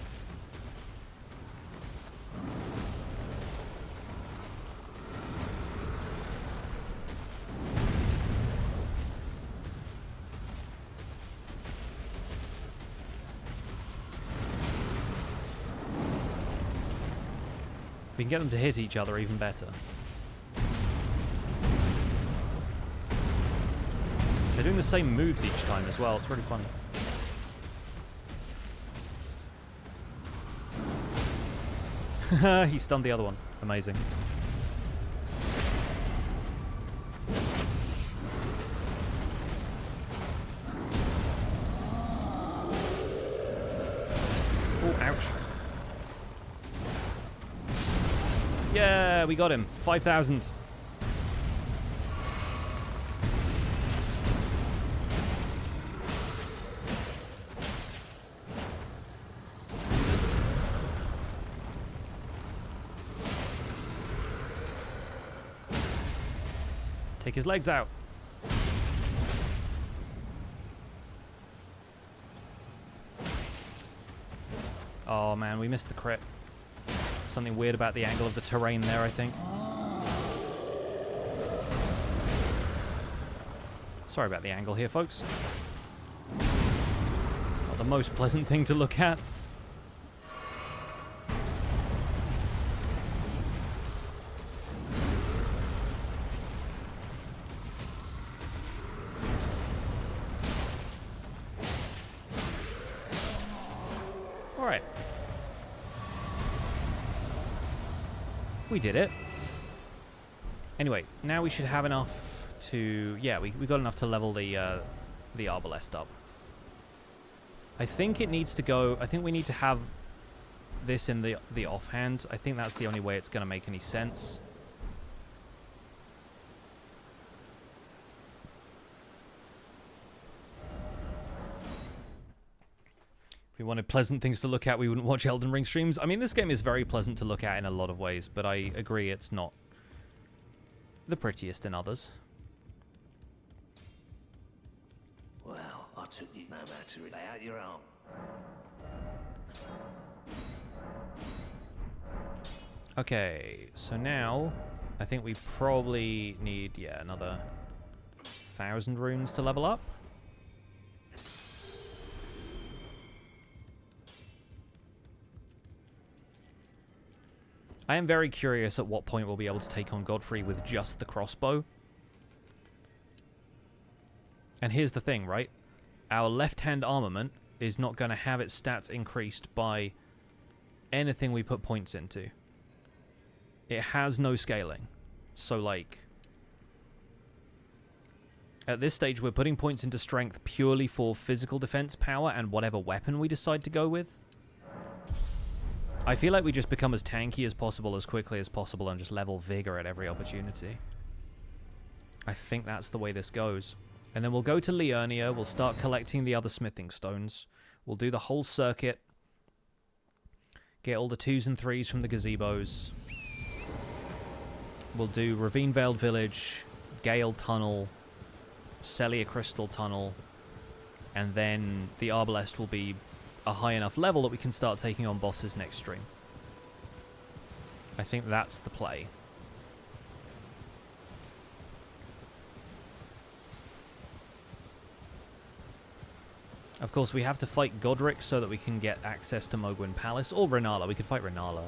We can get them to hit each other even better. They're doing the same moves each time as well. It's really funny. He stunned the other one. Amazing. Oh, ouch. Yeah, we got him. 5,000. Take his legs out. Oh man, we missed the crit. Something weird about the angle of the terrain there, I think. Sorry about the angle here, folks. Not the most pleasant thing to look at. Alright. We did it. Anyway, now we should have enough to... Yeah, we got enough to level the Arbalest up. I think it needs to go... I think we need to have this in the offhand. I think that's the only way it's going to make any sense. If we wanted pleasant things to look at, we wouldn't watch Elden Ring streams. I mean, this game is very pleasant to look at in a lot of ways, but I agree it's not the prettiest in others. Well, I took you no matter lay out your arm. Okay, so now I think we probably need, yeah, another 1,000 runes to level up. I am very curious at what point we'll be able to take on Godfrey with just the crossbow. And here's the thing, right? Our left-hand armament is not going to have its stats increased by anything we put points into. It has no scaling. So, like... At this stage, we're putting points into strength purely for physical defense power and whatever weapon we decide to go with. I feel like we just become as tanky as possible, as quickly as possible, and just level vigor at every opportunity. I think that's the way this goes. And then we'll go to Liurnia, we'll start collecting the other smithing stones. We'll do the whole circuit. Get all the 2s and 3s from the gazebos. We'll do Ravine Veiled Village, Gale Tunnel, Celia Crystal Tunnel, and then the Arbalest will be a high enough level that we can start taking on bosses next stream. I think that's the play. Of course, we have to fight Godric so that we can get access to Mohgwyn Palace, or Renala. We could fight Renala.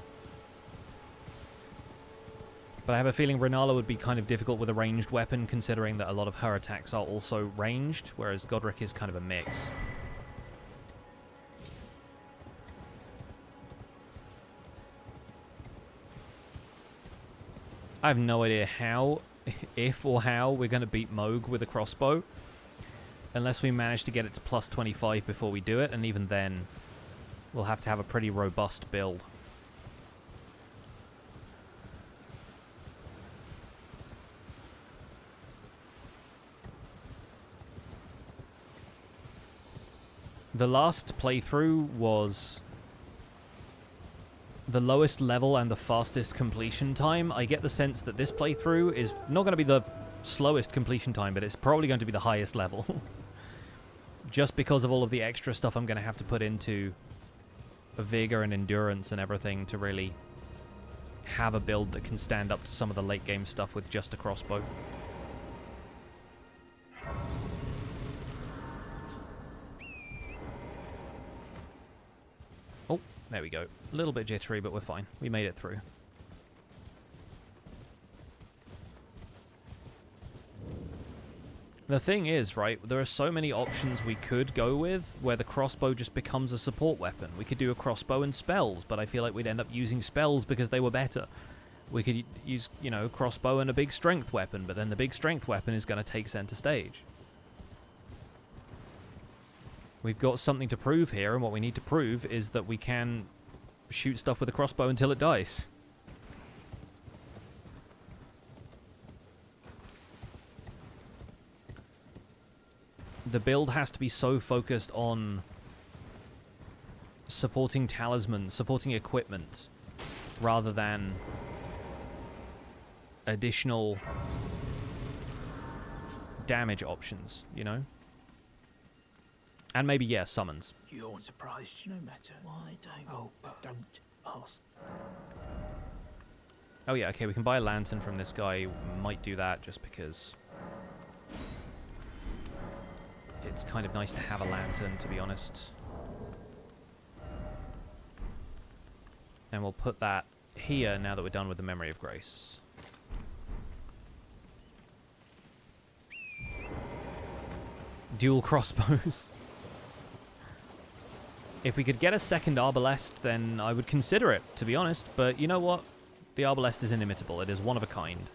But I have a feeling Renala would be kind of difficult with a ranged weapon, considering that a lot of her attacks are also ranged, whereas Godric is kind of a mix. I have no idea how if or how we're going to beat Moog with a crossbow. Unless we manage to get it to plus 25 before we do it, and even then, we'll have to have a pretty robust build. The last playthrough was the lowest level and the fastest completion time. I get the sense that this playthrough is not going to be the slowest completion time, but it's probably going to be the highest level. Just because of all of the extra stuff I'm going to have to put into vigor and endurance and everything to really have a build that can stand up to some of the late game stuff with just a crossbow. Oh, there we go. A little bit jittery, but we're fine. We made it through. The thing is, right, there are so many options we could go with where the crossbow just becomes a support weapon. We could do a crossbow and spells, but I feel like we'd end up using spells because they were better. We could use, you know, crossbow and a big strength weapon, but then the big strength weapon is going to take center stage. We've got something to prove here, and what we need to prove is that we can shoot stuff with a crossbow until it dies. The build has to be so focused on supporting talismans, supporting equipment, rather than additional damage options, you know? And maybe, yeah, summons. You're surprised no matter. Why don't... Oh, don't ask. Oh yeah, okay, we can buy a lantern from this guy. Might do that just because it's kind of nice to have a lantern, to be honest. And we'll put that here now that we're done with the Memory of Grace. Dual crossbows. If we could get a second Arbalest, then I would consider it, to be honest. But you know what? The Arbalest is inimitable. It is one of a kind.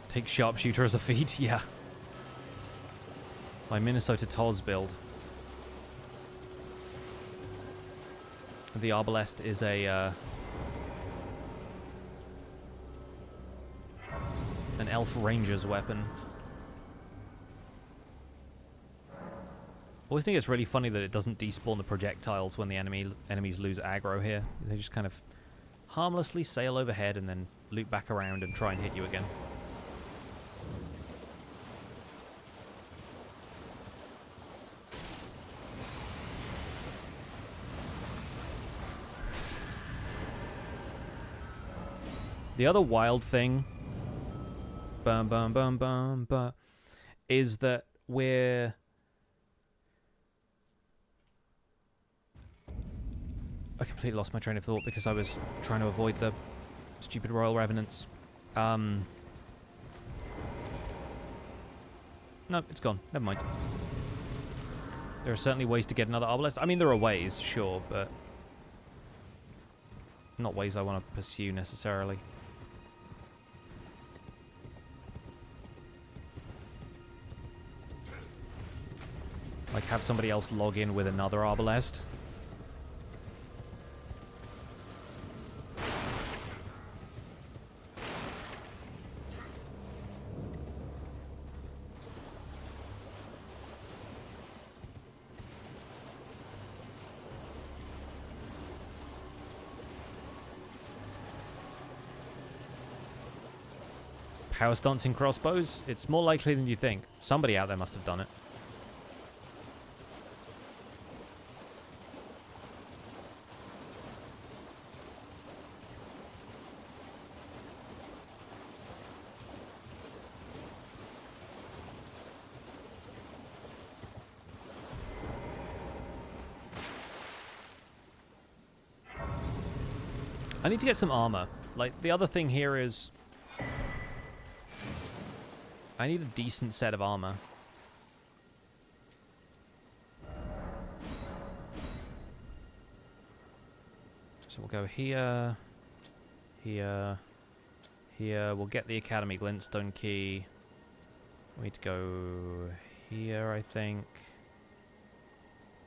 Take Sharpshooter as a feat, yeah. My Minnesota Toz build. The Arbalest is a an elf ranger's weapon. Always think it's really funny that it doesn't despawn the projectiles when the enemies lose aggro here. They just kind of harmlessly sail overhead and then loop back around and try and hit you again. The other wild thing is that we're... I completely lost my train of thought because I was trying to avoid the stupid Royal Revenants. No, it's gone. Never mind. There are certainly ways to get another Arbalest. I mean, there are ways, sure, but not ways I want to pursue necessarily. Like, have somebody else log in with another Arbalest. Power stancing crossbows? It's more likely than you think. Somebody out there must have done it. I need to get some armor. Like, the other thing here is I need a decent set of armor. So we'll go here, here, here. We'll get the Academy Glintstone key. We need to go here, I think.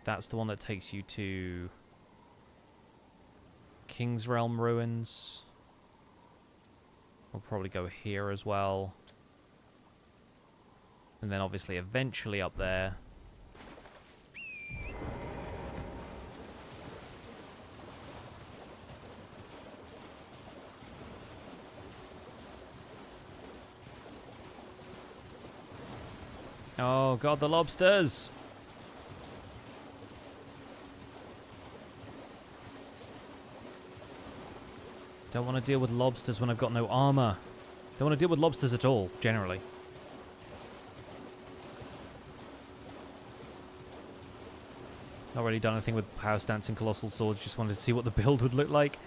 That's the one that takes you to King's Realm Ruins. We'll probably go here as well. And then obviously eventually up there. Oh god, the lobsters! Don't want to deal with lobsters when I've got no armor. Don't want to deal with lobsters at all, generally. Not really done anything with Power Stance and Colossal Swords, just wanted to see what the build would look like.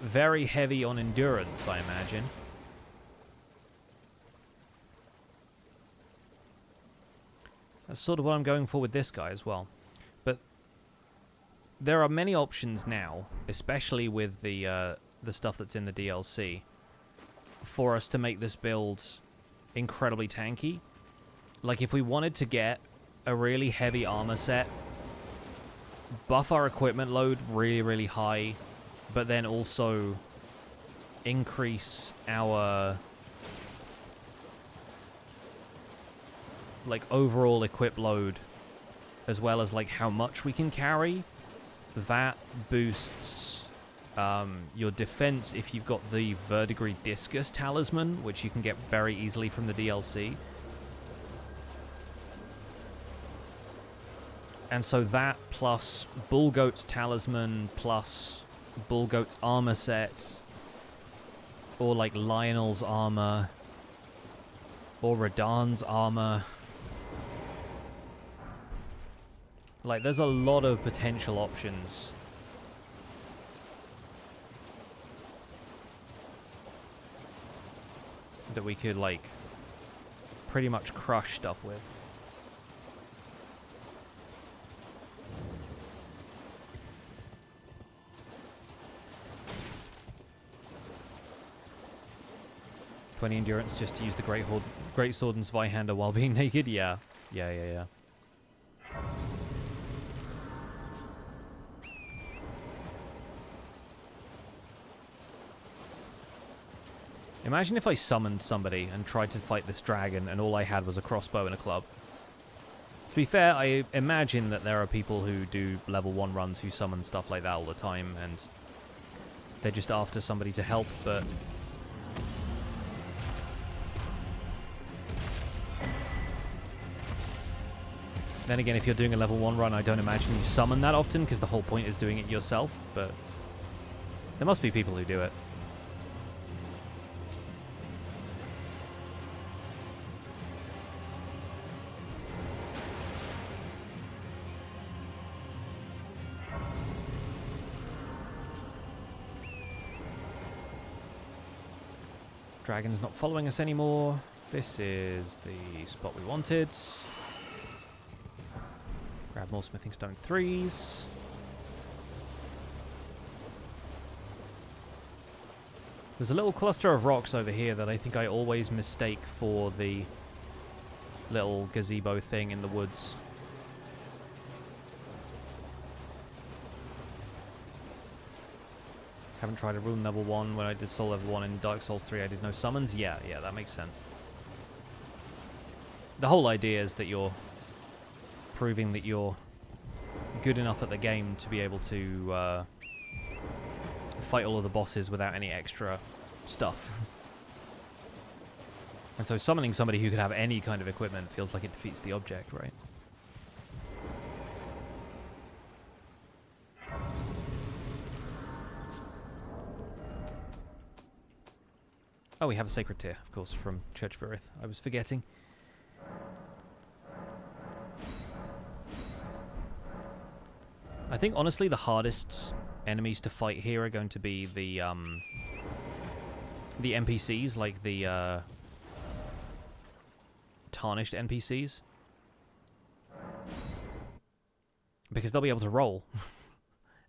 Very heavy on endurance, I imagine. That's sort of what I'm going for with this guy as well. But there are many options now, especially with the stuff that's in the DLC, for us to make this build incredibly tanky. Like, if we wanted to get a really heavy armor set, buff our equipment load really, really high, but then also increase our like overall equip load, as well as like how much we can carry, that boosts your defense if you've got the Verdigris Discus Talisman, which you can get very easily from the DLC. And so that plus Bullgoat's Talisman plus Bullgoat's armor set, or like Lionel's armor, or Radagon's armor. Like, there's a lot of potential options. That we could, like, pretty much crush stuff with. $20 endurance just to use the Great Sword and Zweihander while being naked? Yeah. Yeah. Imagine if I summoned somebody and tried to fight this dragon and all I had was a crossbow and a club. To be fair, I imagine that there are people who do level 1 runs who summon stuff like that all the time, and they're just after somebody to help, but then again, if you're doing a level 1 run, I don't imagine you summon that often, because the whole point is doing it yourself, but there must be people who do it. Dragon's not following us anymore. This is the spot we wanted. Grab more Smithing Stone 3s. There's a little cluster of rocks over here that I think I always mistake for the little gazebo thing in the woods. Haven't tried a rune level 1. When I did soul level 1 in Dark Souls 3, I did no summons. Yeah, that makes sense. The whole idea is that you're proving that you're good enough at the game to be able to fight all of the bosses without any extra stuff. And so summoning somebody who could have any kind of equipment feels like it defeats the object, right? Oh, we have a Sacred Tear, of course, from Church of Earth. I was forgetting. I think, honestly, the hardest enemies to fight here are going to be the NPCs, like the tarnished NPCs. Because they'll be able to roll.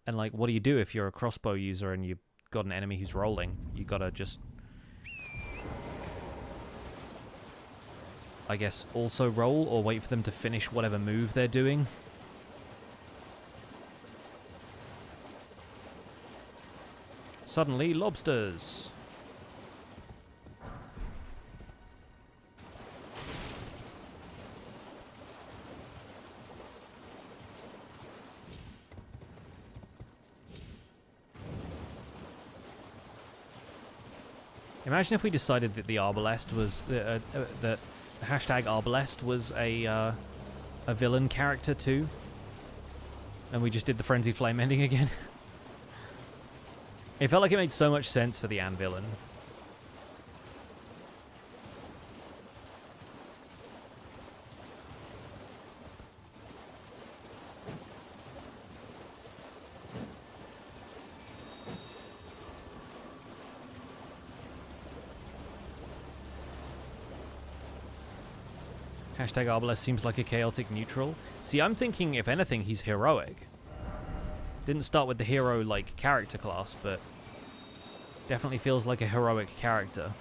And, like, what do you do if you're a crossbow user and you've got an enemy who's rolling? You gotta just... I guess also roll, or wait for them to finish whatever move they're doing. Suddenly, lobsters. Imagine if we decided that the Arbalest was that hashtag Arbalest was a villain character too, and we just did the Frenzied Flame ending again. It felt like it made so much sense for the Anvil. Hashtag Arbalest seems like a chaotic neutral. See, I'm thinking, if anything, he's heroic. Didn't start with the hero, like, character class, but definitely feels like a heroic character.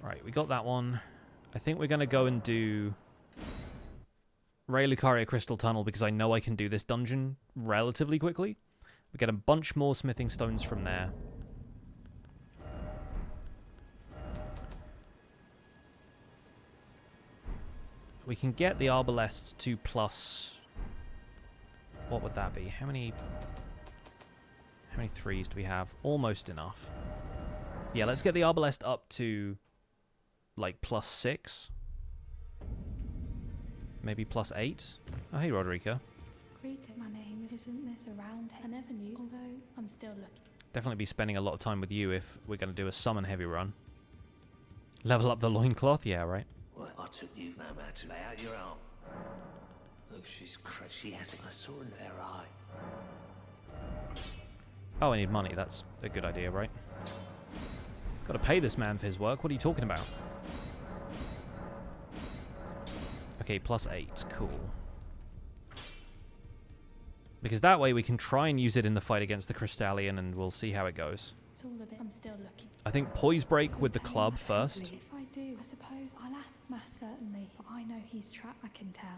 Right, we got that one. I think we're going to go and do Raya Lucaria Crystal Tunnel, because I know I can do this dungeon relatively quickly. We get a bunch more smithing stones from there. We can get the Arbalest to plus... What would that be? How many threes do we have? Almost enough. Yeah, let's get the Arbalest up to, like, +6. Maybe +8. Oh, hey, Roderica. Greeting, my name isn't this around? I never knew, although I'm still looking. Definitely be spending a lot of time with you if we're going to do a summon heavy run. Level up the loincloth? Yeah, right. Well, I took you no matter. Lay out your arm. Look, she's crushed. She has it. I saw in their eye. Oh, I need money. That's a good idea, right? Got to pay this man for his work. What are you talking about? Okay, +8. Cool. Because that way we can try and use it in the fight against the Crystalian, and we'll see how it goes. It's all a bit. I'm still looking. I think Poise Break with the club first. If I do, I suppose I'll ask Matt certainly. But I know he's trapped. I can tell.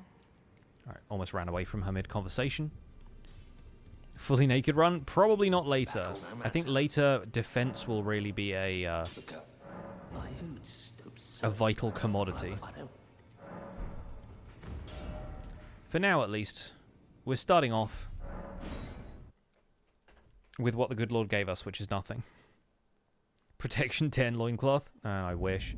Alright, almost ran away from her mid-conversation. Fully naked run? Probably not later. I think later defense will really be a vital commodity. For now, at least, we're starting off with what the good Lord gave us, which is nothing. Protection 10 loincloth? I wish.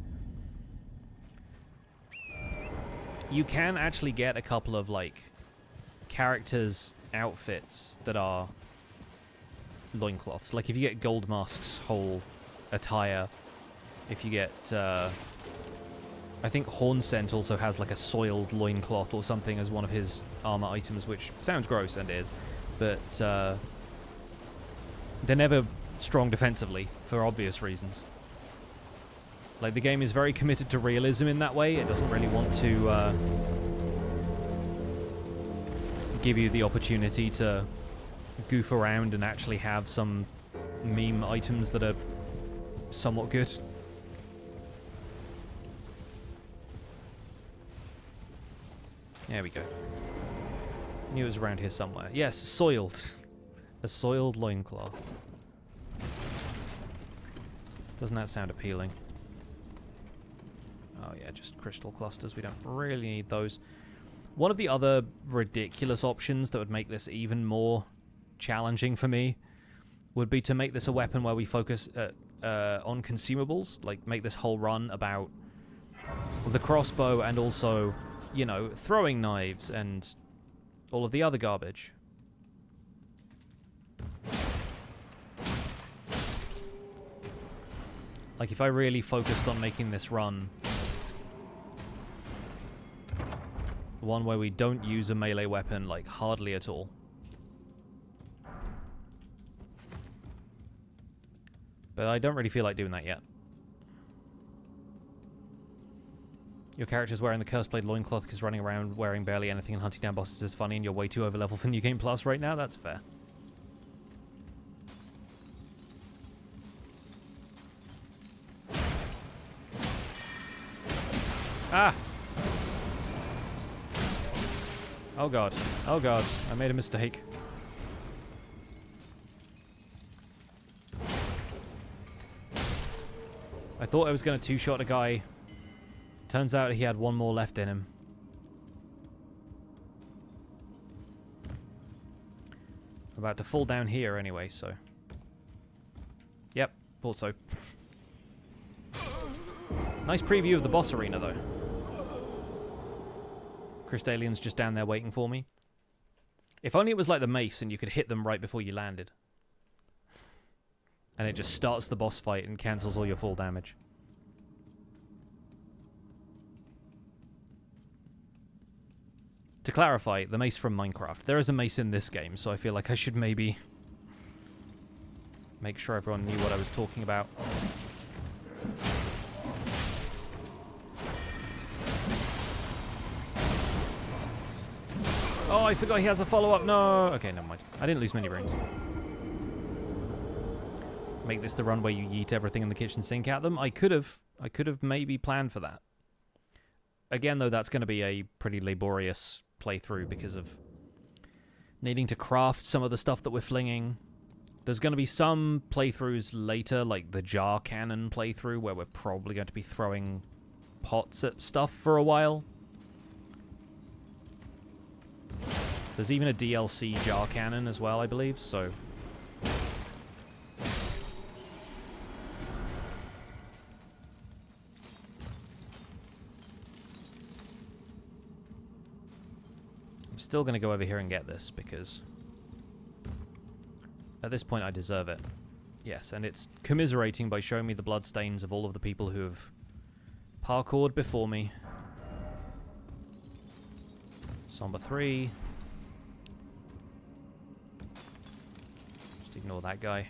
You can actually get a couple of, like, characters' outfits that are loincloths. Like, if you get Gold Mask's whole attire, if you get, I think Hornscent also has, like, a soiled loincloth or something as one of his armor items, which sounds gross, and is, but, they're never strong defensively, for obvious reasons. Like, the game is very committed to realism in that way. It doesn't really want to give you the opportunity to goof around and actually have some meme items that are somewhat good. There we go. Knew it was around here somewhere. Yes, soiled. A soiled loincloth. Doesn't that sound appealing? Oh yeah, just crystal clusters. We don't really need those. One of the other ridiculous options that would make this even more challenging for me would be to make this a weapon where we focus on consumables. Like, make this whole run about the crossbow and also, you know, throwing knives and all of the other garbage. Like, if I really focused on making this run one where we don't use a melee weapon, like, hardly at all. But I don't really feel like doing that yet. Your character's wearing the Curseblade loincloth because running around wearing barely anything and hunting down bosses is funny, and you're way too overleveled for New Game Plus right now. That's fair. Ah! Oh god. Oh god. I made a mistake. I thought I was going to two-shot a guy. Turns out he had one more left in him. I'm about to fall down here anyway, so... Yep, thought so. Nice preview of the boss arena, though. Crystalian's just down there waiting for me. If only it was like the mace and you could hit them right before you landed. And it just starts the boss fight and cancels all your fall damage. To clarify, the mace from Minecraft. There is a mace in this game, so I feel like I should maybe make sure everyone knew what I was talking about. Oh, I forgot he has a follow-up. No. Okay, never mind. I didn't lose many rings. Make this the run where you yeet everything in the kitchen sink at them. I could have maybe planned for that. Again, though, that's going to be a pretty laborious playthrough because of needing to craft some of the stuff that we're flinging. There's going to be some playthroughs later, like the jar cannon playthrough, where we're probably going to be throwing pots at stuff for a while. There's even a DLC jar cannon as well, I believe, so... I'm still going to go over here and get this, because... at this point I deserve it. Yes, and it's commiserating by showing me the bloodstains of all of the people who have parkoured before me. Somber 3. Just ignore that guy.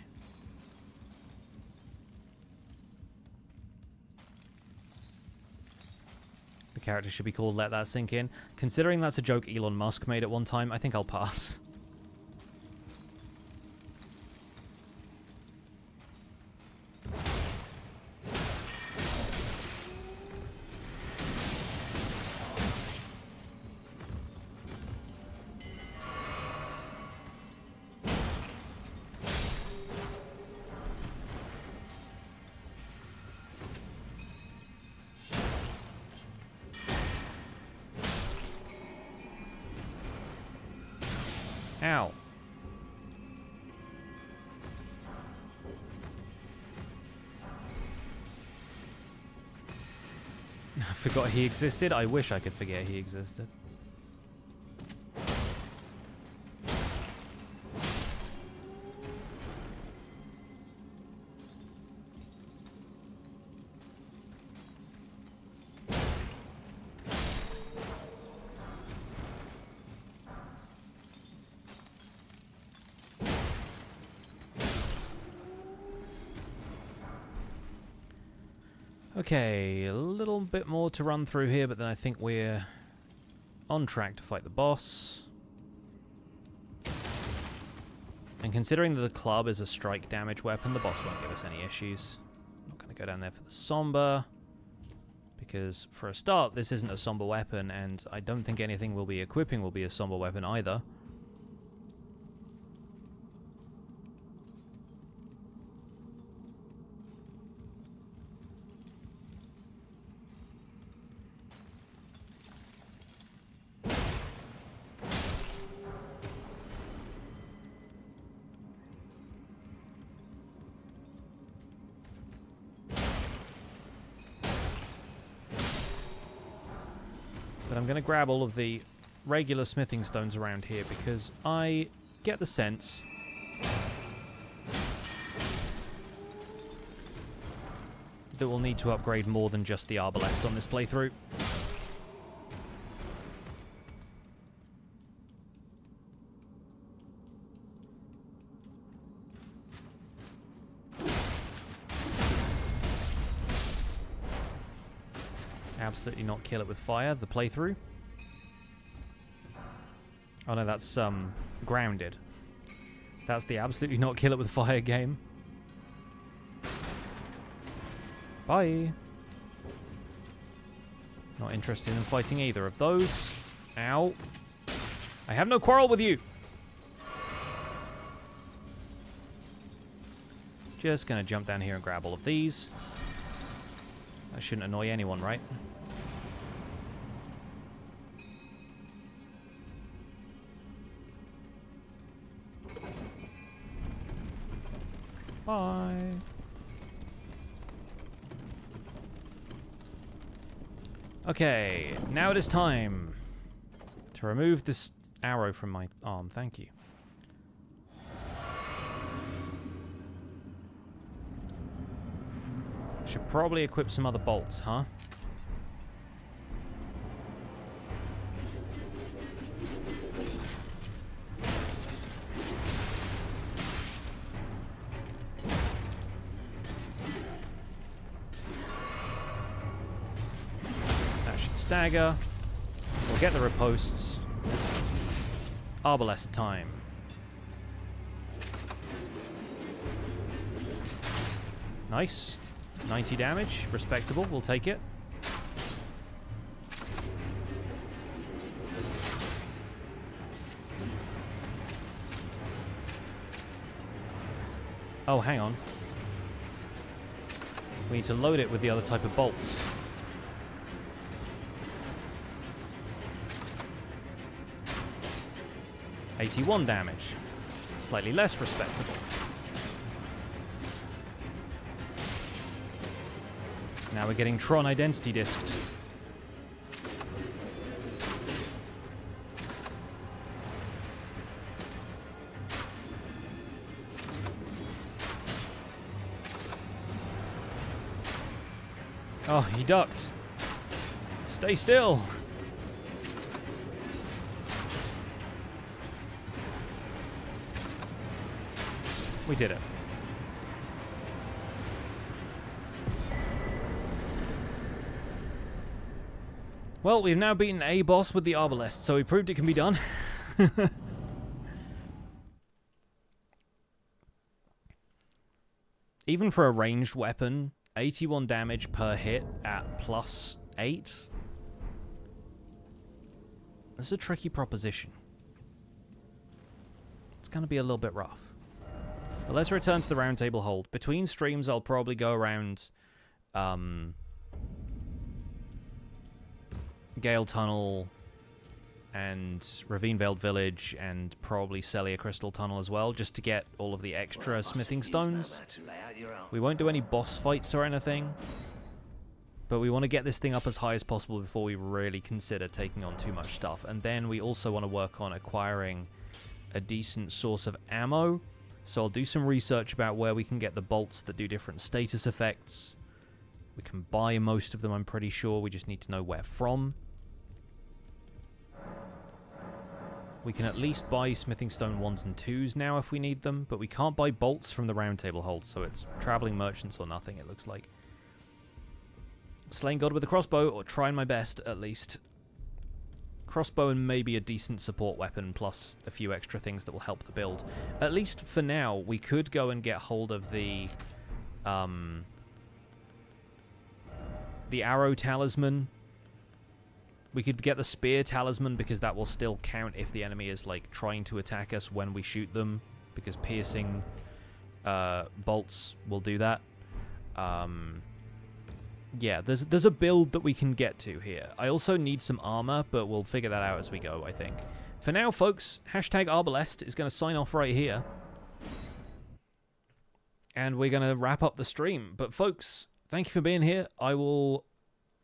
The character should be called Let That Sink In. Considering that's a joke Elon Musk made at one time, I think I'll pass. Ow. I forgot he existed. I wish I could forget he existed. Okay, a little bit more to run through here, but then I think we're on track to fight the boss. And considering that the club is a strike damage weapon, the boss won't give us any issues. I'm not going to go down there for the somber, because for a start, this isn't a somber weapon, and I don't think anything we'll be equipping will be a somber weapon either. I'm going to grab all of the regular smithing stones around here because I get the sense that we'll need to upgrade more than just the Arbalest on this playthrough. absolutely not kill it with fire, the playthrough. Oh no, that's grounded. That's the absolutely not kill it with fire game. Bye. Not interested in fighting either of those. Ow. I have no quarrel with you. Just gonna jump down here and grab all of these. That shouldn't annoy anyone, right? Bye. Okay, now it is time to remove this arrow from my arm. Thank you. Should probably equip some other bolts, huh? That should stagger. We'll get the riposts. Arbalest time. Nice. 90 damage. Respectable. We'll take it. Oh, hang on. We need to load it with the other type of bolts. $81 damage. Slightly less respectable. Now we're getting Tron identity disked. Oh, he ducked. Stay still. We did it. Well, we've now beaten a boss with the Arbalest, so we proved it can be done. Even for a ranged weapon, 81 damage per hit at +8. This is a tricky proposition. It's going to be a little bit rough. But let's return to the round table hold. Between streams, I'll probably go around Gale Tunnel and Ravine Veiled Village and probably Celia Crystal Tunnel as well, just to get all of the extra smithing stones. We won't do any boss fights or anything, but we want to get this thing up as high as possible before we really consider taking on too much stuff. And then we also want to work on acquiring a decent source of ammo. So I'll do some research about where we can get the bolts that do different status effects. We can buy most of them, I'm pretty sure. We just need to know where from. We can at least buy smithing stone 1s and 2s now if we need them, but we can't buy bolts from the round table hold, so it's traveling merchants or nothing, it looks like. Slaying God with a crossbow, or trying my best at least. Crossbow and maybe a decent support weapon, plus a few extra things that will help the build. At least for now, we could go and get hold of the arrow talisman. We could get the spear talisman because that will still count if the enemy is like trying to attack us when we shoot them, because piercing bolts will do that. Yeah, there's a build that we can get to here. I also need some armor, but we'll figure that out as we go, I think. For now, folks, #Arbalest is going to sign off right here. And we're going to wrap up the stream. But folks, thank you for being here. I will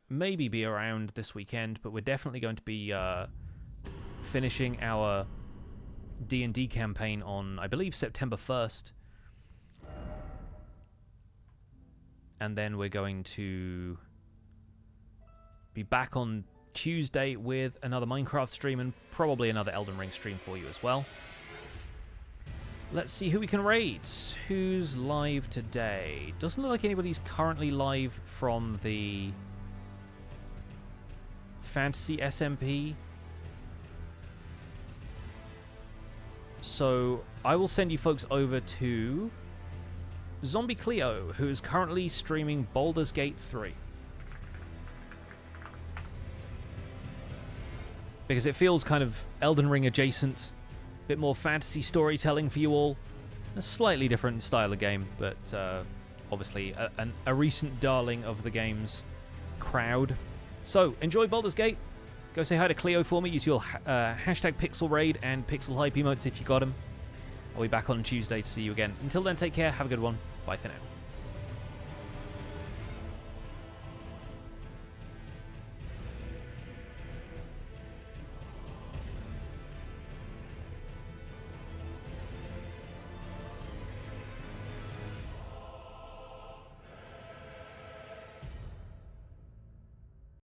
maybe be around this weekend, but we're definitely going to be finishing our D&D campaign on, I believe, September 1st. And then we're going to be back on Tuesday with another Minecraft stream and probably another Elden Ring stream for you as well. Let's see who we can raid. Who's live today? Doesn't look like anybody's currently live from the fantasy SMP. So I will send you folks over to Zombie Cleo, who is currently streaming Baldur's Gate 3. Because it feels kind of Elden Ring adjacent, a bit more fantasy storytelling for you all. A slightly different style of game, but obviously a recent darling of the game's crowd. So, enjoy Baldur's Gate. Go say hi to Cleo for me. Use your hashtag PixelRaid and PixelHype emotes if you got them. I'll be back on Tuesday to see you again. Until then, take care. Have a good one. Bye for now.